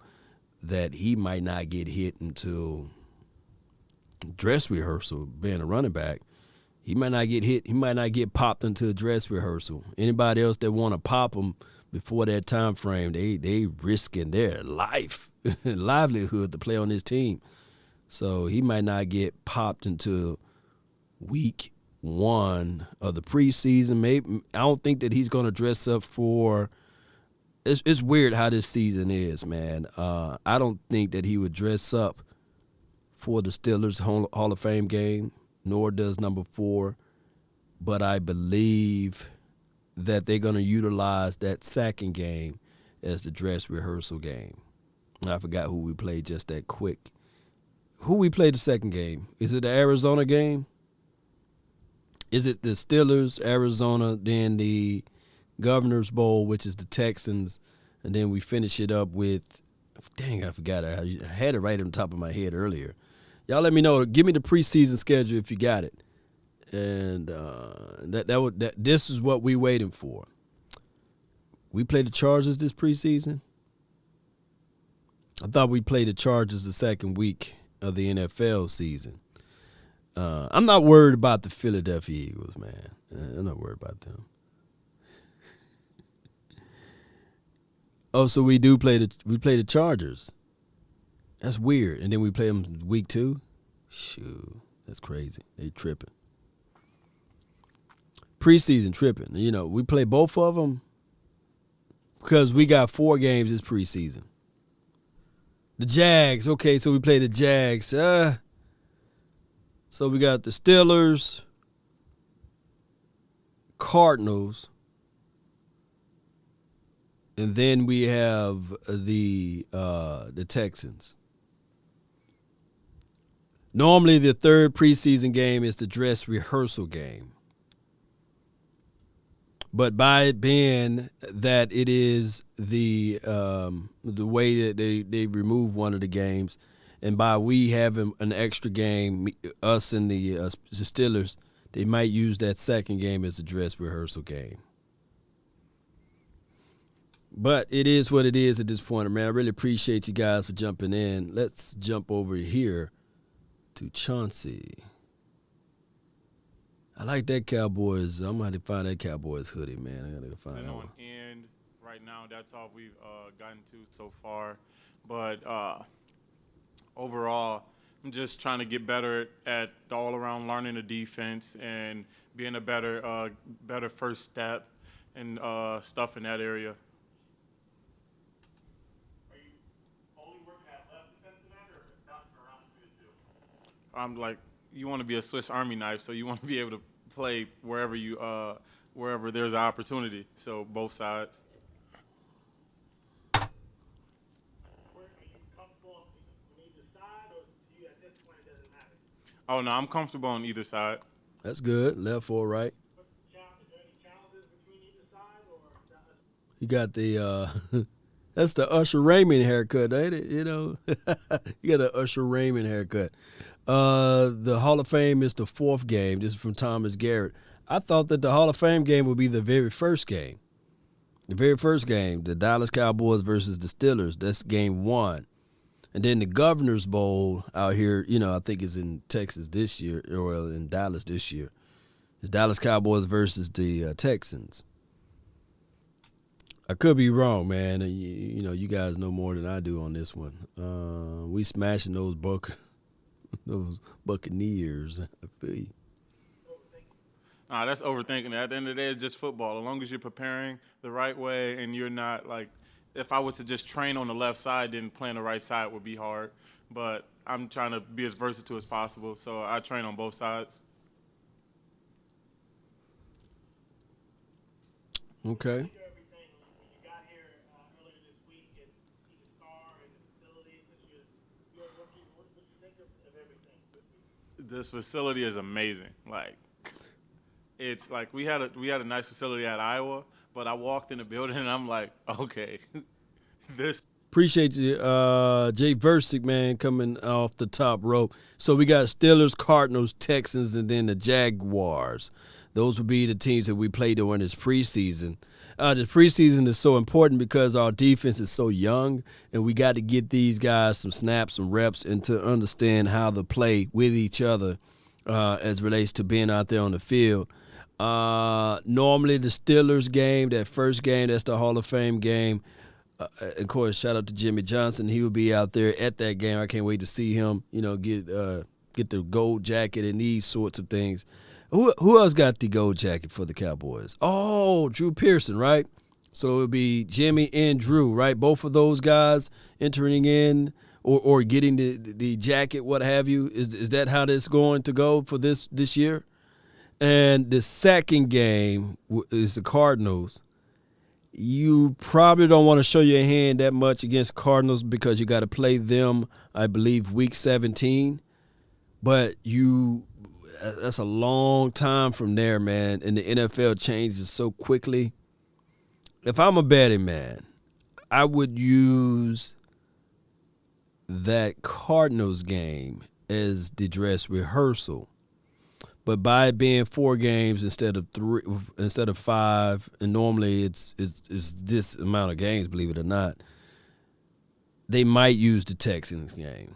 Speaker 1: that he might not get hit until dress rehearsal, being a running back. He might not get hit. He might not get popped until dress rehearsal. Anybody else that want to pop him before that time frame, they risking their life, livelihood to play on this team. So he might not get popped until week 1 of the preseason. Maybe I don't think that he's going to dress up for. It's weird how this season is, man. I don't think that he would dress up for the Steelers Hall of Fame game, nor does number 4. But I believe that they're going to utilize that second game as the dress rehearsal game. I forgot who we played just that quick. Who we played the second game? Is it the Arizona game? Is it the Steelers, Arizona, then the Governor's Bowl, which is the Texans, and then we finish it up with, dang, I forgot. I had it right on top of my head earlier. Y'all let me know. Give me the preseason schedule if you got it. And this is what we waiting for. We played the Chargers this preseason. I thought we played the Chargers the second week of the NFL season. I'm not worried about the Philadelphia Eagles, man. I'm not worried about them. Oh, so we play the Chargers. That's weird. And then we play them week 2. Shoot, that's crazy. They tripping. Preseason tripping. You know, we play both of them because we got 4 games this preseason. The Jags. Okay, so we play the Jags. So we got the Steelers, Cardinals, and then we have the Texans. Normally, the third preseason game is the dress rehearsal game. But by it being that it is the way that they remove one of the games, and by we having an extra game, us and the Steelers, they might use that second game as a dress rehearsal game. But it is what it is at this point, man. I really appreciate you guys for jumping in. Let's jump over here to Chauncey. I like that Cowboys. I'm going to find that Cowboys hoodie, man. I got to find that one.
Speaker 8: And right now, that's all we've gotten to so far. But overall, I'm just trying to get better at the all-around learning the defense and being a better first step and stuff in that area.
Speaker 4: Are you only working at left defensive end or bouncing around between the two?
Speaker 8: I'm like, you want to be a Swiss Army knife, so you want to be able to play wherever there's an opportunity. So both sides.
Speaker 4: Are you comfortable on either side, or do you at this point it doesn't matter?
Speaker 8: Oh no, I'm comfortable on either side.
Speaker 1: That's good. Left or right.
Speaker 4: Is there any challenges between either side, or
Speaker 1: You got the that's the Usher Raymond haircut, ain't it? You know, you got an Usher Raymond haircut. The Hall of Fame is the 4th game. This is from Thomas Garrett. I thought that the Hall of Fame game would be the very first game. The very first game, the Dallas Cowboys versus the Steelers. That's game 1. And then the Governor's Bowl out here, you know, I think it's in Texas this year, or in Dallas this year. It's Dallas Cowboys versus the Texans. I could be wrong, man. You know, you guys know more than I do on this one. We smashing those Buccaneers. I feel you.
Speaker 8: That's overthinking it. At the end of the day, it's just football. As long as you're preparing the right way and you're not like, if I was to just train on the left side, then playing the right side would be hard. But I'm trying to be as versatile as possible, so I train on both sides.
Speaker 1: Okay.
Speaker 8: This facility is amazing. Like, it's like we had a nice facility at Iowa, but I walked in the building and I'm like, okay, this.
Speaker 1: Appreciate you, Jay Versick, man, coming off the top rope. So we got Steelers, Cardinals, Texans, and then the Jaguars. Those would be the teams that we played during this preseason. The preseason is so important because our defense is so young, and we got to get these guys some snaps, some reps, and to understand how to play with each other as relates to being out there on the field. Normally the Steelers game, that first game, that's the Hall of Fame game. Of course, shout out to Jimmy Johnson. He will be out there at that game. I can't wait to see him, you know, get the gold jacket and these sorts of things. Who else got the gold jacket for the Cowboys? Oh, Drew Pearson, right? So it would be Jimmy and Drew, right? Both of those guys entering in or getting the jacket, what have you? Is that how this going to go for this year? And the second game is the Cardinals. You probably don't want to show your hand that much against Cardinals because you got to play them, I believe, week 17. But that's a long time from there, man. And the NFL changes so quickly. If I'm a betting man, I would use that Cardinals game as the dress rehearsal. But by it being 4 games instead of 5, and normally it's this amount of games, believe it or not, they might use the Texans game.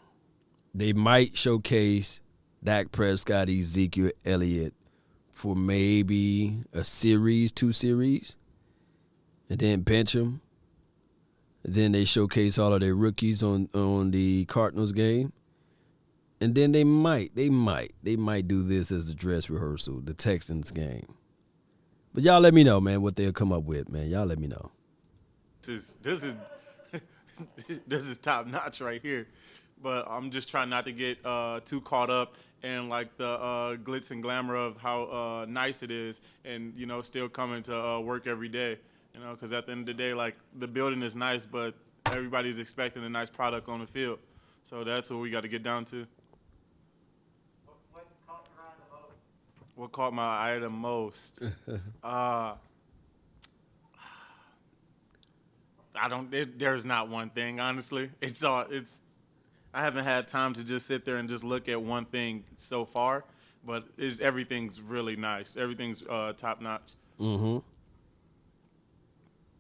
Speaker 1: They might showcase Dak Prescott, Ezekiel Elliott for maybe a series, 2 series, and then bench them. And then they showcase all of their rookies on the Cardinals game. And then they might do this as a dress rehearsal, the Texans game. But y'all let me know, man, what they'll come up with, man. Y'all let me know.
Speaker 8: This is this is top notch right here. But I'm just trying not to get too caught up in like the glitz and glamour of how nice it is, and still coming to work every day. Because at the end of the day, like the building is nice, but everybody's expecting a nice product on the field. So that's what we got to get down to. What caught my eye the most? There's not one thing, honestly. I haven't had time to just sit there and just look at one thing so far, but everything's really nice. Everything's top notch.
Speaker 1: Mm-hmm.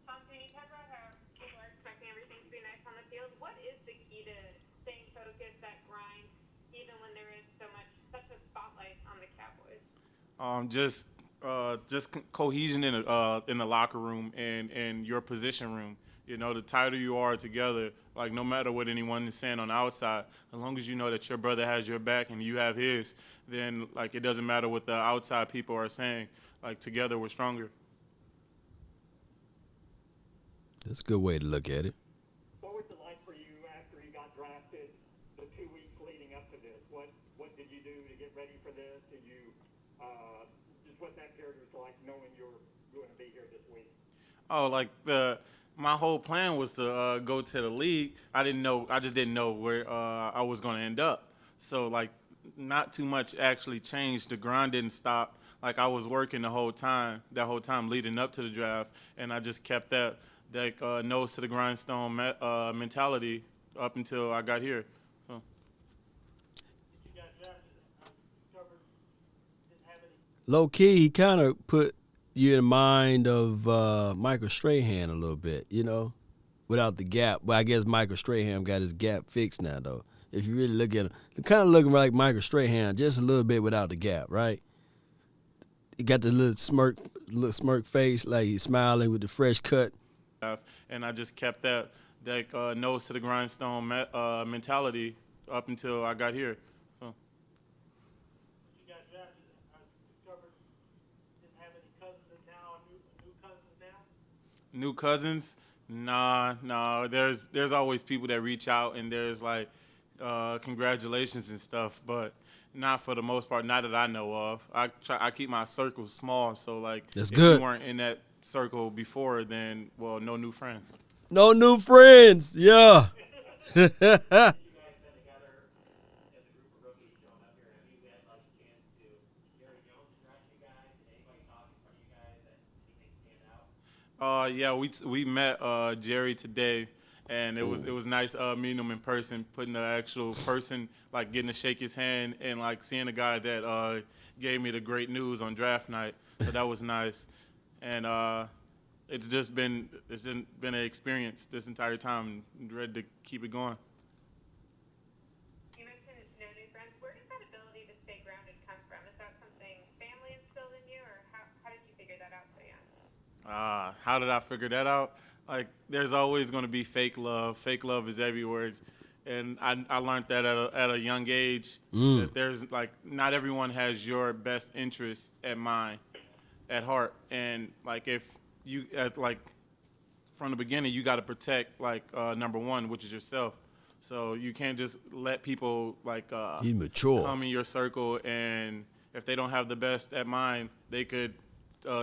Speaker 5: Thompson, you talk about how people are expecting everything to be nice on the field. What is the key to staying focused, that grind, even when there is such a spotlight on the Cowboys?
Speaker 8: Just cohesion in the locker room and your position room. The tighter you are together, like no matter what anyone is saying on the outside, as long as you know that your brother has your back and you have his, then like it doesn't matter what the outside people are saying. Like together we're stronger.
Speaker 1: That's a good way to look at it.
Speaker 4: What was it like for you after you got drafted, the 2 weeks leading up to this? What did you do to get ready for this? Did you just what that period was like, knowing you're going to be here this week?
Speaker 8: Oh, like my whole plan was to go to the league. I just didn't know where I was going to end up. So like not too much actually changed. The grind didn't stop. Like I was working that whole time leading up to the draft, and I just kept that nose to the grindstone mentality up until I got here. So.
Speaker 1: Low key, he kind of put you in mind of Michael Strahan a little bit, without the gap. But I guess Michael Strahan got his gap fixed now, though. If you really look at him, they're kind of looking like Michael Strahan, just a little bit without the gap, right? He got the little smirk face, like he's smiling with the fresh cut.
Speaker 8: And I just kept that nose to the grindstone mentality up until I got here. So.
Speaker 4: You got drafted. I discovered didn't have any cousins, and now new cousins now.
Speaker 8: New cousins? Nah. There's always people that reach out, and there's like congratulations and stuff, but not for the most part. Not that I know of. I keep my circle small, so like
Speaker 1: that's
Speaker 8: if
Speaker 1: good.
Speaker 8: You weren't in that circle before, then no new friends.
Speaker 1: No new friends. Yeah.
Speaker 8: Yeah, we met Jerry today, and it was nice meeting him in person, putting the actual person, like getting to shake his hand and like seeing the guy that gave me the great news on draft night. So that was nice, and it's been an experience this entire time. I'm ready to keep it going.
Speaker 5: You mentioned no new friends. Where does that ability to stay grounded come from? Is that something family instilled in you, or how did you figure that out so young?
Speaker 8: How did I figure that out? Like, there's always going to be fake love. Fake love is everywhere. And I learned that at a young age, that there's, like, not everyone has your best interest at heart. And, like, if you, from the beginning, you got to protect, like, number one, which is yourself. So you can't just let people
Speaker 1: He's mature.
Speaker 8: come in your circle, and if they don't have the best at mind, they could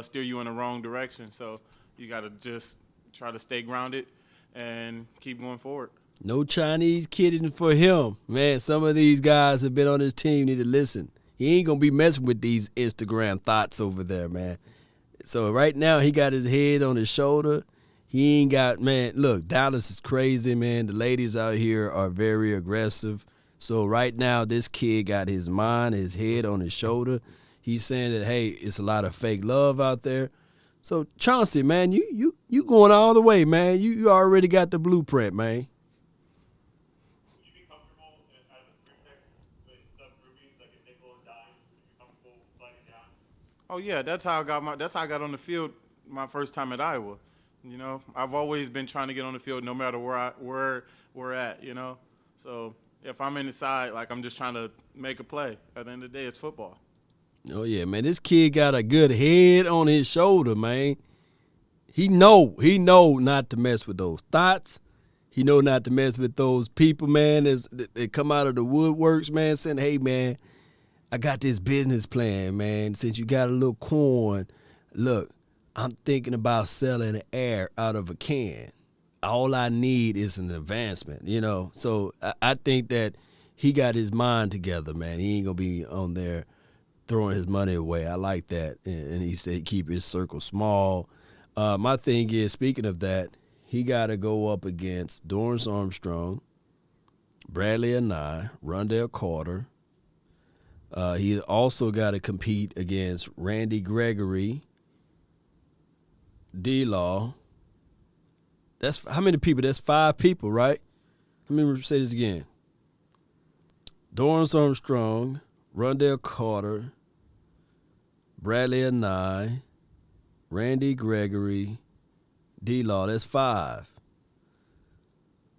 Speaker 8: steer you in the wrong direction. So you got to just try to stay grounded and keep going forward.
Speaker 1: No Chinese kidding for him. Man, some of these guys have been on his team need to listen. He ain't going to be messing with these Instagram thoughts over there, man. So right now he got his head on his shoulder. He ain't got, man, look, Dallas is crazy, man. The ladies out here are very aggressive. So right now this kid got his mind, his head on his shoulder. He's saying that, hey, it's a lot of fake love out there. So Chauncey, man, you going all the way, man. You already got the blueprint, man.
Speaker 8: Oh yeah, that's how I got on the field my first time at Iowa. You know, I've always been trying to get on the field no matter where we're at, you know. So if I'm inside, like, I'm just trying to make a play. At the end of the day, it's football.
Speaker 1: Oh yeah, man. This kid got a good head on his shoulder, man. He know not to mess with those thoughts. He know not to mess with those people, man, that come out of the woodworks, man, saying, hey, man, I got this business plan, man. Since you got a little corn, look, I'm thinking about selling air out of a can. All I need is an advancement, you know. So I think that he got his mind together, man. He ain't going to be on there throwing his money away. I like that. And he said keep his circle small. My thing is, speaking of that, he got to go up against Dorrance Armstrong, Bradley Anai, Rondell Carter. He also got to compete against Randy Gregory, D-Law. That's how many people? That's 5 people, right? Let me say this again. Dorrance Armstrong, Rondell Carter, Bradley Anai, Randy Gregory, D-Law. That's 5.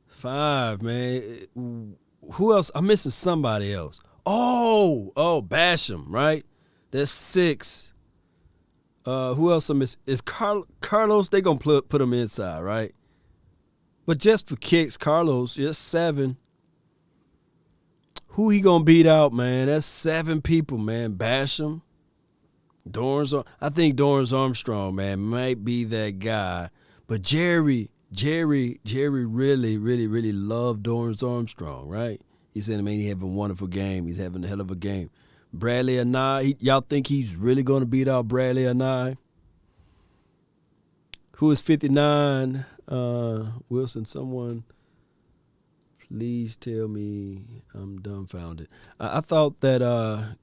Speaker 1: 5, man. Who else? I'm missing somebody else. Oh, Basham, right? That's 6. Who else I miss? Is Carlos? They gonna put him inside, right? But just for kicks, Carlos, just 7. Who he gonna beat out, man? That's 7 people, man. Basham, Dorrance. I think Dorrance Armstrong, man, might be that guy. But Jerry really loved Dorrance Armstrong, right? He said, man, he's having a wonderful game. He's having a hell of a game. Bradley Anai, y'all think he's really going to beat out Bradley Anai? Who is 59? Wilson, someone please tell me. I'm dumbfounded. I thought that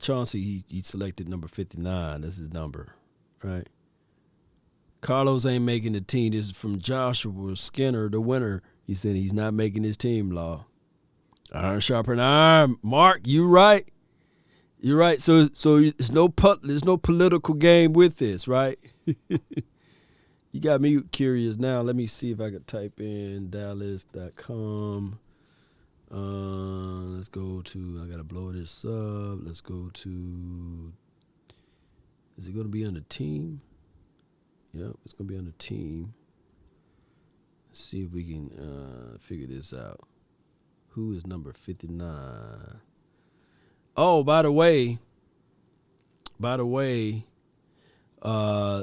Speaker 1: Chauncey, he selected number 59. That's his number, right? Carlos ain't making the team. This is from Joshua Skinner, the winner. He said he's not making his team, Law. Iron sharpen iron. Mark, you right. You're right. So there's no political game with this, right? You got me curious now. Let me see if I could type in Dallas.com. Let's go to, I got to blow this up. Let's go to, is it going to be on the team? Yep, it's going to be on the team. Let's see if we can figure this out. Who is number 59? Oh, by the way, a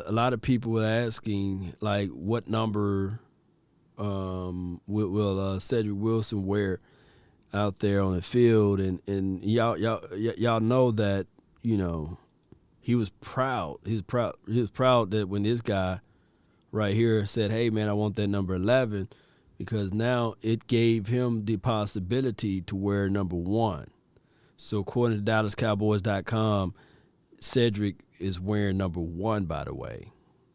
Speaker 1: lot of people were asking, like, what number will Cedric Wilson wear out there on the field, and y'all know that, you know, he was proud. He was proud that when this guy right here said, "Hey man, I want that number 11," because now it gave him the possibility to wear number 1. So according to DallasCowboys.com, Cedric is wearing number 1, by the way.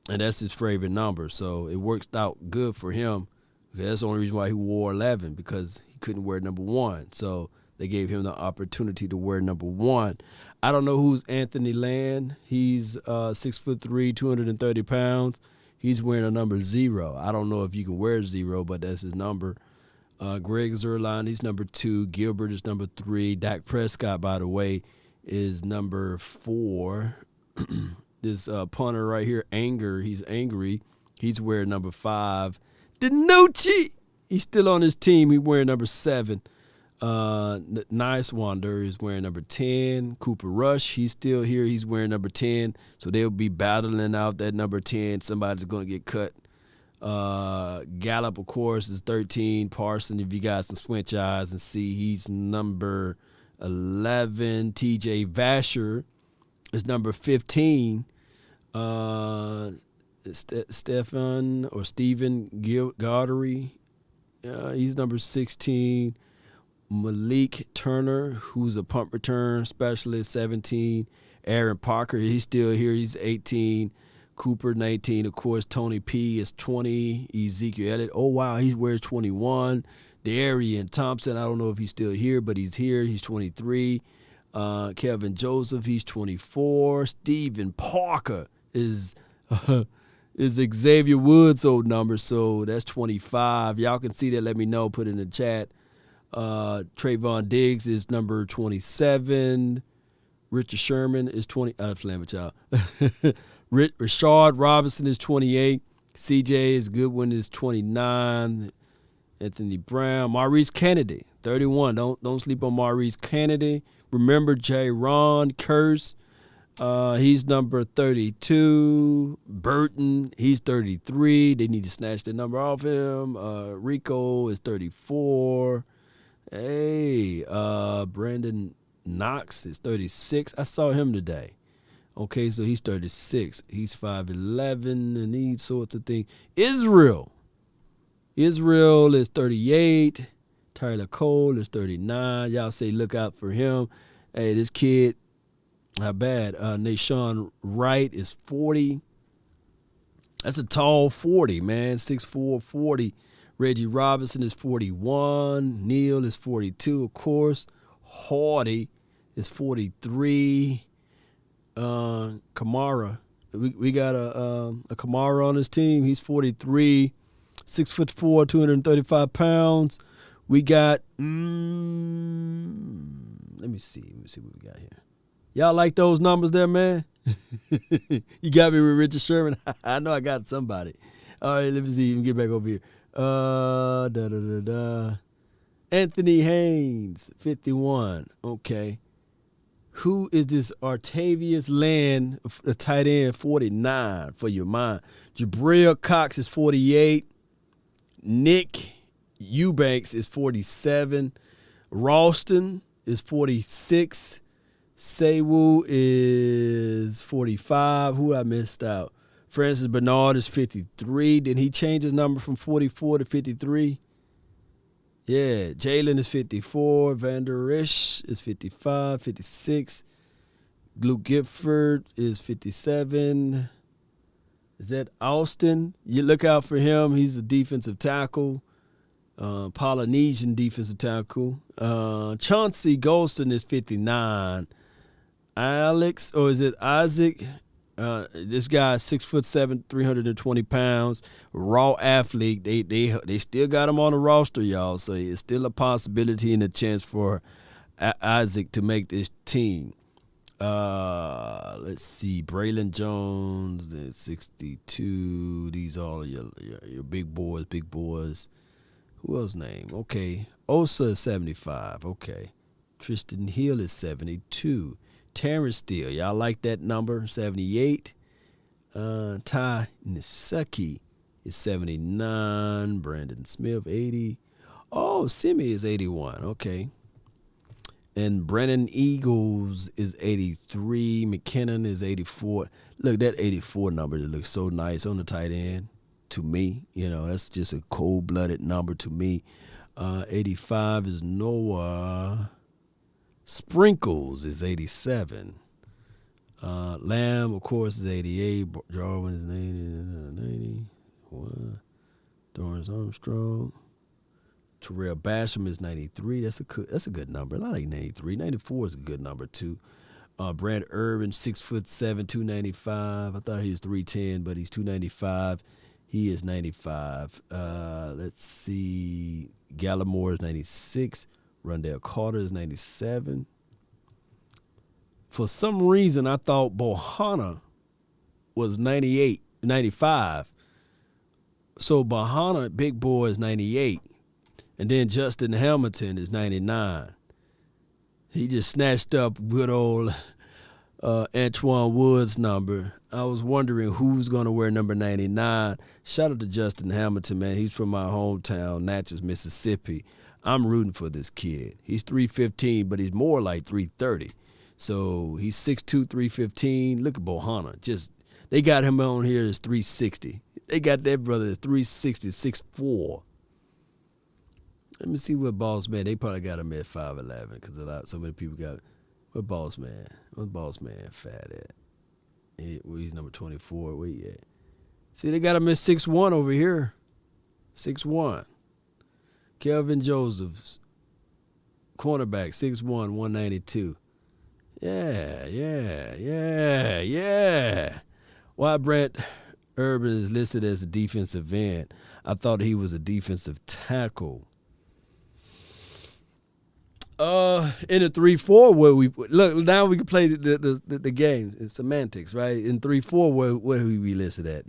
Speaker 1: And that's his favorite number. So it worked out good for him. That's the only reason why he wore 11, because he couldn't wear number 1. So they gave him the opportunity to wear number 1. I don't know who's Anthony Land. He's 6'3", 230 pounds. He's wearing a number 0. I don't know if you can wear 0, but that's his number. Greg Zuerlein, he's number 2. Gilbert is number 3. Dak Prescott, by the way, is number 4. This punter right here, he's angry. He's wearing number 5. DiNucci, He's still on his team. He wearing number 7. Nice Wander is wearing number 10. Cooper Rush, he's still here. He's wearing number 10. So they'll be battling out that number 10. Somebody's going to get cut. Gallup, of course, is 13. Parson, if you guys can squint your eyes and see, he's number 11. TJ Vasher is number 15. Stephen Gaudry, he's number 16. Malik Turner, who's a punt return specialist, 17. Aaron Parker, he's still here. He's 18. Cooper, 19. Of course, Tony P is 20. Ezekiel Elliott, oh, wow, he wears 21. Darian Thompson, I don't know if he's still here, but he's here. He's 23. Kevin Joseph, he's 24. Stephen Parker is Xavier Woods' old number, so that's 25. Y'all can see that. Let me know. Put it in the chat. Trayvon Diggs is number 27. Richard Sherman is 20. I'm playing with y'all. Rashard Robinson is 28. CJ is Goodwin is 29. Anthony Brown. Maurice Kennedy, 31. Don't sleep on Maurice Kennedy. Remember Ron Curse. He's number 32. Burton, he's 33. They need to snatch the number off him. Rico is 34. Hey, Brandon Knox is 36. I saw him today. Okay, so he's 36. He's 5'11", and these sorts of things. Israel is 38. Tyler Cole is 39. Y'all say look out for him. Hey, this kid, not bad. Nashawn Wright is 40. That's a tall 40, man. 6'4", 40. Reggie Robinson is 41. Neal is 42, of course. Hardy is 43. Kamara. We got a Kamara on his team. He's 43. 6'4", 235 pounds. We got, let me see what we got here. Y'all like those numbers there, man? You got me with Richard Sherman. I know I got somebody. All right, let me see. Let me get back over here. Anthony Haynes, 51. Okay. Who is this Artavius Land, a tight end, 49 for your mind? Jabril Cox is 48. Nick Eubanks is 47. Ralston is 46. Sewu is 45. Who I missed out? Francis Bernard is 53. Did he change his number from 44 to 53? Yeah. Jalen is 54. Vander Esch is 55, 56. Luke Gifford is 57. Is that Austin? You look out for him. He's a defensive tackle. Polynesian defensive tackle. Chauncey Golston is 59. Alex, or is it Isaac? This guy is 6'7", 320 pounds. Raw athlete. They still got him on the roster, y'all. So it's still a possibility and a chance for Isaac to make this team. Let's see. Braylon Jones at 62. These are all your big boys. Who else name? Okay. Osa is 75. Okay. Tristan Hill is 72. Terrence Steele. Y'all like that number? 78. Ty Niseki is 79. Brandon Smith, 80. Oh, Simi is 81. Okay. And Brennan Eagles is 83. McKinnon is 84. Look, that 84 number that looks so nice on the tight end to me. You know, that's just a cold-blooded number to me. 85 is Noah. Sprinkles is 87. Lamb, of course, is 88. Jarwin is 91. Dorrance Armstrong. Terrell Basham is 93. That's a good number. I like 93. 94 is a good number, too. Brad Irvin, 6'7", 295. I thought he was 310, but he's 295. He is 95. Let's see. Gallimore is 96. Rondell Carter is 97. For some reason, I thought Bohanna was 98, 95. So Bohanna, big boy, is 98. And then Justin Hamilton is 99. He just snatched up good old Antoine Wood's number. I was wondering who's going to wear number 99. Shout out to Justin Hamilton, man. He's from my hometown, Natchez, Mississippi. I'm rooting for this kid. He's 315, but he's more like 330. So he's 6'2", 315. Look at Bohanna. They got him on here as 360. They got that brother as 360, 6'4". Let me see what Boss Man. They probably got him at 5'11" because so many people got. What Boss Man? What Boss Man fat at? He's number 24. Where he at? See, they got him at 6'1" over here. 6'1". Kelvin Josephs, cornerback, 6'1", 192. Yeah. Why Brent Urban is listed as a defensive end? I thought he was a defensive tackle. In a 3-4 where we look now we can play the game. It's semantics, right? In 3-4 where would he be listed at?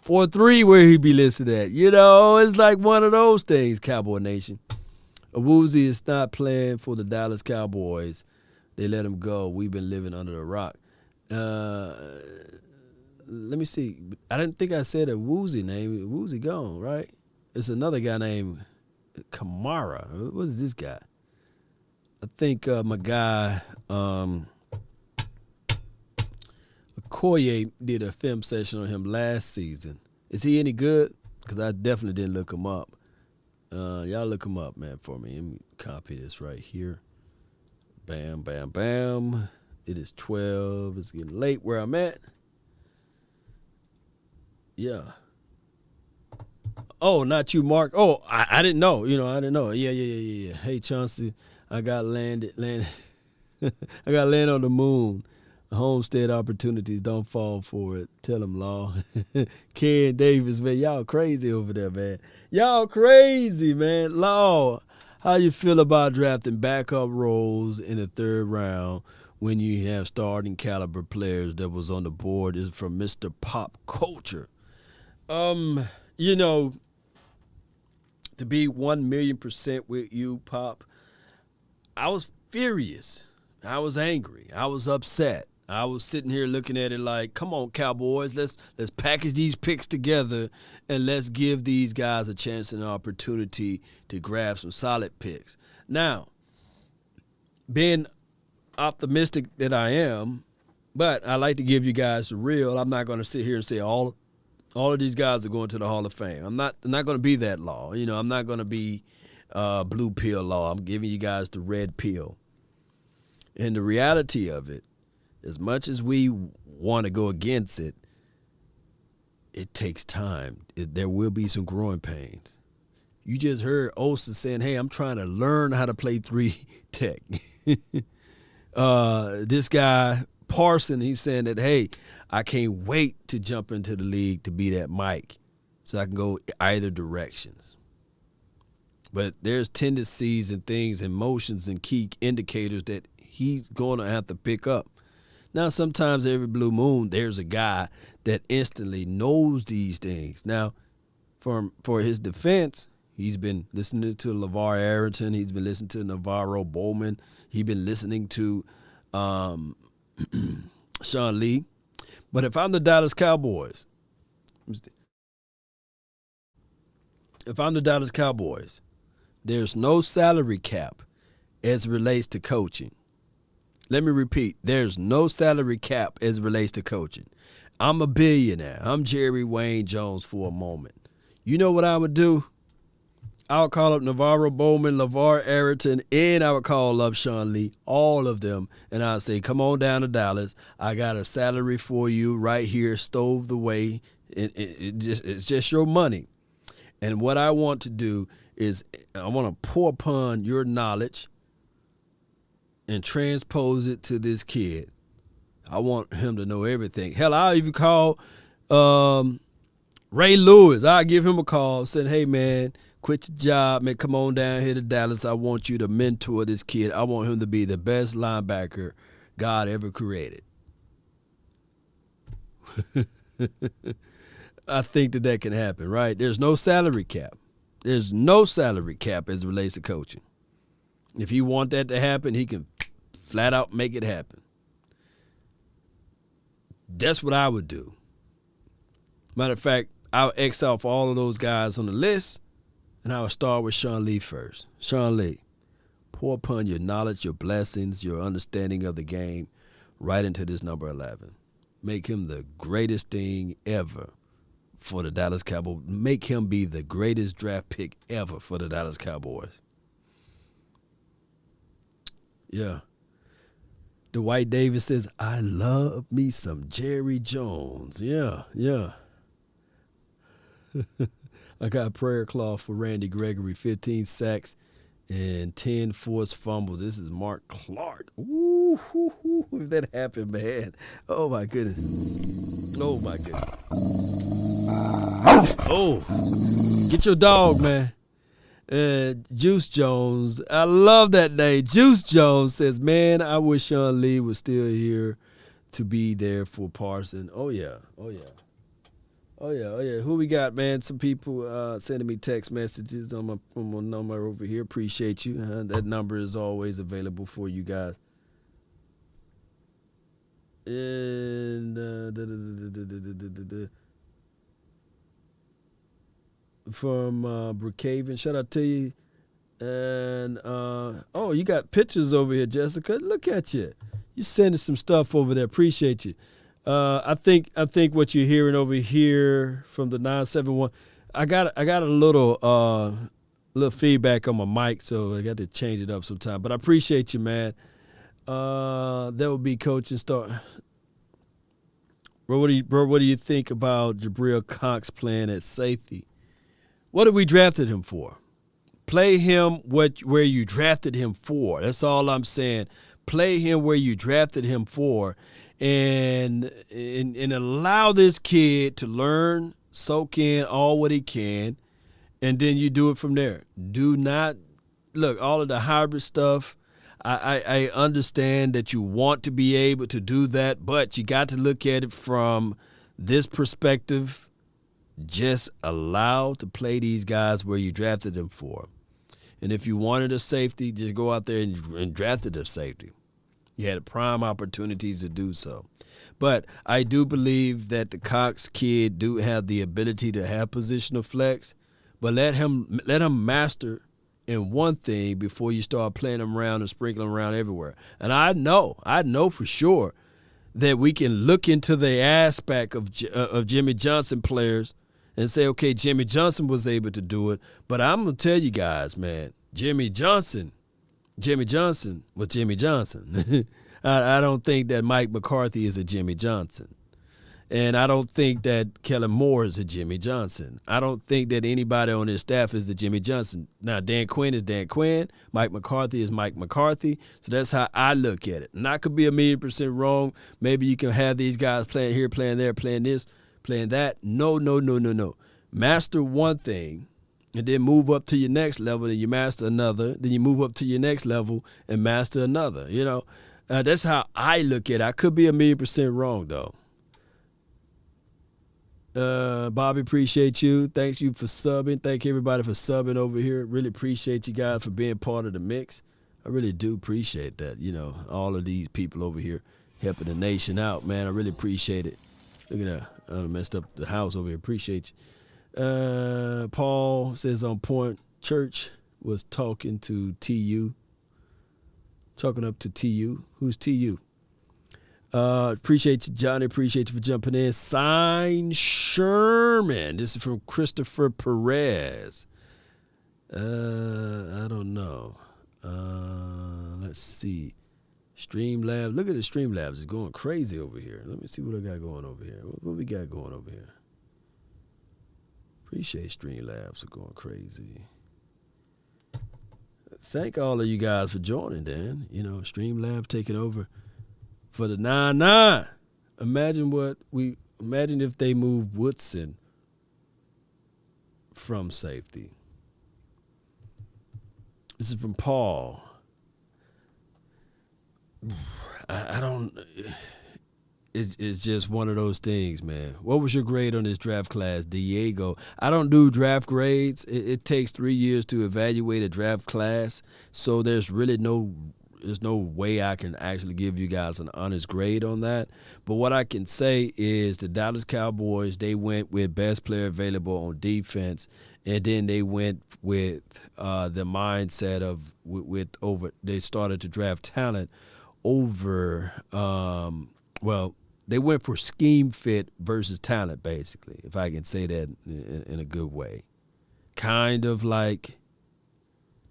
Speaker 1: 4-3 where he be listed at? It's like one of those things. Cowboy Nation. Awuzie is not playing for the Dallas Cowboys. They let him go. We've been living under a rock. Let me see. I didn't think I said Awuzie name. Awuzie gone, right? It's another guy named Kamara. What is this guy? I think my guy Okoye did a film session on him last season. Is he any good? Because I definitely didn't look him up. Y'all look him up, man, for me. Let me copy this right here. Bam, bam, bam. It is 12. It's getting late where I'm at. Yeah. Oh, not you, Mark. Oh, I didn't know. I didn't know. Yeah. Hey, Chauncey, I got landed. I got land on the moon. Homestead opportunities, don't fall for it. Tell them, Law. Ken Davis, man, y'all crazy over there, man. Y'all crazy, man. Law, how you feel about drafting backup roles in the third round when you have starting caliber players that was on the board? Is from Mr. Pop Culture. To be 1,000,000% with you, Pop, I was furious. I was angry. I was upset. I was sitting here looking at it like, come on, Cowboys, let's package these picks together and let's give these guys a chance and an opportunity to grab some solid picks. Now, being optimistic that I am, but I like to give you guys the real. I'm not going to sit here and say all of these guys are going to the Hall of Fame. I'm not going to be that Law. I'm not going to be blue pill Law. I'm giving you guys the red pill. And the reality of it, as much as we want to go against it, it takes time. There will be some growing pains. You just heard Osa saying, hey, I'm trying to learn how to play 3 tech. This guy, Parson, he's saying that, hey, I can't wait to jump into the league to be that Mike so I can go either directions. But there's tendencies and things and motions and key indicators that he's going to have to pick up. Now, sometimes every blue moon, there's a guy that instantly knows these things. Now, for his defense, he's been listening to LeVar Arrington. He's been listening to Navarro Bowman. He's been listening to Sean Lee. But if I'm the Dallas Cowboys, there's no salary cap as it relates to coaching. Let me repeat, there's no salary cap as it relates to coaching. I'm a billionaire. I'm Jerry Wayne Jones for a moment. You know what I would do? I would call up Navarro Bowman, LeVar Arrington, and I would call up Sean Lee, all of them, and I'd say, come on down to Dallas. I got a salary for you right here, stowed away. It's just your money. And what I want to do is I want to pour upon your knowledge and transpose it to this kid. I want him to know everything. Hell, I'll even call Ray Lewis. I'll give him a call saying, hey, man, quit your job, man. Come on down here to Dallas. I want you to mentor this kid. I want him to be the best linebacker God ever created. I think that can happen, right? There's no salary cap. There's no salary cap as it relates to coaching. If he want that to happen, he can flat out make it happen. That's what I would do. Matter of fact, I'll X off all of those guys on the list, and I would start with Sean Lee first. Sean Lee, pour upon your knowledge, your blessings, your understanding of the game right into this number 11. Make him the greatest thing ever for the Dallas Cowboys. Make him be the greatest draft pick ever for the Dallas Cowboys. Yeah. Dwight Davis says, I love me some Jerry Jones. Yeah. I got a prayer cloth for Randy Gregory, 15 sacks and 10 forced fumbles. This is Mark Clark. Ooh, if that happened, man. Oh, my goodness. Oh, get your dog, man. Juice Jones, I love that name. Juice Jones says, man, I wish Sean Lee was still here to be there for Parson. Oh, yeah. Who we got, man? Some people sending me text messages on my number over here. Appreciate you. That number is always available for you guys. And from Brookhaven, shout out to you. And you got pictures over here, Jessica. Look at you. You sending some stuff over there. Appreciate you. I think what you're hearing over here from the 971. I got a little feedback on my mic, so I got to change it up sometime. But I appreciate you, man. That will be coaching start. Bro, what do you think about Jabril Cox playing at safety? What did we drafted him for? Play him where you drafted him for. That's all I'm saying. Play him where you drafted him for, and allow this kid to learn, soak in all what he can, and then you do it from there. Do not look all of the hybrid stuff. I understand that you want to be able to do that, but you got to look at it from this perspective. Just allow to play these guys where you drafted them for. And if you wanted a safety, just go out there and drafted a safety. You had prime opportunities to do so. But I do believe that the Cox kid do have the ability to have positional flex, but let him master in one thing before you start playing him around and sprinkling around everywhere. And I know for sure that we can look into the aspect of Jimmy Johnson players and say, okay, Jimmy Johnson was able to do it, but I'm going to tell you guys, man, Jimmy Johnson was Jimmy Johnson. I don't think that Mike McCarthy is a Jimmy Johnson. And I don't think that Kellen Moore is a Jimmy Johnson. I don't think that anybody on his staff is a Jimmy Johnson. Now, Dan Quinn is Dan Quinn. Mike McCarthy is Mike McCarthy. So that's how I look at it. And I could be 1,000,000% wrong. Maybe you can have these guys playing here, playing there, playing this, playing that. No. Master one thing and then move up to your next level, then you master another. Then you move up to your next level and master another. You know, that's how I look at it. I could be 1,000,000% wrong, though. Bobby, appreciate you. Thanks you for subbing. Thank everybody for subbing over here. Really appreciate you guys for being part of the mix. I really do appreciate that. You know, all of these people over here helping the nation out, man. I really appreciate it. Look at that. I messed up the house over here. Appreciate you. Paul says on point, Church was talking to TU. Talking up to TU. Who's TU? Appreciate you, Johnny. Appreciate you for jumping in. Sign Sherman. This is from Christopher Perez. I don't know. Let's see. Streamlabs. Look at the Streamlabs. It's going crazy over here. Let me see what I got going over here. What we got going over here? Appreciate Streamlabs for going crazy. Thank all of you guys for joining, Dan. You know, Streamlabs taking over for the 9-9. Imagine if they move Woodson from safety. This is from Paul. it's just one of those things, man. What was your grade on this draft class, Diego? I don't do draft grades. It takes 3 years to evaluate a draft class, so there's no way I can actually give you guys an honest grade on that. But what I can say is the Dallas Cowboys, they went with best player available on defense, and then they went with the mindset of they started to draft talent over they went for scheme fit versus talent, basically, if I can say that in a good way. Kind of like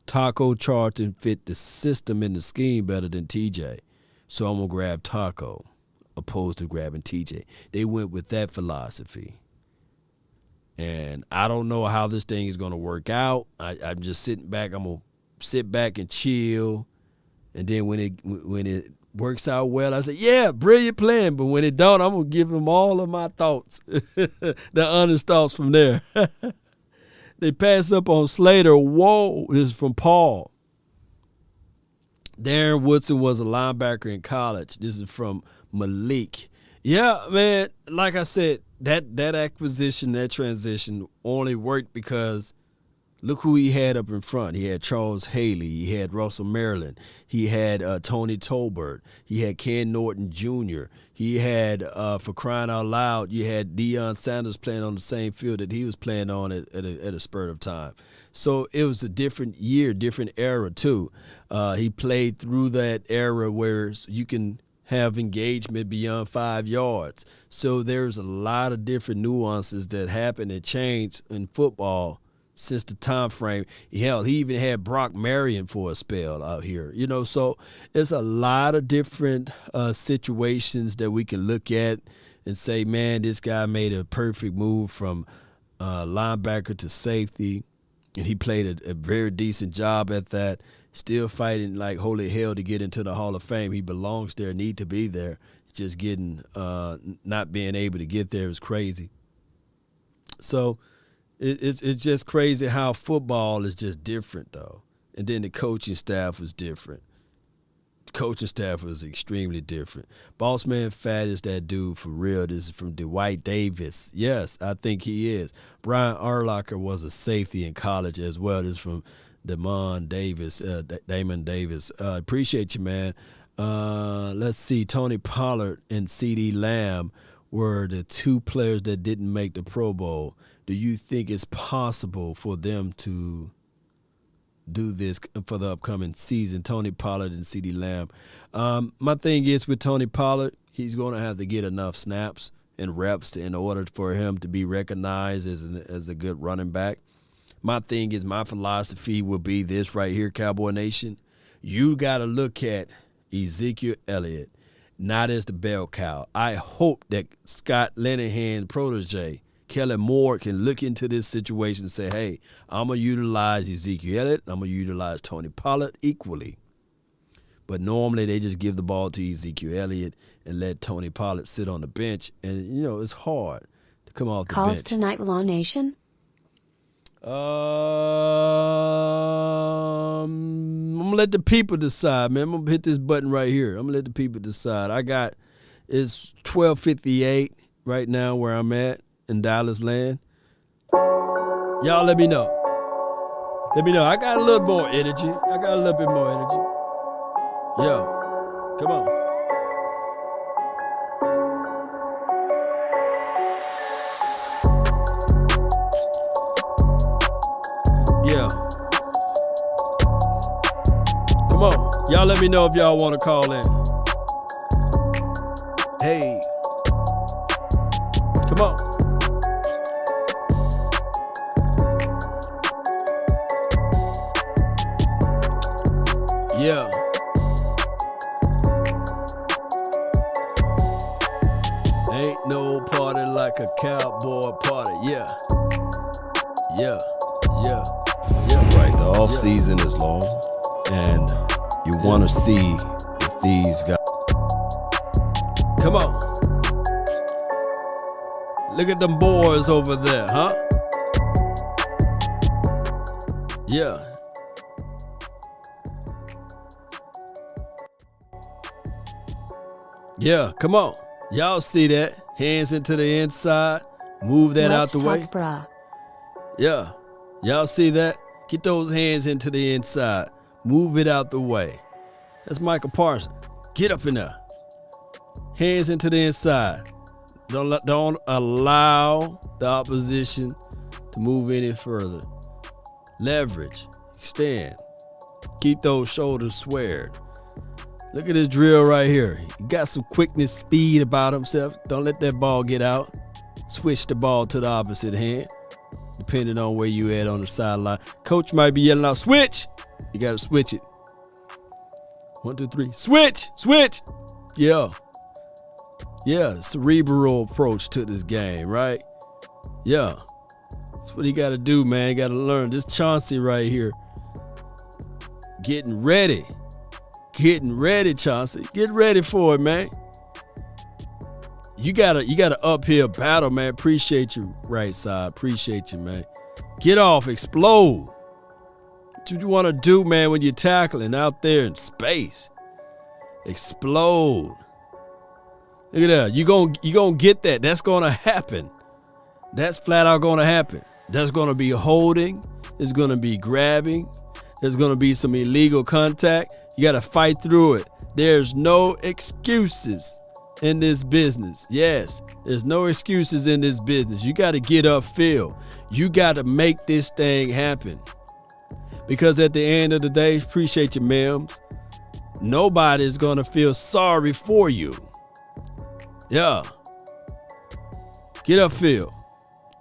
Speaker 1: Taco Charlton fit the system and the scheme better than TJ. So I'm going to grab Taco opposed to grabbing TJ. They went with that philosophy. And I don't know how this thing is going to work out. I'm just sitting back. I'm going to sit back and chill. And then when it works out well, I say, yeah, brilliant plan. But when it don't, I'm going to give them all of my thoughts, the honest thoughts from there. They pass up on Slater. Whoa, this is from Paul. Darren Woodson was a linebacker in college. This is from Malik. Yeah, man, like I said, that acquisition, that transition only worked because look who he had up in front. He had Charles Haley. He had Russell Maryland. He had Tony Tolbert. He had Ken Norton Jr. He had, for crying out loud, you had Deion Sanders playing on the same field that he was playing on at a spurt of time. So it was a different year, different era, too. He played through that era where you can have engagement beyond 5 yards. So there's a lot of different nuances that happen and change in football since the time frame. Hell, he even had Brock Marion for a spell out here. So it's a lot of different situations that we can look at and say, man, this guy made a perfect move from linebacker to safety, and he played a very decent job at that. Still fighting like holy hell to get into the Hall of Fame. He belongs there, need to be there. Just getting not being able to get there is crazy. So it's just crazy how football is just different, though. And then the coaching staff was different. The coaching staff was extremely different. Boss Man Fat is that dude for real. This is from Dwight Davis. Yes, I think he is. Brian Urlacher was a safety in college as well. This is from Damon Davis. Appreciate you, man. Let's see. Tony Pollard and CeeDee Lamb were the two players that didn't make the Pro Bowl. Do you think it's possible for them to do this for the upcoming season? Tony Pollard and CeeDee Lamb. My thing is with Tony Pollard, he's going to have to get enough snaps and reps in order for him to be recognized as a good running back. My thing is, my philosophy will be this right here, Cowboy Nation. You got to look at Ezekiel Elliott not as the bell cow. I hope that Scott Linehan protege, Kellen Moore, can look into this situation and say, hey, I'm going to utilize Ezekiel Elliott. I'm going to utilize Tony Pollard equally. But normally they just give the ball to Ezekiel Elliott and let Tony Pollard sit on the bench. And, it's hard to come off the bench.
Speaker 9: Calls tonight, Law Nation?
Speaker 1: I'm going to let the people decide, man. I'm going to hit this button right here. I'm going to let the people decide. It's 12:58 right now where I'm at in Dallas land. Y'all let me know. Let me know. I got a little more energy. I got a little bit more energy. Yo, come on. Yeah. Come on. Y'all let me know if y'all want to call in. Hey. Come on. Yeah. Ain't no party like a cowboy party. Yeah. Yeah. Yeah. Yeah. Right. The off season is long, and you want to see if these guys. Come on. Look at them boys over there, huh? Yeah. Yeah, come on. Y'all see that? Hands into the inside. Move that out the way.
Speaker 9: Brah.
Speaker 1: Yeah. Y'all see that? Get those hands into the inside. Move it out the way. That's Michael Parson. Get up in there. Hands into the inside. Don't allow the opposition to move any further. Leverage. Extend. Keep those shoulders squared. Look at this drill right here. He got some quickness, speed about himself. Don't let that ball get out. Switch the ball to the opposite hand, depending on where you at on the sideline. Coach might be yelling out, switch. You got to switch it. 1, 2, 3. Switch. Switch. Yeah. Yeah. Cerebral approach to this game, right? Yeah. That's what he got to do, man. Got to learn. This Chauncey right here. Getting ready. Getting ready, Chauncey. Get ready for it, man. You got a uphill battle, man. Appreciate you, right side. Appreciate you, man. Get off, explode. What you want to do, man, when you're tackling out there in space? Explode. Look at that. You gonna get that. That's gonna happen. That's flat out gonna happen. There's gonna be holding. There's gonna be grabbing. There's gonna be some illegal contact. You got to fight through it. There's no excuses in this business. Yes, there's no excuses in this business. You got to get upfield. You got to make this thing happen. Because at the end of the day, appreciate you, Mims, nobody's going to feel sorry for you. Yeah. Get upfield.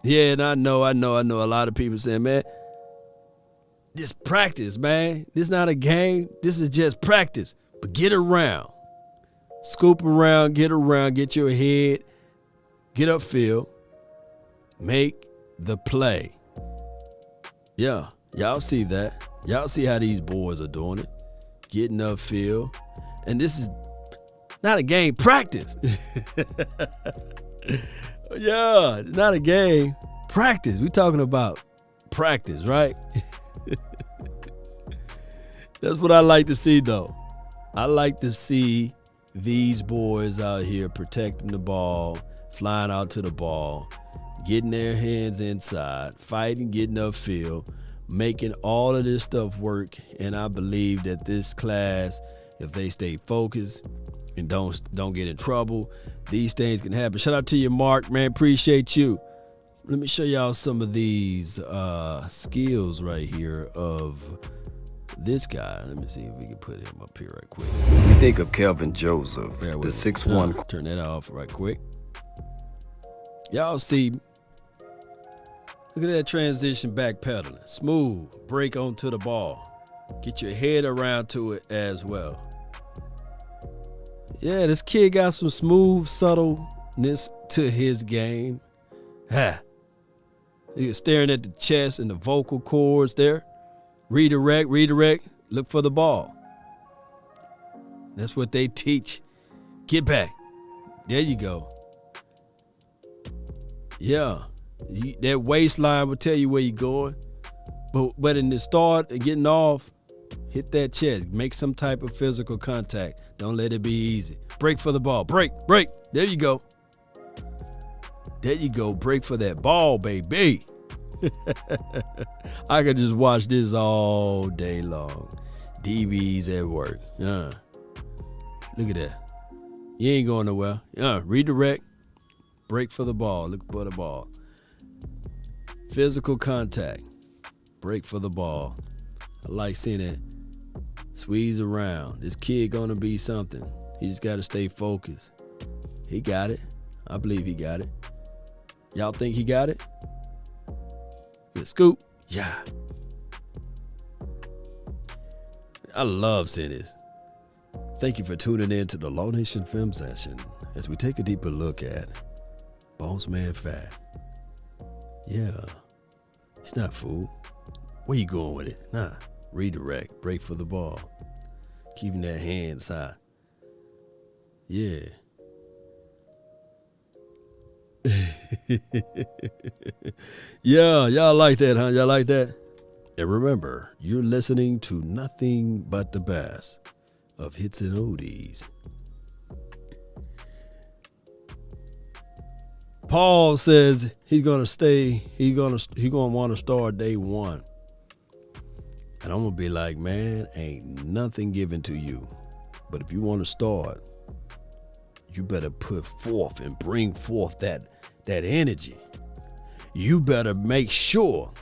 Speaker 1: Yeah, and I know a lot of people saying, man, this practice, man. This is not a game. This is just practice. But get around. Scoop around, get your head, get upfield, make the play. Yeah, y'all see that. Y'all see how these boys are doing it. Getting upfield. And this is not a game, practice. Yeah, it's not a game, practice. We're talking about practice, right? That's what I like to see, though. I like to see these boys out here protecting the ball, flying out to the ball, getting their hands inside, fighting, getting upfield, making all of this stuff work. And I believe that this class, if they stay focused and don't get in trouble, these things can happen. Shout out to you, Mark, man. Appreciate you. Let me show y'all some of these skills right here of this guy. Let me see if we can put him up here right quick.
Speaker 10: We think of Kelvin Joseph, the 6'1".
Speaker 1: Turn that off right quick. Y'all see, look at that transition backpedaling. Smooth, break onto the ball. Get your head around to it as well. Yeah, this kid got some smooth subtleness to his game. Ha. He's staring at the chest and the vocal cords there. Redirect, look for the ball. That's what they teach. Get back. There you go. Yeah. That waistline will tell you where you're going. But in the start and getting off, hit that chest. Make some type of physical contact. Don't let it be easy. Break for the ball. Break. There you go. Break for that ball, baby. I could just watch this all day long. DBs at work. Look at that. You ain't going nowhere. Redirect. Break for the ball. Look for the ball. Physical contact. Break for the ball. I like seeing it. Squeeze around. This kid gonna be something. He just gotta stay focused. He got it. I believe he got it. Y'all think he got it? The scoop. Yeah. I love seeing this. Thank you for tuning in to the Law Nation Film Session as we take a deeper look at Boss Man Fat. Yeah. He's not fooled. Where you going with it? Nah. Redirect. Break for the ball. Keeping that hands high. Yeah. Yeah, y'all like that, huh? Y'all like that? And remember, you're listening to nothing but the best of hits and oldies. Paul says he's gonna stay. He's gonna want to start day one. And I'm gonna be like, man, ain't nothing given to you. But if you want to start, you better put forth and bring forth that energy. You better make sure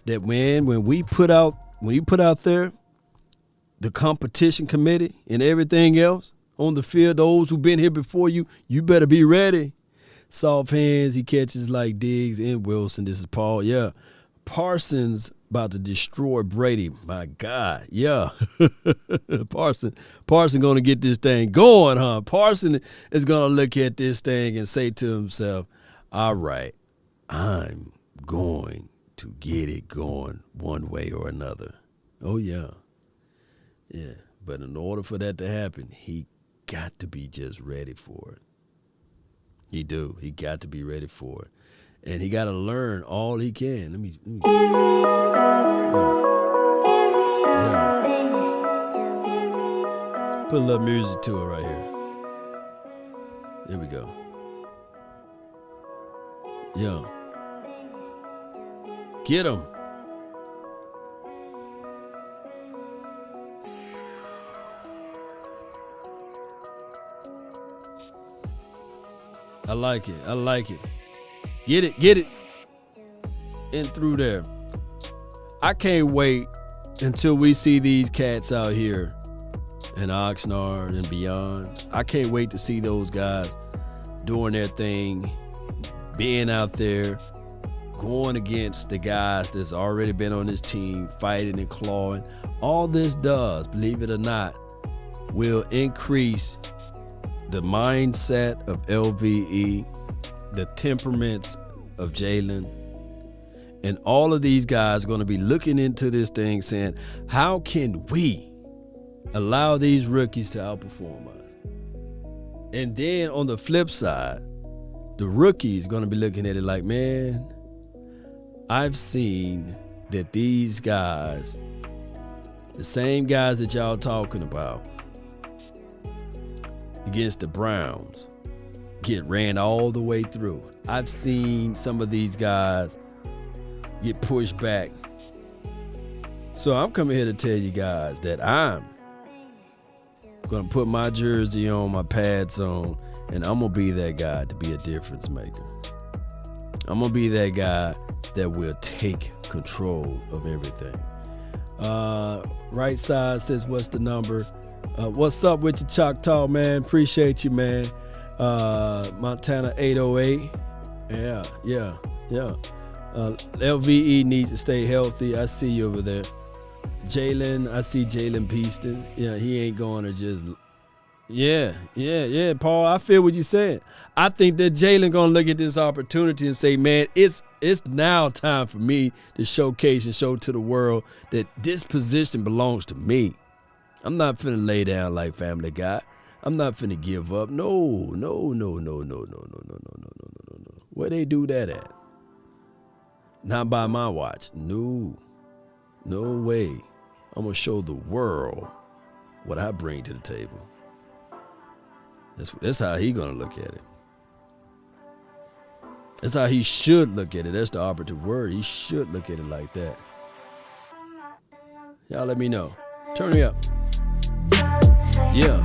Speaker 1: that when you put out there the competition committee and everything else on the field, those who've been here before you, you better be ready. Soft hands, he catches like Diggs and Wilson. This is Paul. Yeah. Parsons about to destroy Brady. My God. Yeah. Parson going to get this thing going, huh? Parson is going to look at this thing and say to himself, all right, I'm going to get it going one way or another. Oh, yeah. Yeah. But in order for that to happen, he got to be just ready for it. He do. He got to be ready for it. And he got to learn all he can. Let me put a little music to it right here. There we go. Yeah. Get him. I like it. I like it. Get it. In through there. I can't wait until we see these cats out here in Oxnard and beyond. I can't wait to see those guys doing their thing, being out there, going against the guys that's already been on this team, fighting and clawing. All this does, believe it or not, will increase the mindset of LVE, the temperaments of Jalen, and all of these guys are going to be looking into this thing saying, how can we allow these rookies to outperform us? And then on the flip side, the rookies going to be looking at it like, man, I've seen that these guys, the same guys that y'all talking about against the Browns, get ran all the way through. I've seen some of these guys get pushed back. So I'm coming here to tell you guys that I'm going to put my jersey on, my pads on, and I'm going to be that guy to be a difference maker. I'm going to be that guy that will take control of everything. Right side says, what's the number? What's up with you, Choctaw, man? Appreciate you, man. Montana 808. Yeah. LVE needs to stay healthy. I see you over there. Jalen, I see Jalen Beaston. Yeah, he ain't going to just. Yeah, Paul, I feel what you're saying. I think that Jalen going to look at this opportunity and say, man, it's now time for me to showcase and show to the world that this position belongs to me. I'm not finna lay down like Family Guy. I'm not finna give up. No. Where they do that at? Not by my watch. No way. I'm gonna show the world what I bring to the table. That's how he gonna look at it. That's how he should look at it. That's the operative word. He should look at it like that. Y'all let me know. Turn me up. Yeah.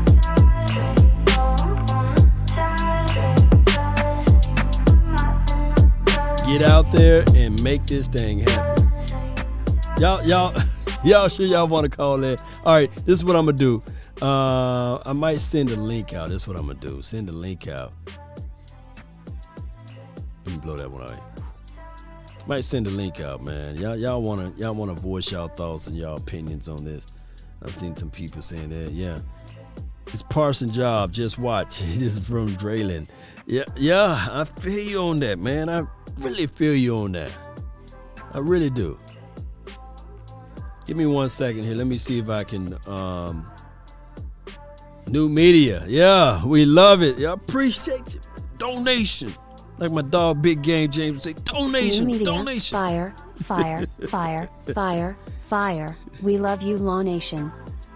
Speaker 1: Get out there and make this thing happen. Y'all sure y'all want to call in? All right, this is what I'm gonna do. I might send a link out. That's what I'm gonna do. Send a link out. Let me blow that one out. Might send a link out, man. Y'all wanna voice y'all thoughts and y'all opinions on this. I've seen some people saying that. Yeah, it's Parson job. Just watch. This is from Draylen. Yeah, I feel you on that, man. I really feel you on that. I really do. Give me 1 second here. Let me see if I can. New media. Yeah, we love it. I appreciate you. Donation. Like my dog Big Game James would say, donation.
Speaker 9: New media.
Speaker 1: Donation.
Speaker 9: Fire. We love you, Law Nation.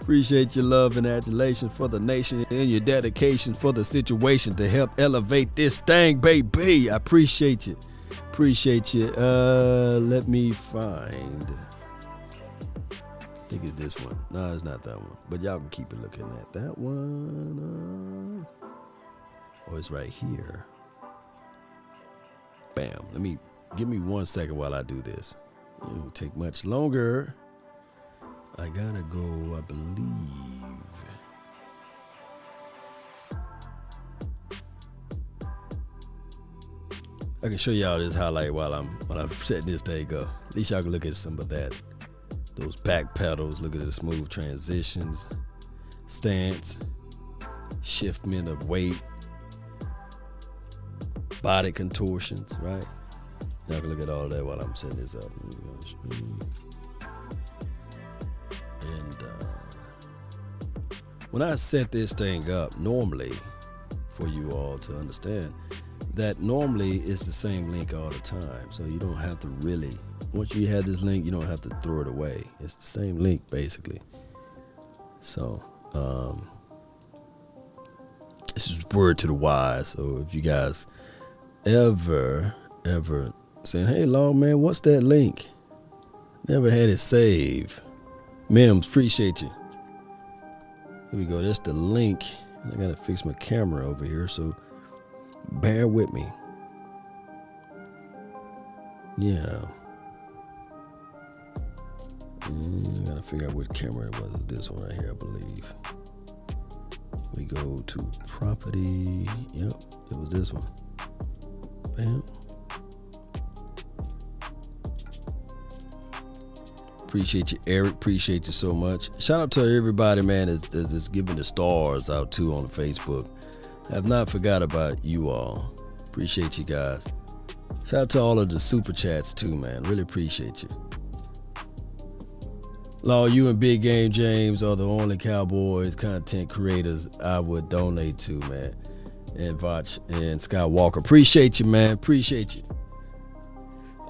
Speaker 1: Appreciate your love and adulation for the nation and your dedication for the situation to help elevate this thing, baby. I appreciate you. Appreciate you. Let me find. I think it's this one. No, it's not that one. But y'all can keep it looking at that one. Oh, it's right here. Bam. Give me 1 second while I do this. It won't take much longer. I gotta go, I believe. I can show y'all this highlight while I'm setting this thing up. At least y'all can look at some of that. Those back pedals, look at the smooth transitions, stance, shiftment of weight, body contortions, right? Y'all can look at all that while I'm setting this up. And when I set this thing up, normally, for you all to understand, that normally it's the same link all the time. So you don't have to really, once you have this link, you don't have to throw it away. It's the same link, basically. So, this is word to the wise. So if you guys ever saying, hey, Long Man, what's that link? Never had it saved. Mims, appreciate you. Here we go. That's the link. I got to fix my camera over here, so bear with me. Yeah. I got to figure out which camera it was. This one right here, I believe. We go to property. Yep, it was this one. Bam. Appreciate you, Eric. Appreciate you so much. Shout out to everybody, man, that's giving the stars out too on Facebook. I have not forgot about you all. Appreciate you guys. Shout out to all of the super chats too, man. Really appreciate you. Law, you and Big Game James are the only Cowboys content creators I would donate to, man. And Vach and Skywalker. Appreciate you, man. Appreciate you.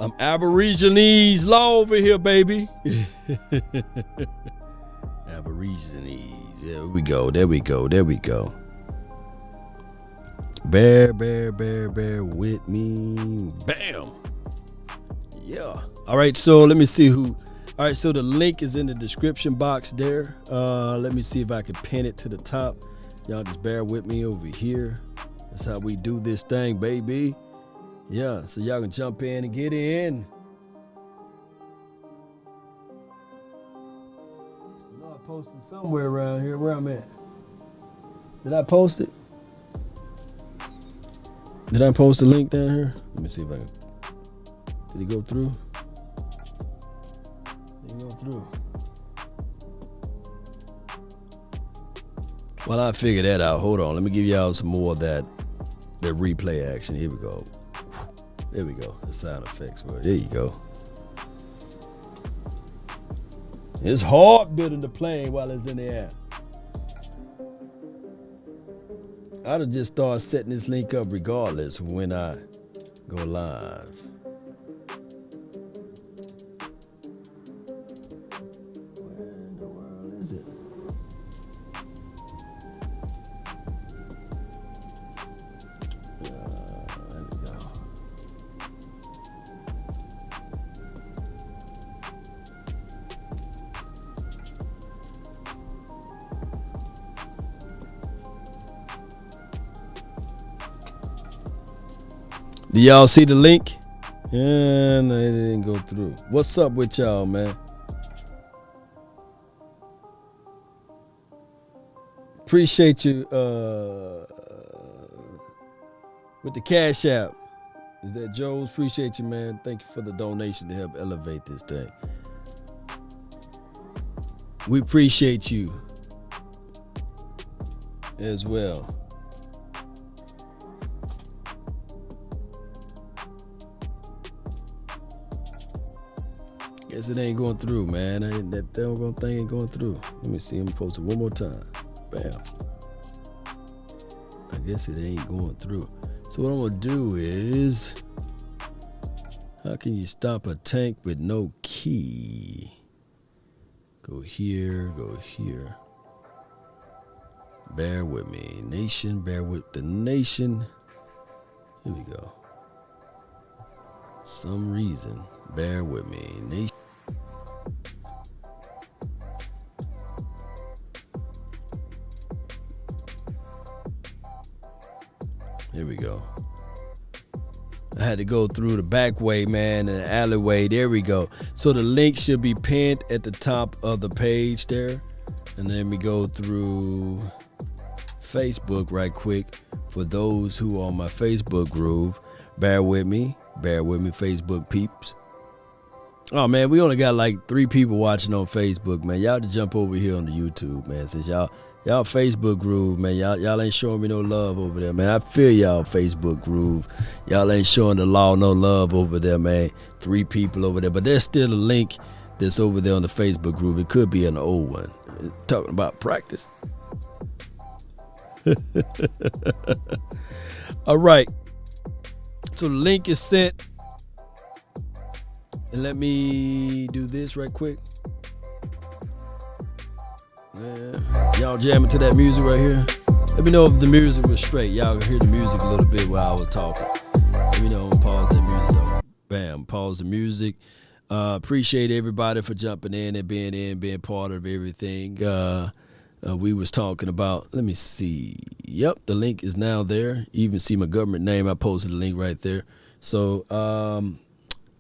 Speaker 1: I'm Aborigines law over here, baby. Aborigines. There we go. There we go. There we go. Bear with me. Bam. Yeah. All right, so let me see who. All right, so the link is in the description box there. Let me see if I can pin it to the top. Y'all just bear with me over here. That's how we do this thing, baby. Yeah, so y'all can jump in and get in. I know I posted somewhere around here. Where I'm at? Did I post it? Did I post a link down here? Let me see if I can. Did it go through? Did it go through? Well, I figured that out. Hold on. Let me give y'all some more of that replay action. Here we go. There we go. The sound effects. Well, there you go. It's hard building the plane while it's in the air. I'd have just started setting this link up regardless when I go live. Where in the world is it? There we go. Do y'all see the link? And it didn't go through. What's up with y'all, man? Appreciate you with the Cash App. Is that Joe's? Appreciate you, man. Thank you for the donation to help elevate this thing. We appreciate you as well. Guess it ain't going through, man. That thing ain't going through. Let me see. I'm gonna post it one more time. Bam. I guess it ain't going through. So what I'm gonna do is, how can you stop a tank with no key? Go here, go here. Bear with me. Nation, bear with the nation. Here we go. Some reason. Bear with me. Nation. Here we go. I had to go through the back way, man, and the alleyway. There we go. So the link should be pinned at the top of the page there. And then we go through Facebook right quick. For those who are on my Facebook groove, bear with me, Facebook peeps. Oh, man, we only got like 3 people watching on Facebook, man. Y'all to jump over here on the YouTube, man. Since y'all Facebook groove, man. Y'all ain't showing me no love over there, man. I feel y'all Facebook groove. Y'all ain't showing the law no love over there, man. 3 people over there. But there's still a link that's over there on the Facebook groove. It could be an old one. Talking about practice. All right. So the link is sent. And let me do this right quick. Yeah. Y'all jamming to that music right here? Let me know if the music was straight. Y'all can hear the music a little bit while I was talking. Let me know. Pause that music though. Bam. Pause the music. Appreciate everybody for jumping in and being part of everything. We was talking about, let me see. Yep, the link is now there. You even see my government name. I posted the link right there. So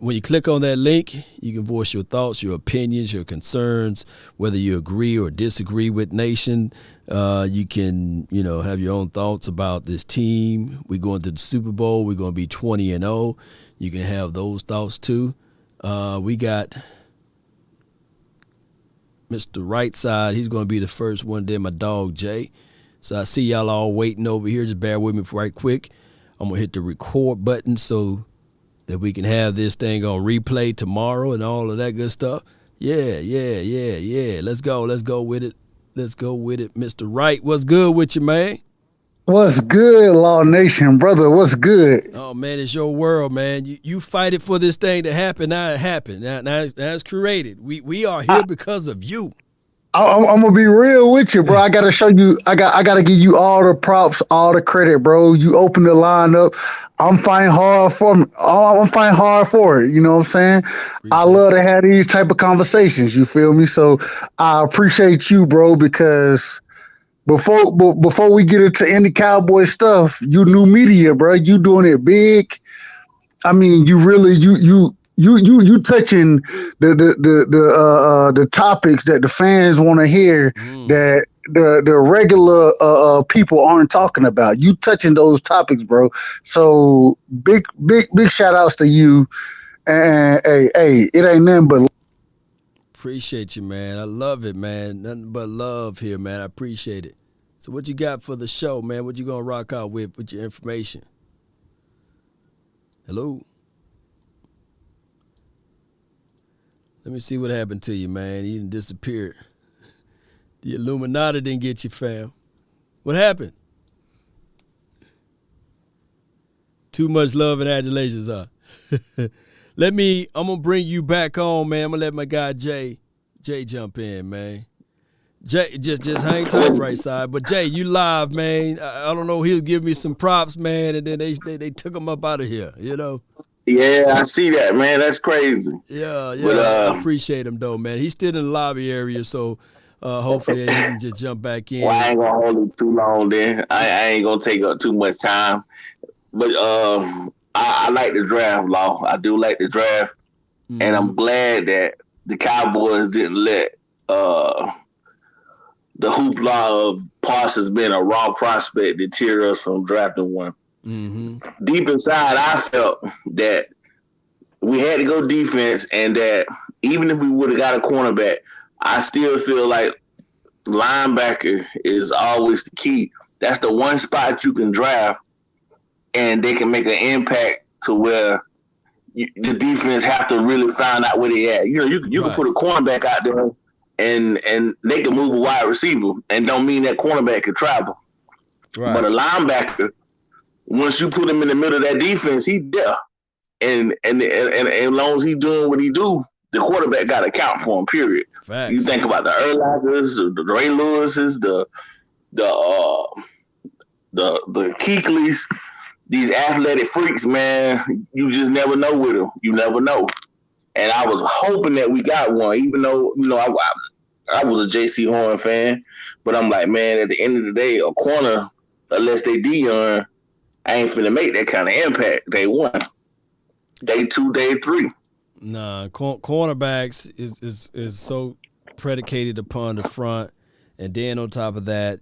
Speaker 1: when you click on that link, you can voice your thoughts, your opinions, your concerns, whether you agree or disagree with Nation. You can, have your own thoughts about this team. We're going to the Super Bowl. We're going to be 20-0. You can have those thoughts too. We got Mr. Right Side. He's going to be the first one. Then my dog, Jay. So I see y'all all waiting over here. Just bear with me right quick. I'm going to hit the record button so that we can have this thing on replay tomorrow and all of that good stuff. Yeah. Let's go with it. Mr. Wright, what's good with you, man?
Speaker 9: What's good, Law Nation, brother? What's good?
Speaker 1: Oh, man, it's your world, man. You fight it for this thing to happen. Now it happened. Now it's created. We are here because of you.
Speaker 9: I'm gonna be real with you, bro. I gotta show you. I gotta give you all the props, all the credit, bro. You open the line up. I'm fighting hard for it. You know what I'm saying? I love to have these type of conversations. You feel me? So I appreciate you, bro, because before we get into any Cowboy stuff, you new media, bro. You doing it big. I mean, you really you touching the topics that the fans want to hear that the regular people aren't talking about. You touching those topics, bro. So big shout outs to you. And hey, it ain't nothing but.
Speaker 1: Appreciate you, man. I love it, man. Nothing but love here, man. I appreciate it. So what you got for the show, man? What you gonna rock out with your information? Hello? Let me see what happened to you, man. You didn't disappear. The Illuminati didn't get you, fam. What happened? Too much love and adulations, huh? I'm going to bring you back on, man. I'm going to let my guy Jay jump in, man. Jay, just hang tight, Right Side. But Jay, you live, man. I don't know. He'll give me some props, man, and then they took him up out of here,
Speaker 11: Yeah, I see that, man. That's crazy.
Speaker 1: Yeah. But, I appreciate him, though, man. He's still in the lobby area, so hopefully he can just jump back in.
Speaker 11: Well, I ain't going to hold him too long then. I ain't going to take up too much time. But I like the draft, Law. I do like the draft. Mm-hmm. And I'm glad that the Cowboys didn't let the hoopla of Parsons being a raw prospect deter us from drafting one. Mm-hmm. Deep inside, I felt that we had to go defense, and that even if we would have got a cornerback, I still feel like linebacker is always the key. That's the one spot you can draft, and they can make an impact to where the defense have to really find out where they at. You can put a cornerback out there, and they can move a wide receiver, and don't mean that cornerback can travel. Right. But a linebacker, once you put him in the middle of that defense, he there. And as long as he's doing what he do, the quarterback got to count for him, period. Facts. You think about the Urlachers, the Ray Lewises, the the Keekleys, these athletic freaks, man, you just never know with them. You never know. And I was hoping that we got one, even though, I was a J.C. Horn fan. But I'm like, man, at the end of the day, a corner, unless they Dion, I ain't finna make that kind of impact. Day one, day two, day three.
Speaker 1: Nah, cornerbacks is so predicated upon the front, and then on top of that,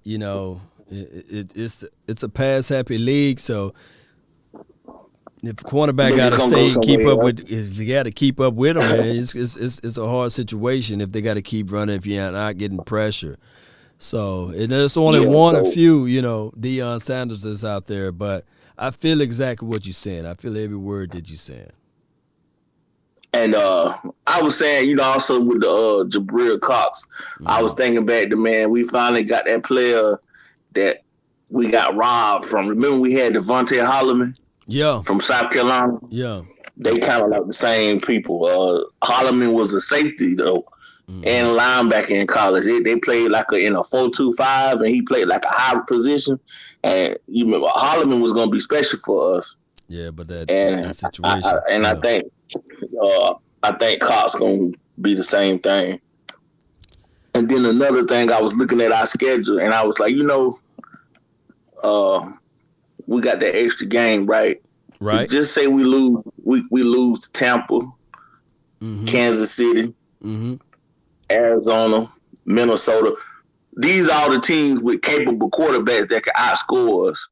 Speaker 1: it's a pass happy league. So if cornerback got to stay and keep up with, if you got to keep up with them, man, it's a hard situation if they got to keep running if you're not getting pressure. So there's only a few, Deion Sanders is out there, but I feel exactly what you're saying. I feel every word that you're saying.
Speaker 11: And I was saying, also with the Jabril Cox, I was thinking back to, man, we finally got that player that we got robbed from. Remember we had Devontae Holloman?
Speaker 1: Yeah.
Speaker 11: From South Carolina?
Speaker 1: Yeah.
Speaker 11: They kind of like the same people. Holloman was a safety, though, and linebacker in college. They played like in a 4-2-5, and he played like a hybrid position. And you remember, Holloman was going to be special for us.
Speaker 1: Yeah, but that situation.
Speaker 11: I think Cox going to be the same thing. And then another thing, I was looking at our schedule, and I was like, we got that extra game, right?
Speaker 1: Right.
Speaker 11: Just say we lose, we lose to Tampa, Kansas City, Arizona, Minnesota. These are the teams with capable quarterbacks that can outscore us.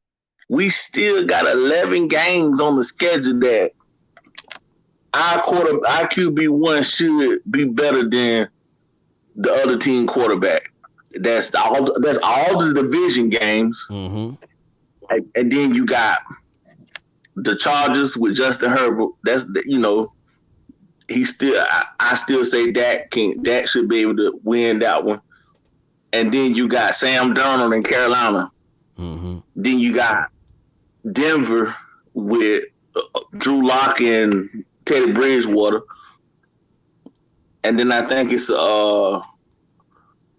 Speaker 11: We still got 11 games on the schedule that our QB1 should be better than the other team quarterback. That's all the division games. And then you got the Chargers with Justin Herbert. That's he still. I still say Dak should be able to win that one. And then you got Sam Darnold in Carolina. Then you got Denver with Drew Lock and Teddy Bridgewater. And then I think it's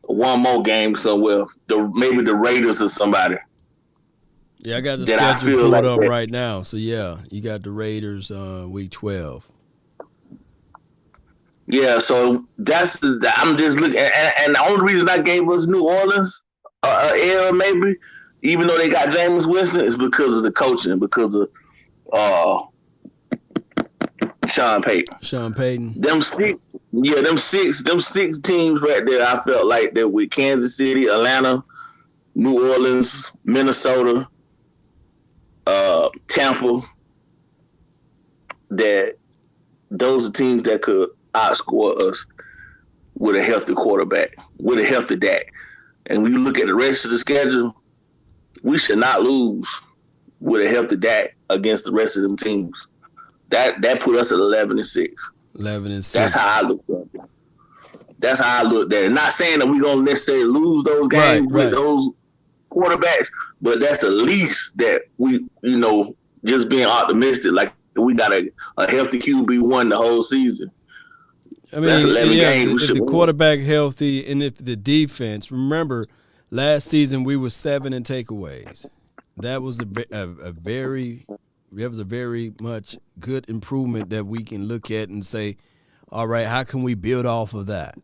Speaker 11: one more game somewhere. Maybe the Raiders or somebody.
Speaker 1: Yeah, I got the schedule pulled up right now. So, yeah, you got the Raiders week 12.
Speaker 11: Yeah, so I'm just looking. And the only reason I gave us New Orleans L maybe, even though they got Jameis Winston, is because of the coaching, because of Sean Payton. Them six teams right there, I felt like that with Kansas City, Atlanta, New Orleans, Minnesota, Tampa, that those are teams that could outscore us with a healthy quarterback, with a healthy Dak. And when you look at the rest of the schedule, we should not lose with a healthy Dak against the rest of them teams. That put us at 11-6.
Speaker 1: 11-6.
Speaker 11: That's how I looked at it. That's how I looked at it. Not saying that we're gonna necessarily lose those games with those quarterbacks, but that's the least that we, just being optimistic. Like we got a healthy QB1 the whole season.
Speaker 1: I mean,
Speaker 11: that's 11 games.
Speaker 1: If the quarterback healthy and if the defense, remember, last season we were 7 in takeaways. That was a very much good improvement that we can look at and say, all right, how can we build off of that?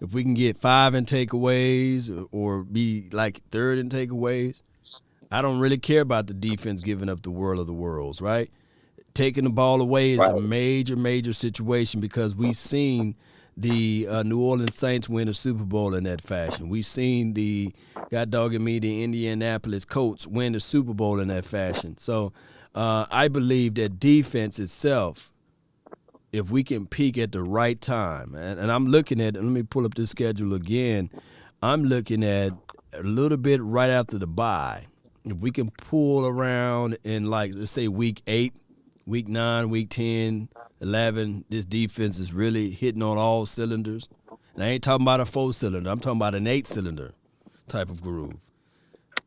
Speaker 1: If we can get 5 in takeaways or be like 3rd in takeaways, I don't really care about the defense giving up the world of the worlds, right? Taking the ball away is a major situation because we've seen the New Orleans Saints win a Super Bowl in that fashion. We've seen the Indianapolis Colts win the Super Bowl in that fashion. So I believe that defense itself, if we can peak at the right time, and I'm looking at, let me pull up this schedule again, I'm looking at a little bit right after the bye. If we can pull around in, like, let's say week 8, week 9, week 10, 11, this defense is really hitting on all cylinders. And I ain't talking about a 4-cylinder. I'm talking about an 8-cylinder type of groove.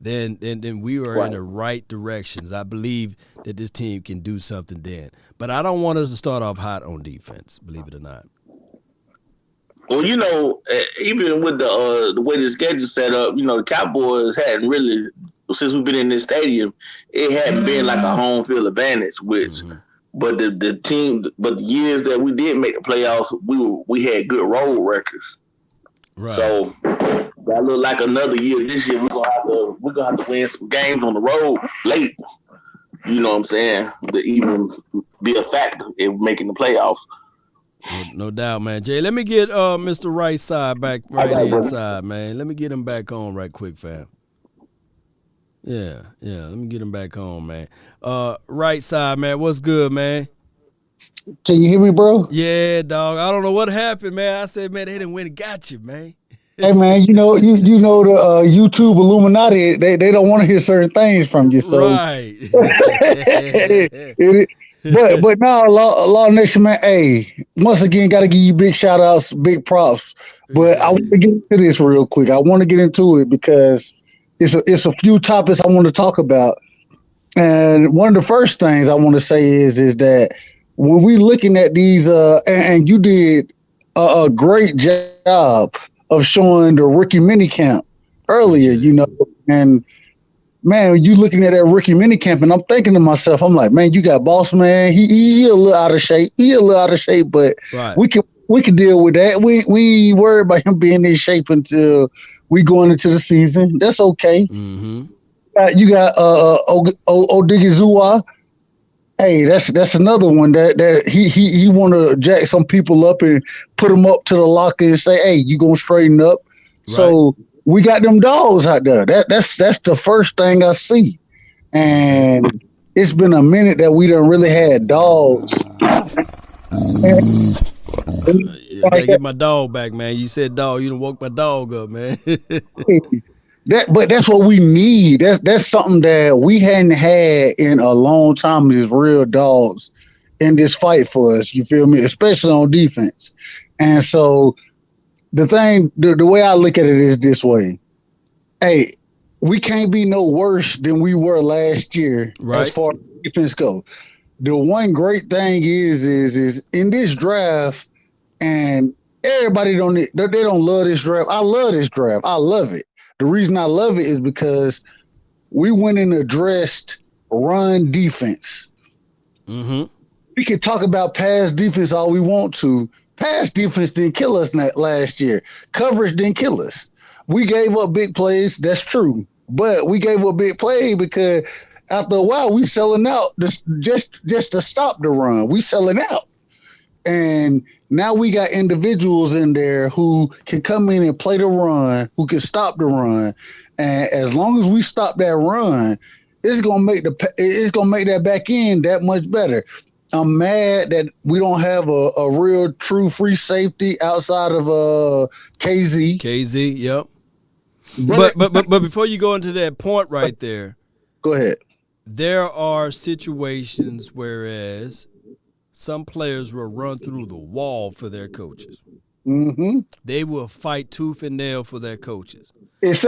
Speaker 1: Then we are in the right directions. I believe that this team can do something then. But I don't want us to start off hot on defense, believe it or not.
Speaker 11: Well, even with the way the schedule set up, the Cowboys hadn't really, since we've been in this stadium, it hadn't been like a home field advantage. But the team, but the years that we did make the playoffs, we had good road records.
Speaker 1: Right.
Speaker 11: So that look like another year. This year we're gonna have to win some games on the road late. You know what I'm saying? To even be a factor in making the playoffs.
Speaker 1: No doubt, man. Jay, let me get Mr. Right Side back inside, man. Let me get him back on right quick, fam. Yeah. Let me get him back on, man. Right Side, man. What's good, man?
Speaker 9: Can you hear me, bro?
Speaker 1: Yeah, dog. I don't know what happened, man. I said, man, they didn't win and got you, man.
Speaker 9: Hey, man, you know the YouTube Illuminati, they don't want to hear certain things from you, so
Speaker 1: right.
Speaker 9: But now, Law Nation, man, hey, once again, got to give you big shout outs, big props. But I want to get into this real quick. I want to get into it because it's a few topics I want to talk about. And one of the first things I want to say is that when we looking at these, and you did a great job of showing the rookie minicamp earlier, and man, you looking at that rookie minicamp, and I'm thinking to myself, I'm like, man, you got Boss Man. He a little out of shape. But
Speaker 1: right.
Speaker 9: we can deal with that. We ain't worried about him being in shape until we going into the season. That's okay.
Speaker 1: Mm-hmm.
Speaker 9: You got Odigizua. Hey, that's another one that he want to jack some people up and put them up to the locker and say, hey, you gonna straighten up. Right. So we got them dogs out there. That's the first thing I see, and it's been a minute that we done really had dogs.
Speaker 1: I gotta get my dog back, man. You said dog, you done woke my dog up, man.
Speaker 9: But that's what we need. That's something that we hadn't had in a long time, is real dogs in this fight for us. You feel me? Especially on defense. And so the way I look at it is this way. Hey, we can't be no worse than we were last year as far as defense goes. The one great thing is in this draft, and everybody they don't love this draft. I love this draft. I love it. The reason I love it is because we went and addressed run defense.
Speaker 1: Mm-hmm.
Speaker 9: We can talk about pass defense all we want to. Pass defense didn't kill us last year. Coverage didn't kill us. We gave up big plays. That's true. But we gave up big play because after a while we selling out just to stop the run. We selling out. And now we got individuals in there who can come in and play the run, who can stop the run. And as long as we stop that run, it's gonna make that back end that much better. I'm mad that we don't have a real true free safety outside of KZ.
Speaker 1: KZ, yep. But before you go into that point right there,
Speaker 9: go ahead.
Speaker 1: There are situations whereas some players will run through the wall for their coaches.
Speaker 9: Mm-hmm.
Speaker 1: They will fight tooth and nail for their coaches.
Speaker 9: It's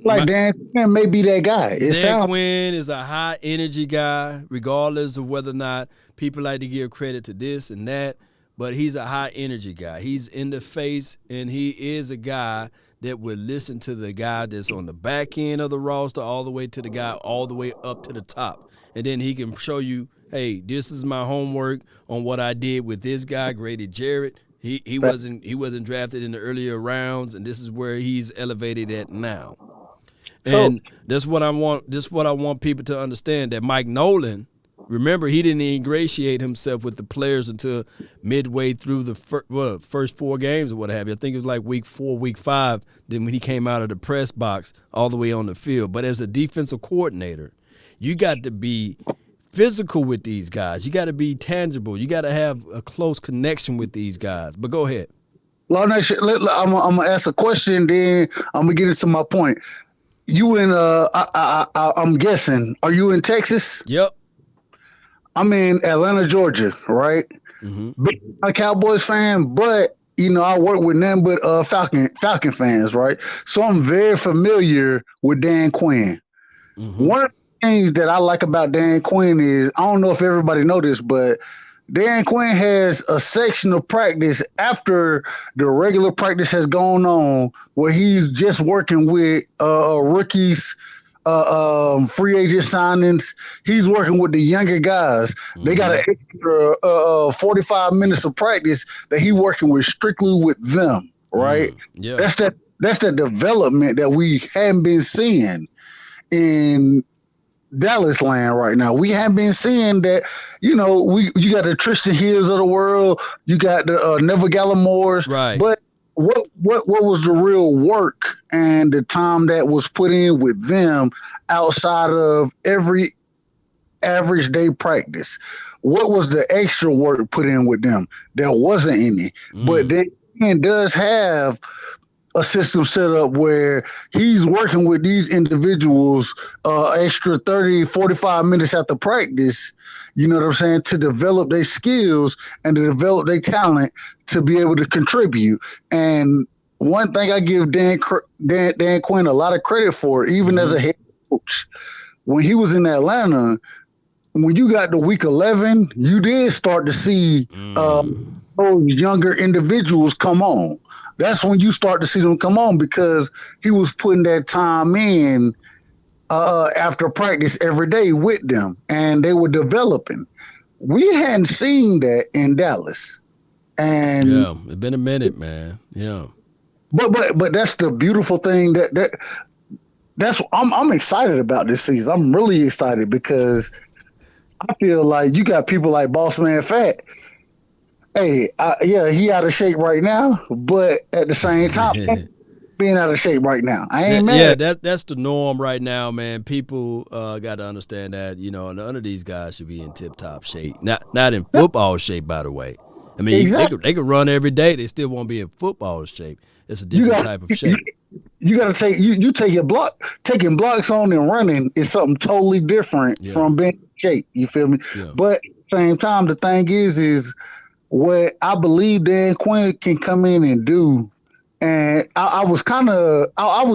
Speaker 9: like Dan Quinn may be that guy.
Speaker 1: Dan Quinn is a high energy guy, regardless of whether or not people like to give credit to this and that. But he's a high energy guy. He's in the face, and he is a guy that will listen to the guy that's on the back end of the roster all the way to the guy all the way up to the top. And then he can show you, hey, this is my homework on what I did with this guy, Grady Jarrett. He wasn't drafted in the earlier rounds, and this is where he's elevated at now. And that's what I want. This is what I want people to understand, that Mike Nolan, remember, he didn't ingratiate himself with the players until midway through the first 4 games or what have you. I think it was like week 4, week 5, then when he came out of the press box all the way on the field. But as a defensive coordinator, you got to be physical with these guys. You got to be tangible. You got to have a close connection with these guys. But go ahead.
Speaker 9: I'm going to ask a question, then I'm going to get into my point. You in, I'm guessing, are you in Texas?
Speaker 1: Yep.
Speaker 9: I'm in Atlanta, Georgia, right?
Speaker 1: Mm-hmm.
Speaker 9: Big Cowboys fan, but I work with none but Falcon fans, right? So I'm very familiar with Dan Quinn.
Speaker 1: Mm-hmm.
Speaker 9: One of the things that I like about Dan Quinn is, I don't know if everybody know this, but Dan Quinn has a section of practice after the regular practice has gone on where he's just working with rookies, free agent signings. He's working with the younger guys. They got an extra 45 minutes of practice that he's working with strictly with them, right?
Speaker 1: Yeah.
Speaker 9: That's the development that we haven't been seeing in Dallas land right now. We haven't been seeing that. You got the Tristan Hills of the world. You got the Neville Gallimores.
Speaker 1: Right.
Speaker 9: But what was the real work and the time that was put in with them outside of every average day practice? What was the extra work put in with them? There wasn't any. But Dan does have a system set up where he's working with these individuals extra 30, 45 minutes after practice, you know what I'm saying, to develop their skills and to develop their talent to be able to contribute. And one thing I give Dan Quinn a lot of credit for, even as a head coach, when he was in Atlanta, when you got to week 11, you did start to see those younger individuals come on. That's when you start to see them come on because he was putting that time in after practice every day with them, and they were developing. We hadn't seen that in Dallas, and
Speaker 1: yeah, it's been a minute, man. Yeah,
Speaker 9: but that's the beautiful thing that's I'm excited about this season. I'm really excited because I feel like you got people like Boss Man Fat. Hey, he out of shape right now, but at the same time, being out of shape right now, I ain't mad.
Speaker 1: Yeah, that's the norm right now, man. People got to understand that. None of these guys should be in tip-top shape. Not in football shape, by the way. I mean,
Speaker 9: exactly.
Speaker 1: they could run every day. They still won't be in football shape. It's a different type of shape.
Speaker 9: You got to take you take your taking blocks on and running is something totally different from being in shape. You feel me? Yeah. But at the same time, the thing is what I believe Dan Quinn can come in and do, and I was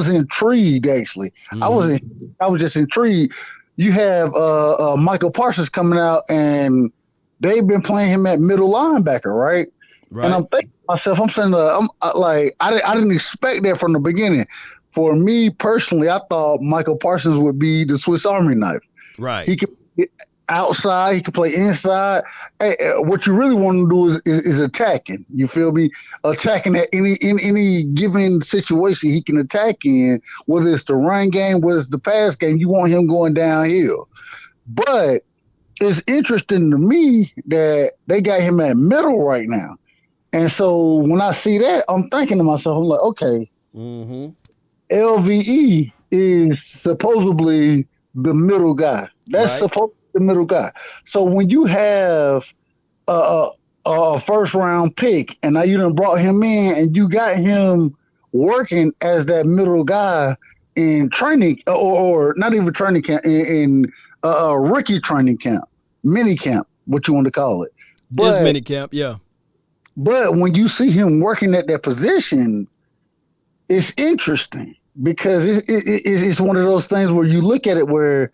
Speaker 9: intrigued actually. I was just intrigued. You have Michael Parsons coming out, and they've been playing him at middle linebacker, right? Right. And I'm thinking to myself, I didn't expect that from the beginning. For me personally, I thought Michael Parsons would be the Swiss Army knife.
Speaker 1: Right.
Speaker 9: He could outside, he can play inside. Hey, what you really want to do is attacking. You feel me? Attacking at any given situation he can attack in, whether it's the run game, whether it's the pass game. You want him going downhill. But it's interesting to me that they got him at middle right now. And so when I see that, I'm thinking to myself, I'm like, okay, LVE is supposedly the middle guy. That's supposed the middle guy. So when you have a first round pick and now you done brought him in and you got him working as that middle guy in training or not even training camp, in rookie training camp, mini camp, what you want to call it.
Speaker 1: But it's mini camp, yeah.
Speaker 9: But when you see him working at that position, it's interesting because it's one of those things where you look at it where,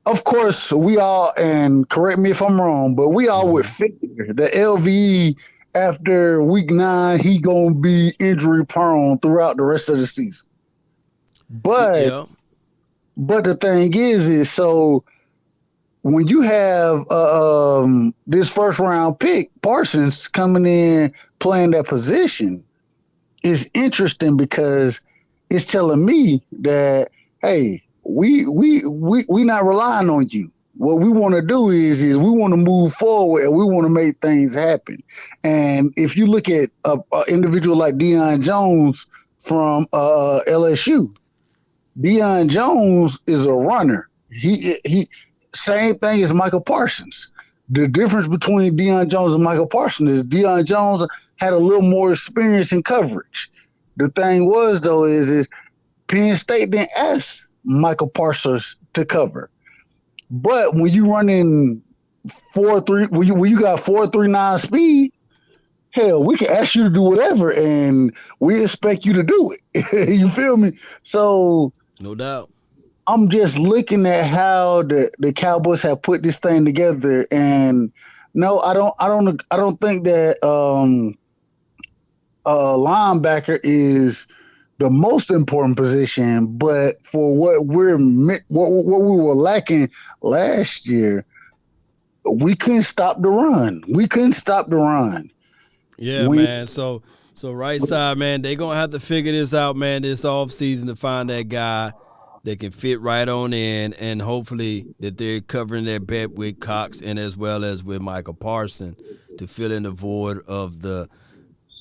Speaker 9: of course, we all, and correct me if I'm wrong, but we all would figure the LVE after week 9, he going to be injury prone throughout the rest of the season. But the thing is so when you have this first round pick, Parsons, coming in playing that position, is interesting because it's telling me that, hey, we not relying on you. What we want to do is we want to move forward and we want to make things happen. And if you look at an individual like Deion Jones from LSU, Deion Jones is a runner. He same thing as Michael Parsons. The difference between Deion Jones and Michael Parsons is Deion Jones had a little more experience in coverage. The thing was, though, is Penn State didn't ask Michael Parsons to cover. But when you running 4.3, when you got 4.39 speed, hell, we can ask you to do whatever, and we expect you to do it. You feel me? So,
Speaker 1: no doubt.
Speaker 9: I'm just looking at how the Cowboys have put this thing together, and No, I don't think that linebacker is the most important position, but for what we were lacking last year, we couldn't stop the run. We couldn't stop the run.
Speaker 1: Yeah,
Speaker 9: We
Speaker 1: man. So right side, man, they gonna have to figure this out, man, this off season to find that guy that can fit right on in, and hopefully that they're covering their bet with Cox and as well as with Michael Parson to fill in the void of the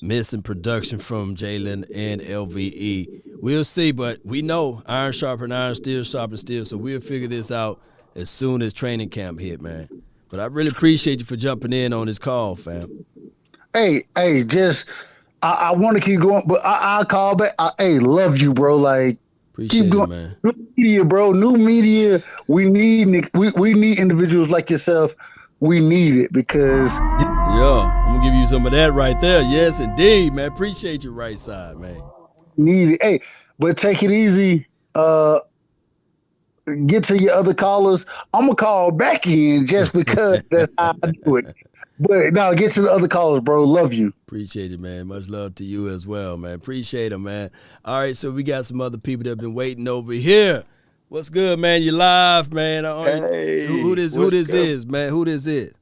Speaker 1: missing production from Jalen and LVE. We'll see, but we know iron sharpen iron, steel sharpen steel, so we'll figure this out as soon as training camp hit, man. But I really appreciate you for jumping in on this call, fam.
Speaker 9: hey, just I want to keep going, but I call back. Hey, love you, bro. Like
Speaker 1: Appreciate
Speaker 9: keep
Speaker 1: it,
Speaker 9: going.
Speaker 1: man.
Speaker 9: New media, bro. New media. We need individuals like yourself. We need it because
Speaker 1: Yo, I'm gonna give you some of that right there. Yes, indeed, man. Appreciate you, right side, man.
Speaker 9: need it. Hey, but take it easy. Get to your other callers. I'm gonna call back in just because that's how I do it. But now get to the other callers, bro. Love you.
Speaker 1: Appreciate it, man. Much love to you as well, man. Appreciate it, man. All right, so we got some other people that have been waiting over here. What's good, man? You live, man.
Speaker 12: Hey,
Speaker 1: who this is, man? Who this is?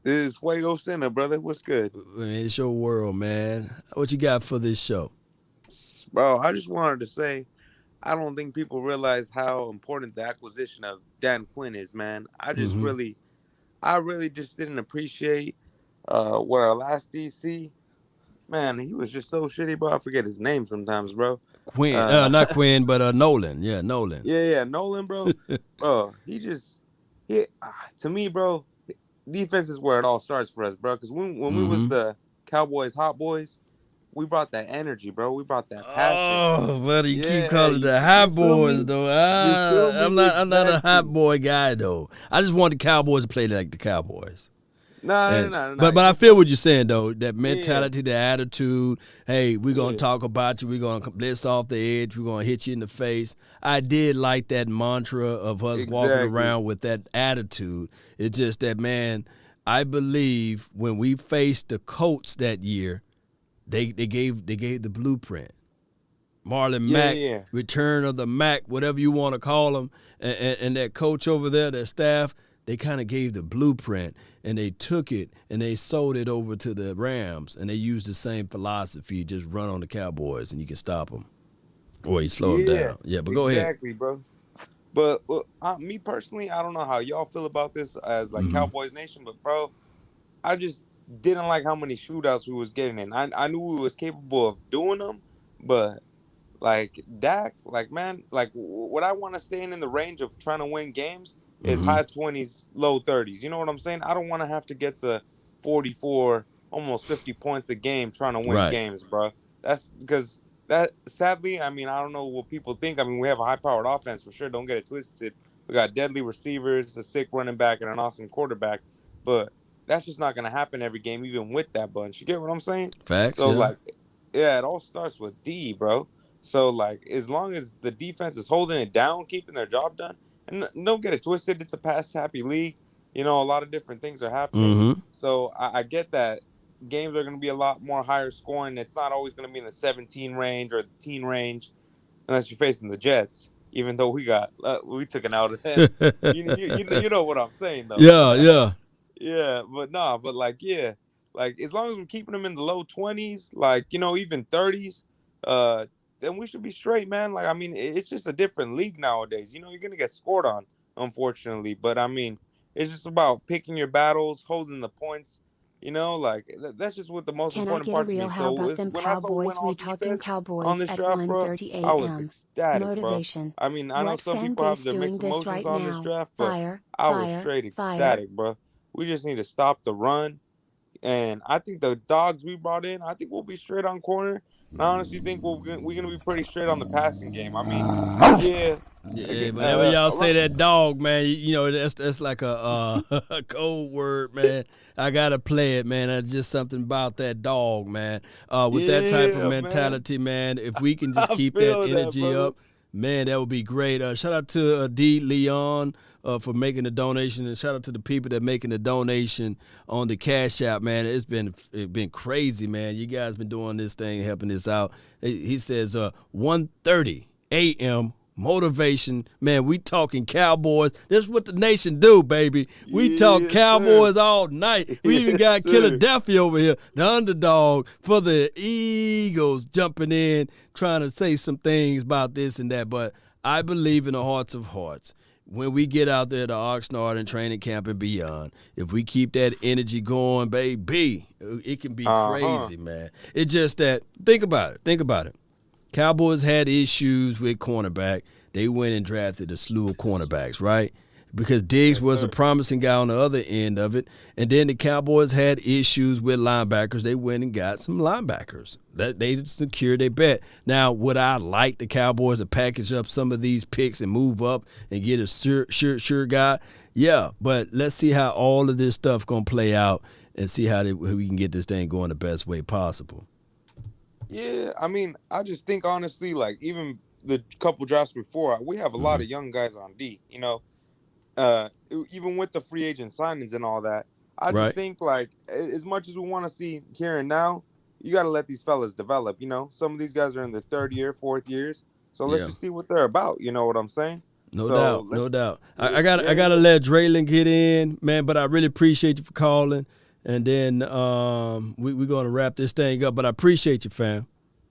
Speaker 12: This is Fuego Center, brother. What's good?
Speaker 1: Man, it's your world, man. What you got for this show?
Speaker 12: Bro, I just wanted to say, I don't think people realize how important the acquisition of Dan Quinn is, man. I really just didn't appreciate what our last DC, man, he was just so shitty, bro. I forget his name sometimes, bro.
Speaker 1: Quinn, not Quinn, but Nolan. Yeah, Nolan.
Speaker 12: Yeah, Nolan, bro. Bro, to me, bro, defense is where it all starts for us, bro. Because when we was the Cowboys hot boys, we brought that energy, bro. We brought that passion.
Speaker 1: Oh, but you keep calling the hot boys, though. I'm not a hot boy guy, though. I just want the Cowboys to play like the Cowboys.
Speaker 12: No.
Speaker 1: But I feel what you're saying, though. That mentality, the attitude. Hey, we're going to talk about you. We're going to blitz off the edge. We're going to hit you in the face. I did like that mantra of us walking around with that attitude. It's just that, man, I believe when we faced the Colts that year, they gave the blueprint. Marlon Mack, return of the Mack, whatever you want to call them, and that coach over there, that staff, they kind of gave the blueprint, and they took it and they sold it over to the Rams, and they used the same philosophy, just run on the Cowboys and you can stop them or you slow them down. Yeah, but go ahead.
Speaker 12: Exactly, bro. But me personally, I don't know how y'all feel about this as like Cowboys Nation, but bro, I just didn't like how many shootouts we was getting in. I knew we was capable of doing them, but like Dak, like man, like what I want to stay in the range of trying to win games is high 20s, low 30s. You know what I'm saying? I don't want to have to get to 44, almost 50 points a game trying to win games, bro. That's because that sadly, I mean, I don't know what people think. I mean, we have a high-powered offense for sure. Don't get it twisted. We got deadly receivers, a sick running back, and an awesome quarterback, but that's just not going to happen every game, even with that bunch. You get what I'm saying?
Speaker 1: Facts.
Speaker 12: So, like, it all starts with D, bro. So, like, as long as the defense is holding it down, keeping their job done, and don't get it twisted, it's a pass-happy league. You know, a lot of different things are happening. So, I get that games are going to be a lot more higher scoring. It's not always going to be in the 17 range or the teen range unless you're facing the Jets, even though we took an out of them. you know what I'm saying, though. Yeah, but like as long as we're keeping them in the low 20s, like, you know, even 30s, then we should be straight, man. Like, I mean, it's just a different league nowadays. You know, you're going to get scored on, unfortunately. But, I mean, it's just about picking your battles, holding the points. You know, like, that's just what the most important part to me. So, when I saw we went all defense on this draft, bro, I was ecstatic, bro. I mean, I know some people have their mixed emotions on this draft, but I was straight ecstatic, bro. We just need to stop the run. And I think the dogs we brought in, I think we'll be straight on corner. And I honestly think we're going to be pretty straight on the passing game. I mean,
Speaker 1: yeah, whenever y'all say that dog, man, you know, that's like a code word, man. I got to play it, man. That's just something about that dog, man. With that type of mentality, man, if we can just keep that energy up, Man, that would be great. Shout out to D. Leon for making the donation, and shout out to the people that making the donation on the Cash App, man. It's been crazy, man. You guys been doing this thing, helping this out. He says 1:30 a.m. motivation. Man, we talking Cowboys. This is what the nation do, baby. We talk Cowboys all night. We even got Philadelphia over here, the underdog for the Eagles, jumping in, trying to say some things about this and that. But I believe in the hearts of hearts, when we get out there to Oxnard and training camp and beyond, if we keep that energy going, baby, it can be crazy, man. It's just that, think about it. Cowboys had issues with cornerback. They went and drafted a slew of cornerbacks, right? Because Diggs was a promising guy on the other end of it. And then the Cowboys had issues with linebackers. They went and got some linebackers. They secured their bet. Now, would I like the Cowboys to package up some of these picks and move up and get a sure guy? Yeah, but let's see how all of this stuff going to play out and see how we can get this thing going the best way possible.
Speaker 12: Yeah, I mean, I just think honestly, like even the couple drafts before, we have a lot of young guys on D. You know, even with the free agent signings and all that, I just think like as much as we want to see here and now, you got to let these fellas develop. You know, some of these guys are in their third year, fourth years, so let's just see what they're about. You know what I'm saying?
Speaker 1: No doubt. I gotta let Draylon get in, man. But I really appreciate you for calling. And then we're going to wrap this thing up. But I appreciate you, fam.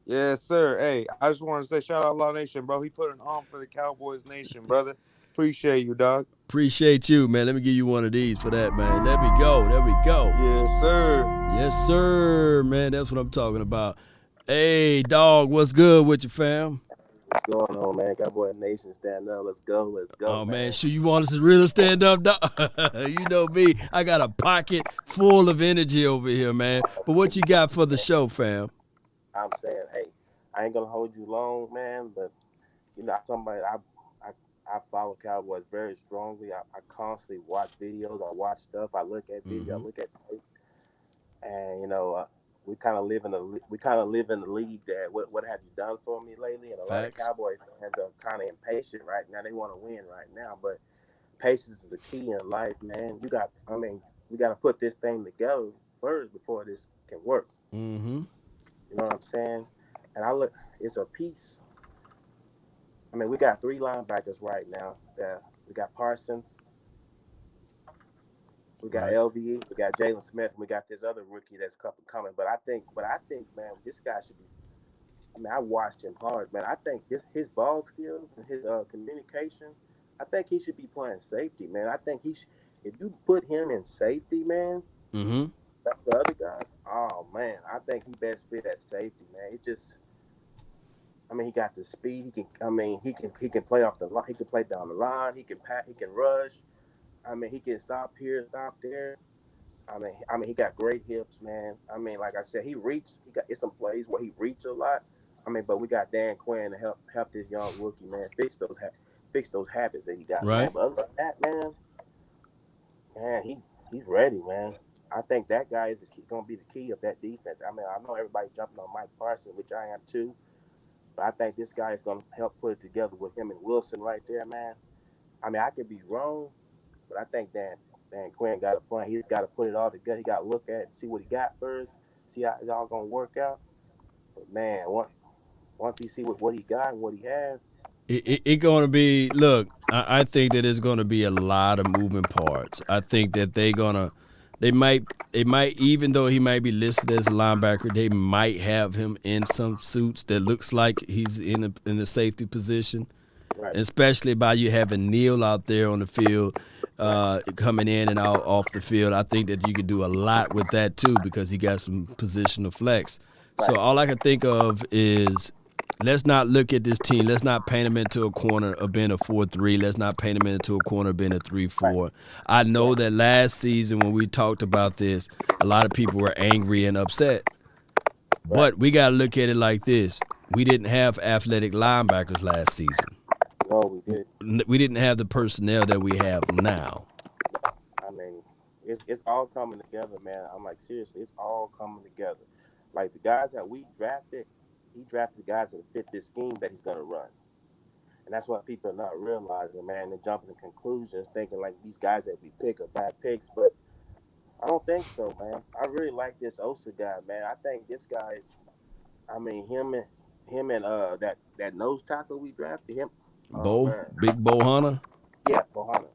Speaker 12: Yes, sir. Hey, I just want to say shout out Law Nation, bro. He put an arm for the Cowboys Nation, brother. Appreciate you, dog.
Speaker 1: Appreciate you, man. Let me give you one of these for that, man. There we go.
Speaker 12: Yes, sir.
Speaker 1: Yes, sir, man. That's what I'm talking about. Hey, dog, what's good with you, fam?
Speaker 13: What's going on, man? Cowboy Nation, stand up. Let's go.
Speaker 1: Oh, man, sure you want us to really stand up, dog? You know me. I got a pocket full of energy over here, man. But what you got for the show, fam?
Speaker 13: I'm saying, hey, I ain't gonna hold you long, man. But you know, I follow Cowboys very strongly. I constantly watch videos. I watch stuff. I look at videos. I look at tape. And you know, we kind of live in the league that what have you done for me lately? And a lot of Cowboys fans are kind of impatient right now. They want to win right now, but patience is the key in life, man. We got to put this thing together first before this can work.
Speaker 1: Mm-hmm.
Speaker 13: You know what I'm saying? And it's a piece. I mean, we got 3 linebackers right now. We got Parsons. We got LVE, we got Jalen Smith, and we got this other rookie that's coming. But I think, man, this guy should be. I mean, I watched him hard, man. I think his ball skills and his communication. I think he should be playing safety, man. I think if you put him in safety, man, that's the other guys. Oh man, I think he best fit at safety, man. I mean, he got the speed. He can play off the line. He can play down the line. He can rush. I mean, he can stop here, stop there. I mean, he got great hips, man. I mean, like I said, it's some plays where he reached a lot. I mean, but we got Dan Quinn to help this young rookie, man, fix those habits that he got.
Speaker 1: Right.
Speaker 13: Man. But other than that, man, he's ready, man. I think that guy is going to be the key of that defense. I mean, I know everybody jumping on Mike Parson, which I am too. But I think this guy is going to help put it together with him and Wilson right there, man. I mean, I could be wrong. But I think Dan Quinn got a plan. He's got to put it all together. He got to look at it and see what he got first, see how it's all going to work out. But, man, once he see what he got and what he has.
Speaker 1: It's going to be – look, I think that it's going to be a lot of moving parts. I think that they might even though he might be listed as a linebacker, they might have him in some suits that looks like he's in a safety position. Right. Especially by you having Neal out there on the field, coming in and out off the field. I think that you could do a lot with that too because he got some positional flex. Right. So all I can think of is let's not look at this team. Let's not paint him into a corner of being a 4-3. Let's not paint him into a corner of being a 3-4. Right. I know that last season when we talked about this, a lot of people were angry and upset. Right. But we got to look at it like this. We didn't have athletic linebackers last season.
Speaker 13: No, we didn't.
Speaker 1: We didn't have the personnel that we have now.
Speaker 13: I mean, it's all coming together, man. I'm like, seriously, it's all coming together. Like the guys that we drafted, he drafted guys that fit this scheme that he's going to run. And that's what people are not realizing, man. They're jumping to conclusions, thinking like these guys that we pick are bad picks, but I don't think so, man. I really like this Osa guy, man. I think this guy is. I mean, him and that nose tackle we drafted him. Oh man,
Speaker 1: Big Bo Hunter.
Speaker 13: yeah, Bohana.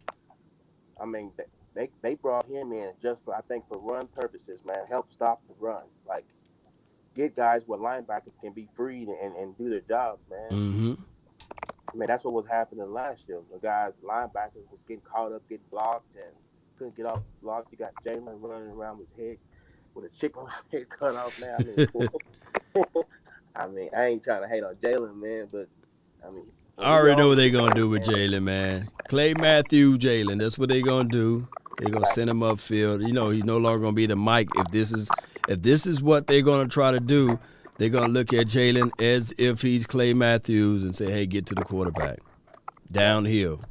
Speaker 13: I mean, they brought him in just for, I think, for run purposes, man. Help stop the run, like get guys where linebackers can be freed and do their jobs, man.
Speaker 1: Mm-hmm.
Speaker 13: I mean, that's what was happening last year. The guys, linebackers, was getting caught up, getting blocked, and couldn't get off the block. You got Jalen running around with his head, with a chicken head cut off, man. I mean, I ain't trying to hate on Jalen, man, but I mean,
Speaker 1: I already know what they're gonna do with Jalen, man. Clay Matthew, Jalen. That's what they're gonna do. They're gonna send him upfield. You know, he's no longer gonna be the Mike. If this is what they're gonna try to do, they're gonna look at Jalen as if he's Clay Matthews and say, "Hey, get to the quarterback, downhill.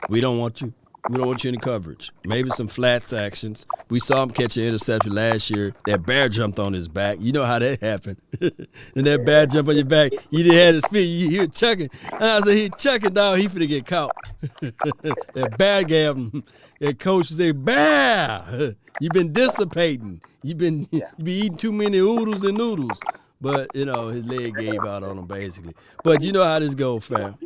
Speaker 1: We don't want you. We don't want you in the coverage. Maybe some flat sections. We saw him catch an interception last year. That bear jumped on his back. You know how that happened. And that bear jump on your back, you didn't have the speed. You were chucking. And I said, he chucking, dog. He finna get caught. That bear gave him. That coach said, bear, you been dissipating. You been eating too many oodles and noodles. But, you know, his leg gave out on him, basically. But you know how this go, fam.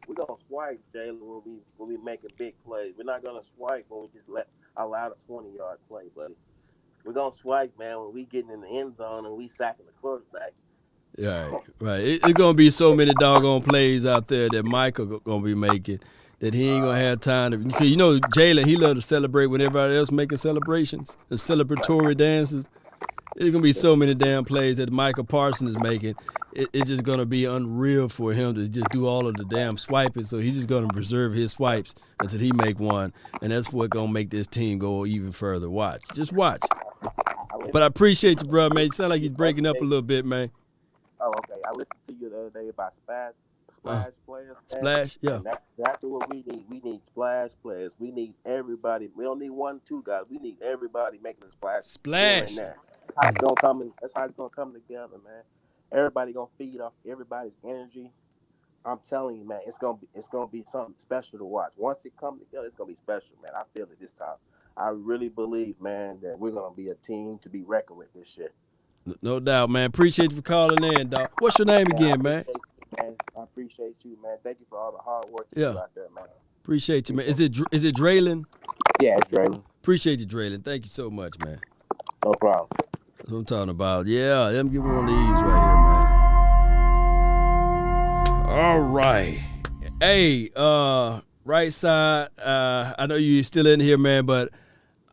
Speaker 13: We're gonna swipe Jalen when we making big plays. We're not gonna swipe when we just allow a 20-yard play, buddy. We're gonna swipe, man, when we getting in the end zone and we sacking the quarterback.
Speaker 1: Right. It's gonna be so many doggone plays out there that Michael gonna be making that he ain't gonna have time to. Because you know, Jalen, he love to celebrate when everybody else making celebrations, the celebratory dances. There's going to be so many damn plays that Michael Parson is making. It's just going to be unreal for him to just do all of the damn swiping. So he's just going to preserve his swipes until he make one. And that's what's going to make this team go even further. Watch. Just watch. But I appreciate you, bro, man. You sound like you're breaking up a little bit, man.
Speaker 13: Oh, okay. I listened to you the other day about splash players.
Speaker 1: Splash, yeah.
Speaker 13: That's exactly what we need. We need splash players. We need everybody. We don't need 1, 2 guys. We need everybody making a splash.
Speaker 1: Splash.
Speaker 13: That's how it's gonna come together, man. Everybody gonna feed off everybody's energy. I'm telling you, man, it's gonna be something special to watch. Once it comes together, it's gonna be special, man. I feel it this time. I really believe, man, that we're gonna be a team to be reckoned with this year.
Speaker 1: No doubt, man. Appreciate you for calling in, dog. What's your name again, man?
Speaker 13: I appreciate you, man. Thank you for all the hard work you do out there, man.
Speaker 1: Appreciate you, man. Is it Draylon?
Speaker 13: Yeah, it's Draylon.
Speaker 1: Appreciate you, Draylon. Thank you so much, man.
Speaker 13: No problem.
Speaker 1: That's what I'm talking about. Yeah, let me give one of these right here, man. All right. Hey, right side, I know you're still in here, man, but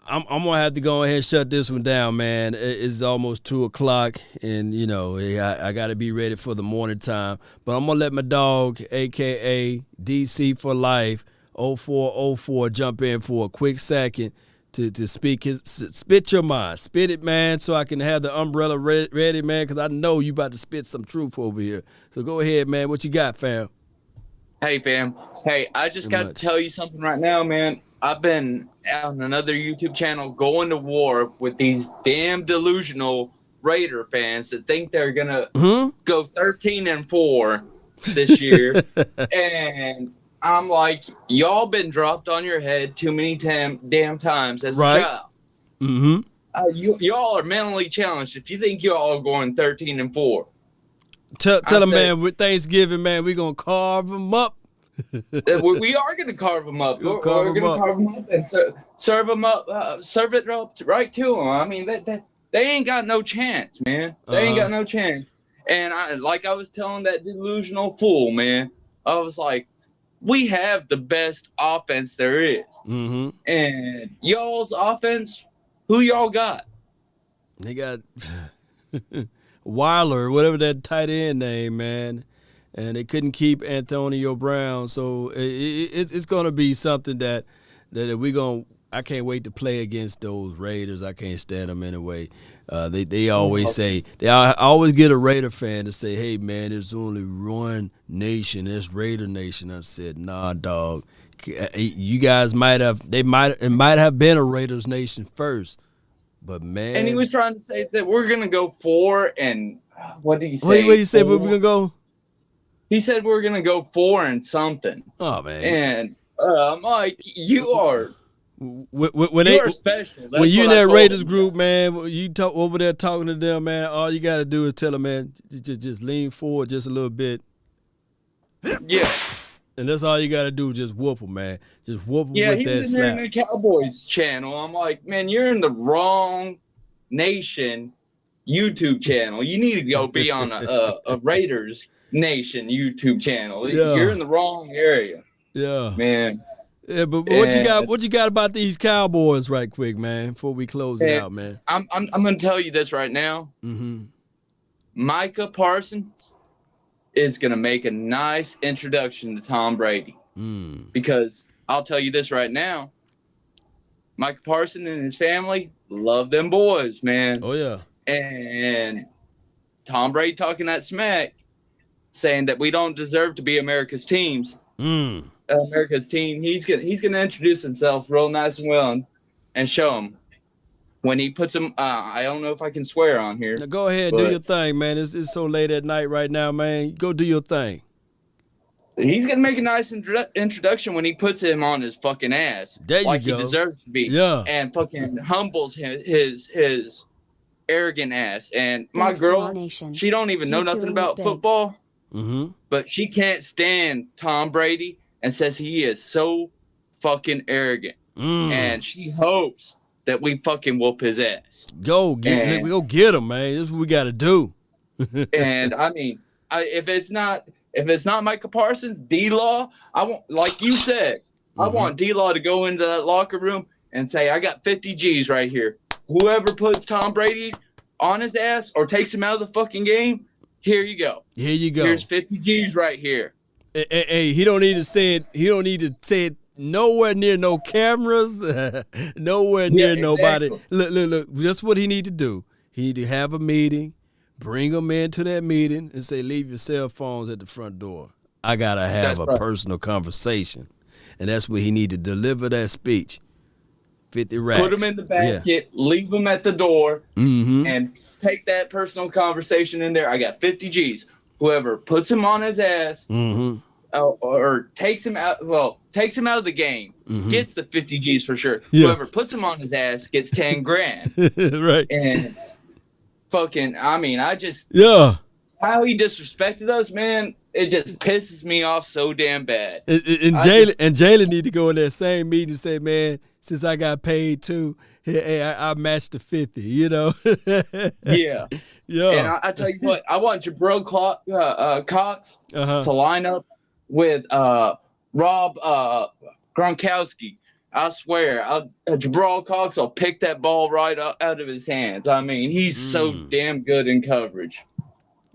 Speaker 1: I'm going to have to go ahead and shut this one down, man. It's almost 2 o'clock, and, you know, I got to be ready for the morning time. But I'm going to let my dog, a.k.a. DC for Life, 0404, jump in for a quick second to spit your mind. Spit it, man, so I can have the umbrella ready, man, because I know you about to spit some truth over here. So go ahead, man. What you got, fam?
Speaker 14: Hey, fam. Hey, I just got to tell you something right now, man. I've been on another YouTube channel going to war with these damn delusional Raider fans that think they're going to go 13-4 this year. And I'm like, y'all been dropped on your head too many damn times as a child. Mm-hmm. Y'all are mentally challenged if you think y'all are going 13-4.
Speaker 1: Tell them, man, with Thanksgiving, man, we're going to carve them up.
Speaker 14: We are going to carve them up. We're going to carve them up and serve them up, serve it up right to them. I mean, they ain't got no chance, man. They ain't got no chance. And I was telling that delusional fool, man, I was like, we have the best offense there is. Mm-hmm. And y'all's offense, who y'all got?
Speaker 1: They got Weiler, whatever that tight end name, man. And they couldn't keep Antonio Brown. So it's going to be something that we're going to – I can't wait to play against those Raiders. I can't stand them anyway. They always say – I always get a Raider fan to say, hey, man, there's only one nation. It's Raider Nation. I said, nah, dog. You guys might have – it might have been a Raiders Nation first. But, man –
Speaker 14: and he was trying to say that we're going to go 4 and – what did he say?
Speaker 1: What did you say we're going to go?
Speaker 14: He said we're gonna go 4-something.
Speaker 1: Oh man!
Speaker 14: And I'm like, you are.
Speaker 1: When
Speaker 14: you are special. That's
Speaker 1: when you in
Speaker 14: what I
Speaker 1: that
Speaker 14: told
Speaker 1: Raiders
Speaker 14: him.
Speaker 1: group, man, you talk over there talking to them, man. All you got to do is tell them, man, just lean forward just a little bit.
Speaker 14: Yeah.
Speaker 1: And that's all you got to do, just whoop them, man. Just whoop them
Speaker 14: Yeah,
Speaker 1: with
Speaker 14: he
Speaker 1: that
Speaker 14: was in there
Speaker 1: slap.
Speaker 14: in the Cowboys channel. I'm like, man, you're in the wrong nation YouTube channel. You need to go be on a Raiders Nation YouTube channel.
Speaker 1: Yeah.
Speaker 14: You're in the wrong area.
Speaker 1: Yeah.
Speaker 14: Man.
Speaker 1: Yeah, but what you got about these Cowboys right quick, man, before we close it out, man?
Speaker 14: I'm gonna tell you this right now.
Speaker 1: Mm-hmm.
Speaker 14: Micah Parsons is gonna make a nice introduction to Tom Brady. Because I'll tell you this right now. Micah Parsons and his family love them boys, man.
Speaker 1: Oh yeah.
Speaker 14: And Tom Brady talking that smack, saying that we don't deserve to be America's teams. America's team. He's gonna introduce himself real nice and well and show him when he puts him. I don't know if I can swear on here.
Speaker 1: Now go ahead, do your thing, man. It's so late at night right now, man. Go do your thing.
Speaker 14: He's gonna make a nice introduction when he puts him on his fucking ass,
Speaker 1: there
Speaker 14: like
Speaker 1: you go.
Speaker 14: he deserves to be.
Speaker 1: Yeah.
Speaker 14: And fucking humbles his arrogant ass. And my girl, she don't even know nothing about football. But she can't stand Tom Brady and says he is so fucking arrogant. And she hopes that we fucking whoop his ass.
Speaker 1: Go get him, man. This is what we got to do.
Speaker 14: And I mean, if it's not Micah Parsons, D-Law, I want, like you said, I want D-Law to go into that locker room and say, I got 50 G's right here. Whoever puts Tom Brady on his ass or takes him out of the fucking game, here you go.
Speaker 1: Here you go.
Speaker 14: Here's 50 G's right here.
Speaker 1: Hey, he don't need to say it. He don't need to say it nowhere near no cameras, nowhere near nobody. Look. That's what he need to do. He need to have a meeting, bring them into that meeting, and say, leave your cell phones at the front door. I gotta have a personal conversation, and that's where he need to deliver that speech. 50 racks.
Speaker 14: Put them in the basket, leave them at the door, and take that personal conversation in there. I got 50 G's. Whoever puts him on his ass or takes him out, takes him out of the game, gets the 50 G's for sure.
Speaker 1: Yeah.
Speaker 14: Whoever puts him on his ass gets 10 grand.
Speaker 1: Right.
Speaker 14: And fucking, I mean, how he disrespected us, man, it just pisses me off so damn bad.
Speaker 1: And Jalen need to go in that same meeting and say, man, since I got paid too, hey, I matched the 50, you know?
Speaker 14: Yeah. And I tell you what, I want Jabril Cox to line up with Rob Gronkowski. I swear, Jabril Cox will pick that ball right out of his hands. I mean, he's so damn good in coverage.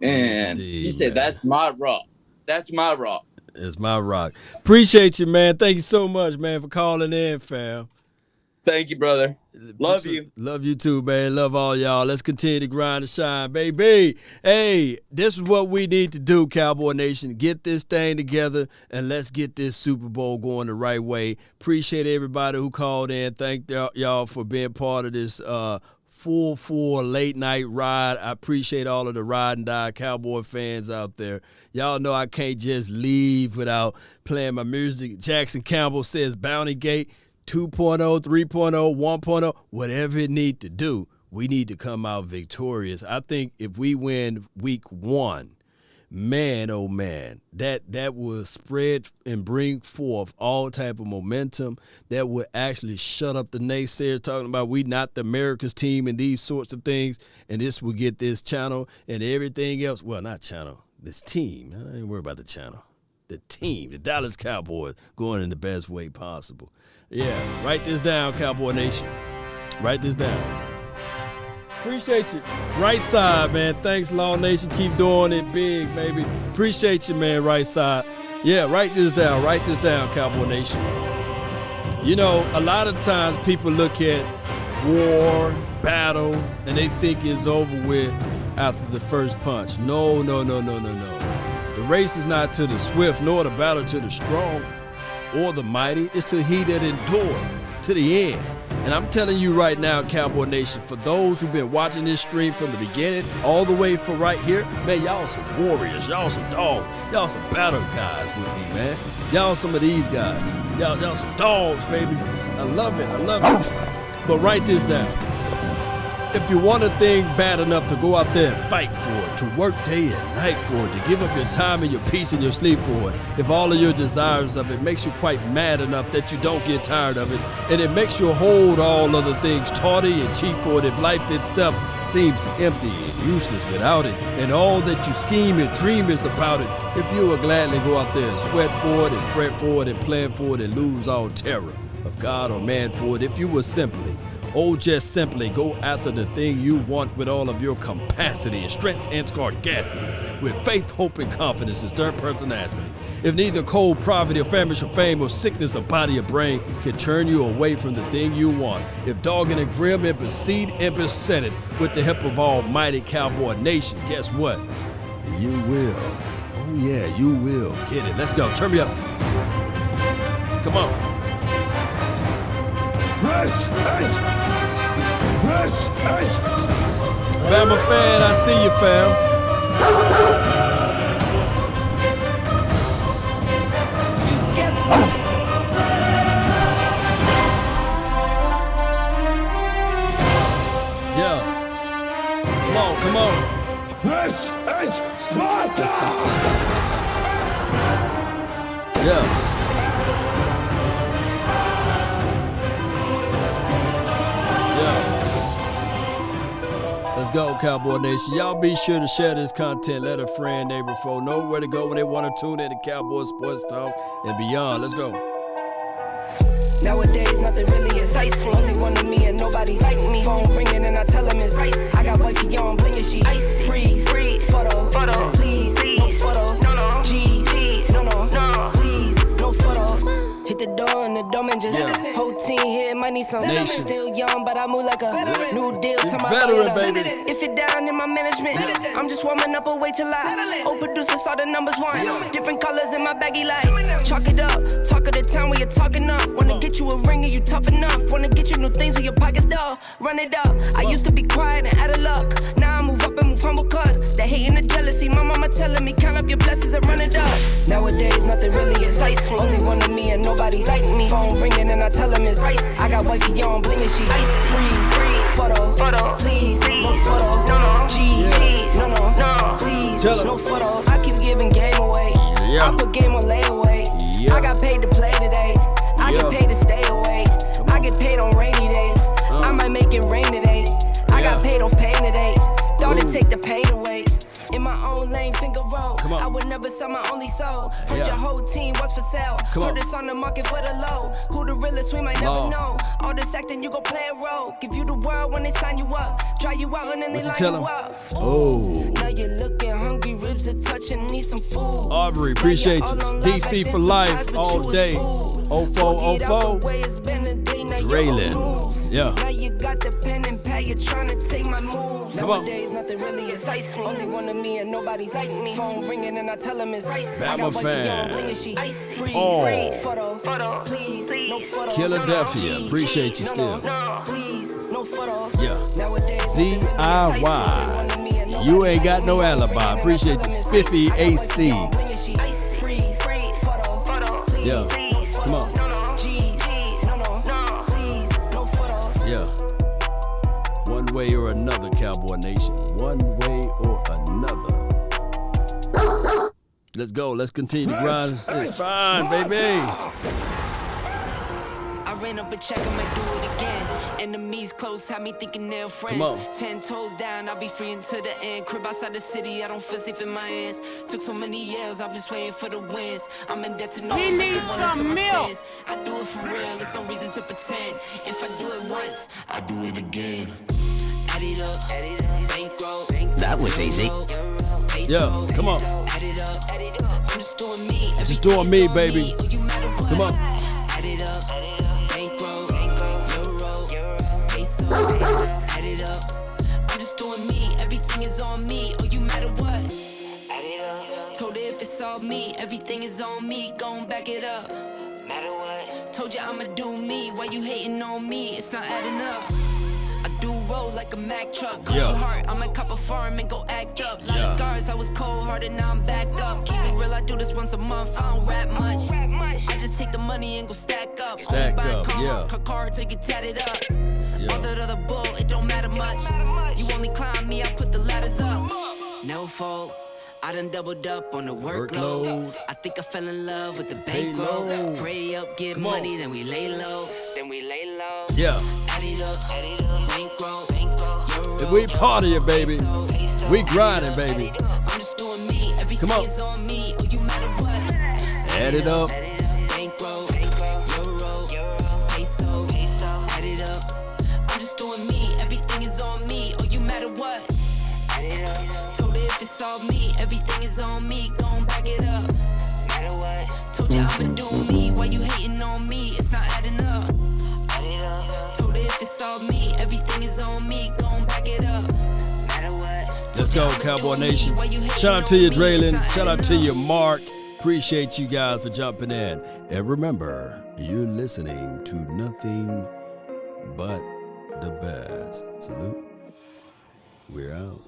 Speaker 14: And he said, that's my rock. That's my rock.
Speaker 1: It's my rock. Appreciate you, man. Thank you so much, man, for calling in, fam.
Speaker 14: Thank you, brother. Love you.
Speaker 1: Love you too, man. Love all y'all. Let's continue to grind and shine, baby. Hey, this is what we need to do, Cowboy Nation. Get this thing together, and let's get this Super Bowl going the right way. Appreciate everybody who called in. Thank y'all for being part of this full late night ride. I appreciate all of the ride and die Cowboy fans out there. Y'all know I can't just leave without playing my music. Jackson Campbell says Bounty Gate 2.0, 3.0, 1.0, whatever it need to do, we need to come out victorious. I think if we win week 1, man, oh man, that will spread and bring forth all type of momentum that would actually shut up the naysayers talking about we not the America's team and these sorts of things, and this will get this channel and everything else. Well, not channel, this team. I ain't worried about the channel. The team, the Dallas Cowboys, going in the best way possible. Yeah, write this down, Cowboy Nation. Write this down. Appreciate you. Right side, man. Thanks, Law Nation. Keep doing it big, baby. Appreciate you, man, right side. Yeah, write this down. Write this down, Cowboy Nation. You know, a lot of times people look at war, battle, and they think it's over with after the first punch. No. The race is not to the swift, nor the battle to the strong. or the mighty. It's to he that endure to the end. And I'm telling you right now, Cowboy Nation, for those who've been watching this stream from the beginning all the way from right here, man, y'all some warriors, y'all some dogs, y'all some battle guys with me, man. Y'all some of these guys. Y'all some dogs, baby. I love it. I love it. But write this down. If you want a thing bad enough to go out there and fight for it, to work day and night for it, to give up your time and your peace and your sleep for it, if all of your desires of it makes you quite mad enough that you don't get tired of it, and it makes you hold all other things tawdry and cheap for it, if life itself seems empty and useless without it, and all that you scheme and dream is about it, if you will gladly go out there and sweat for it and fret for it and plan for it and lose all terror of God or man for it, if you will simply, just simply go after the thing you want with all of your capacity and strength and scarcity, with faith, hope, and confidence and stern pertinacity. If neither cold, poverty, or famish, or fame, or sickness of body or brain can turn you away from the thing you want, if dogged and grim and besieged and beset it with the help of Almighty Cowboy Nation, guess what? You will. Oh yeah, you will get it. Let's go. Turn me up. Come on. Bama fan, I see you, fam. Yeah. Come on.
Speaker 2: This is Sparta!
Speaker 1: Yeah. Let's go, Cowboy Nation. Y'all be sure to share this content. Let a friend, neighbor, foe know where to go when they want to tune in to Cowboy Sports Talk and beyond. Let's go.
Speaker 15: Nowadays, nothing really is ice. Only one of me and nobody's like me. Phone ringing and I tell him it's ice. I got wifey on bling and she freeze. Photo. Please, no photos. G's. No. Please, no photos. Hit the door and the doorman just whole team here might need some
Speaker 1: Nation.
Speaker 15: Still young, but I move like a new deal to my
Speaker 1: veteran, baby.
Speaker 15: If you're down in my management, I'm just warming up and wait till I old producers saw the numbers one. Different colors in my baggy light. Chalk it up, talk of the town where you're talking up. Wanna get you a ring and you tough enough. Wanna get you new things with your pockets dull. Run it up. I used to be quiet and out of luck. Now I move up and move humble cause the hate and the jealousy. My mama telling me count up your blessings and run it up. Nowadays nothing really is ice. Only one of me and nobody's like me. Phone ringing and I tell him it's ice. I got wifey on bling and she freeze. Photo. Please, no photos. G's. No. Please, no photos. I keep giving game away. I put game on layaway. I got paid to play today. I get paid to stay away. I get paid on rainy days. I might make it rain today. I got paid off pain today. Thought it'd take the pain away. In my own lane, finger roll. I would never sell my only soul. Heard your whole team was for sale. Heard this on the market for the low. Who the realest, we might never know. All this acting, you gon' play a role. Give you the world when they sign you up. Try you out and then they line you up. Now you're looking hungry, ribs are touching, need some food.
Speaker 1: Aubrey, appreciate you. DC for life all day. 0404. Draylin. Yeah.
Speaker 15: Now you got the pen and pad, you're trying to take my moves.
Speaker 1: Nowadays,
Speaker 15: nothing really is ice. Only one of me and nobody's like me. Phone ringing and I tell him it's ice. I got
Speaker 1: fan.
Speaker 15: Photo. Please, no photos.
Speaker 1: Philadelphia, appreciate you still.
Speaker 15: Please, no photos.
Speaker 1: Yeah. DIY. You ain't got no alibi. Appreciate you. Spiffy AC. Yeah. Come on. Yeah. One way or another, Cowboy Nation. One way or another. Let's go. Let's continue to grind. It's fine, baby.
Speaker 15: I ran up a check, I might do it again. Enemies close, had me thinking they're friends. 10 toes down, I'll be free until the end. Crib outside the city, I don't feel safe in my hands. Took so many years, I'm just waiting for the wins. I'm in debt to no one,
Speaker 16: He needs some milk.
Speaker 15: I do it for real, there's no reason to pretend. If I do it once, I do it again. Add it up, bankroll.
Speaker 16: That was easy.
Speaker 1: Yeah, come on.
Speaker 15: Add it up, I'm just doing me.
Speaker 1: Just doing me, baby. Come on.
Speaker 15: Add it up, bankroll, euro, peso. Add it up, I'm just doing me. Everything is on me, oh you matter what. Add it up. Told her if it's all me, everything is on me. Gon' back it up. Matter what? Told you I'ma do me. Why you hating on me? It's not adding up. I do roll like a Mack truck. Crush your heart, I might cop a farm and go act up. Lot of scars, I was cold-hearted, now I'm back up. Keep it real, I do this once a month. I don't rap much. I just take the money and go stack up.
Speaker 1: Stack
Speaker 15: only buy
Speaker 1: up,
Speaker 15: a car to get tatted up. All that other bull, it don't matter much. You only climb me, I put the ladders up. No fault. I done doubled up on the workload. I think I fell in love with the bankroll. Pray up, get money, then we lay low.
Speaker 1: Yeah.
Speaker 15: Add it up, bankroll.
Speaker 1: If we partying, baby, we grinding, baby.
Speaker 15: I'm just doing me, everything is on me. Oh, you matter what?
Speaker 1: Add it up.
Speaker 15: Bankroll, euro, peso, add it up. I'm just doing me, everything is on me. Oh, you matter what? Add it up. Told her if it's all me, everything is on me. Gon' back it up. Matter what? Told you I'ma do me. Why you hating on me? It's not adding up. Add it up. Told her if it's all me, everything is on me. Gon' back it up. Matter what?
Speaker 1: Let's go, Cowboy Nation. Shout out to you, Draylon. Shout out to you, Mark. Appreciate you guys for jumping in. And remember, you're listening to nothing but the best. Salute. We're out.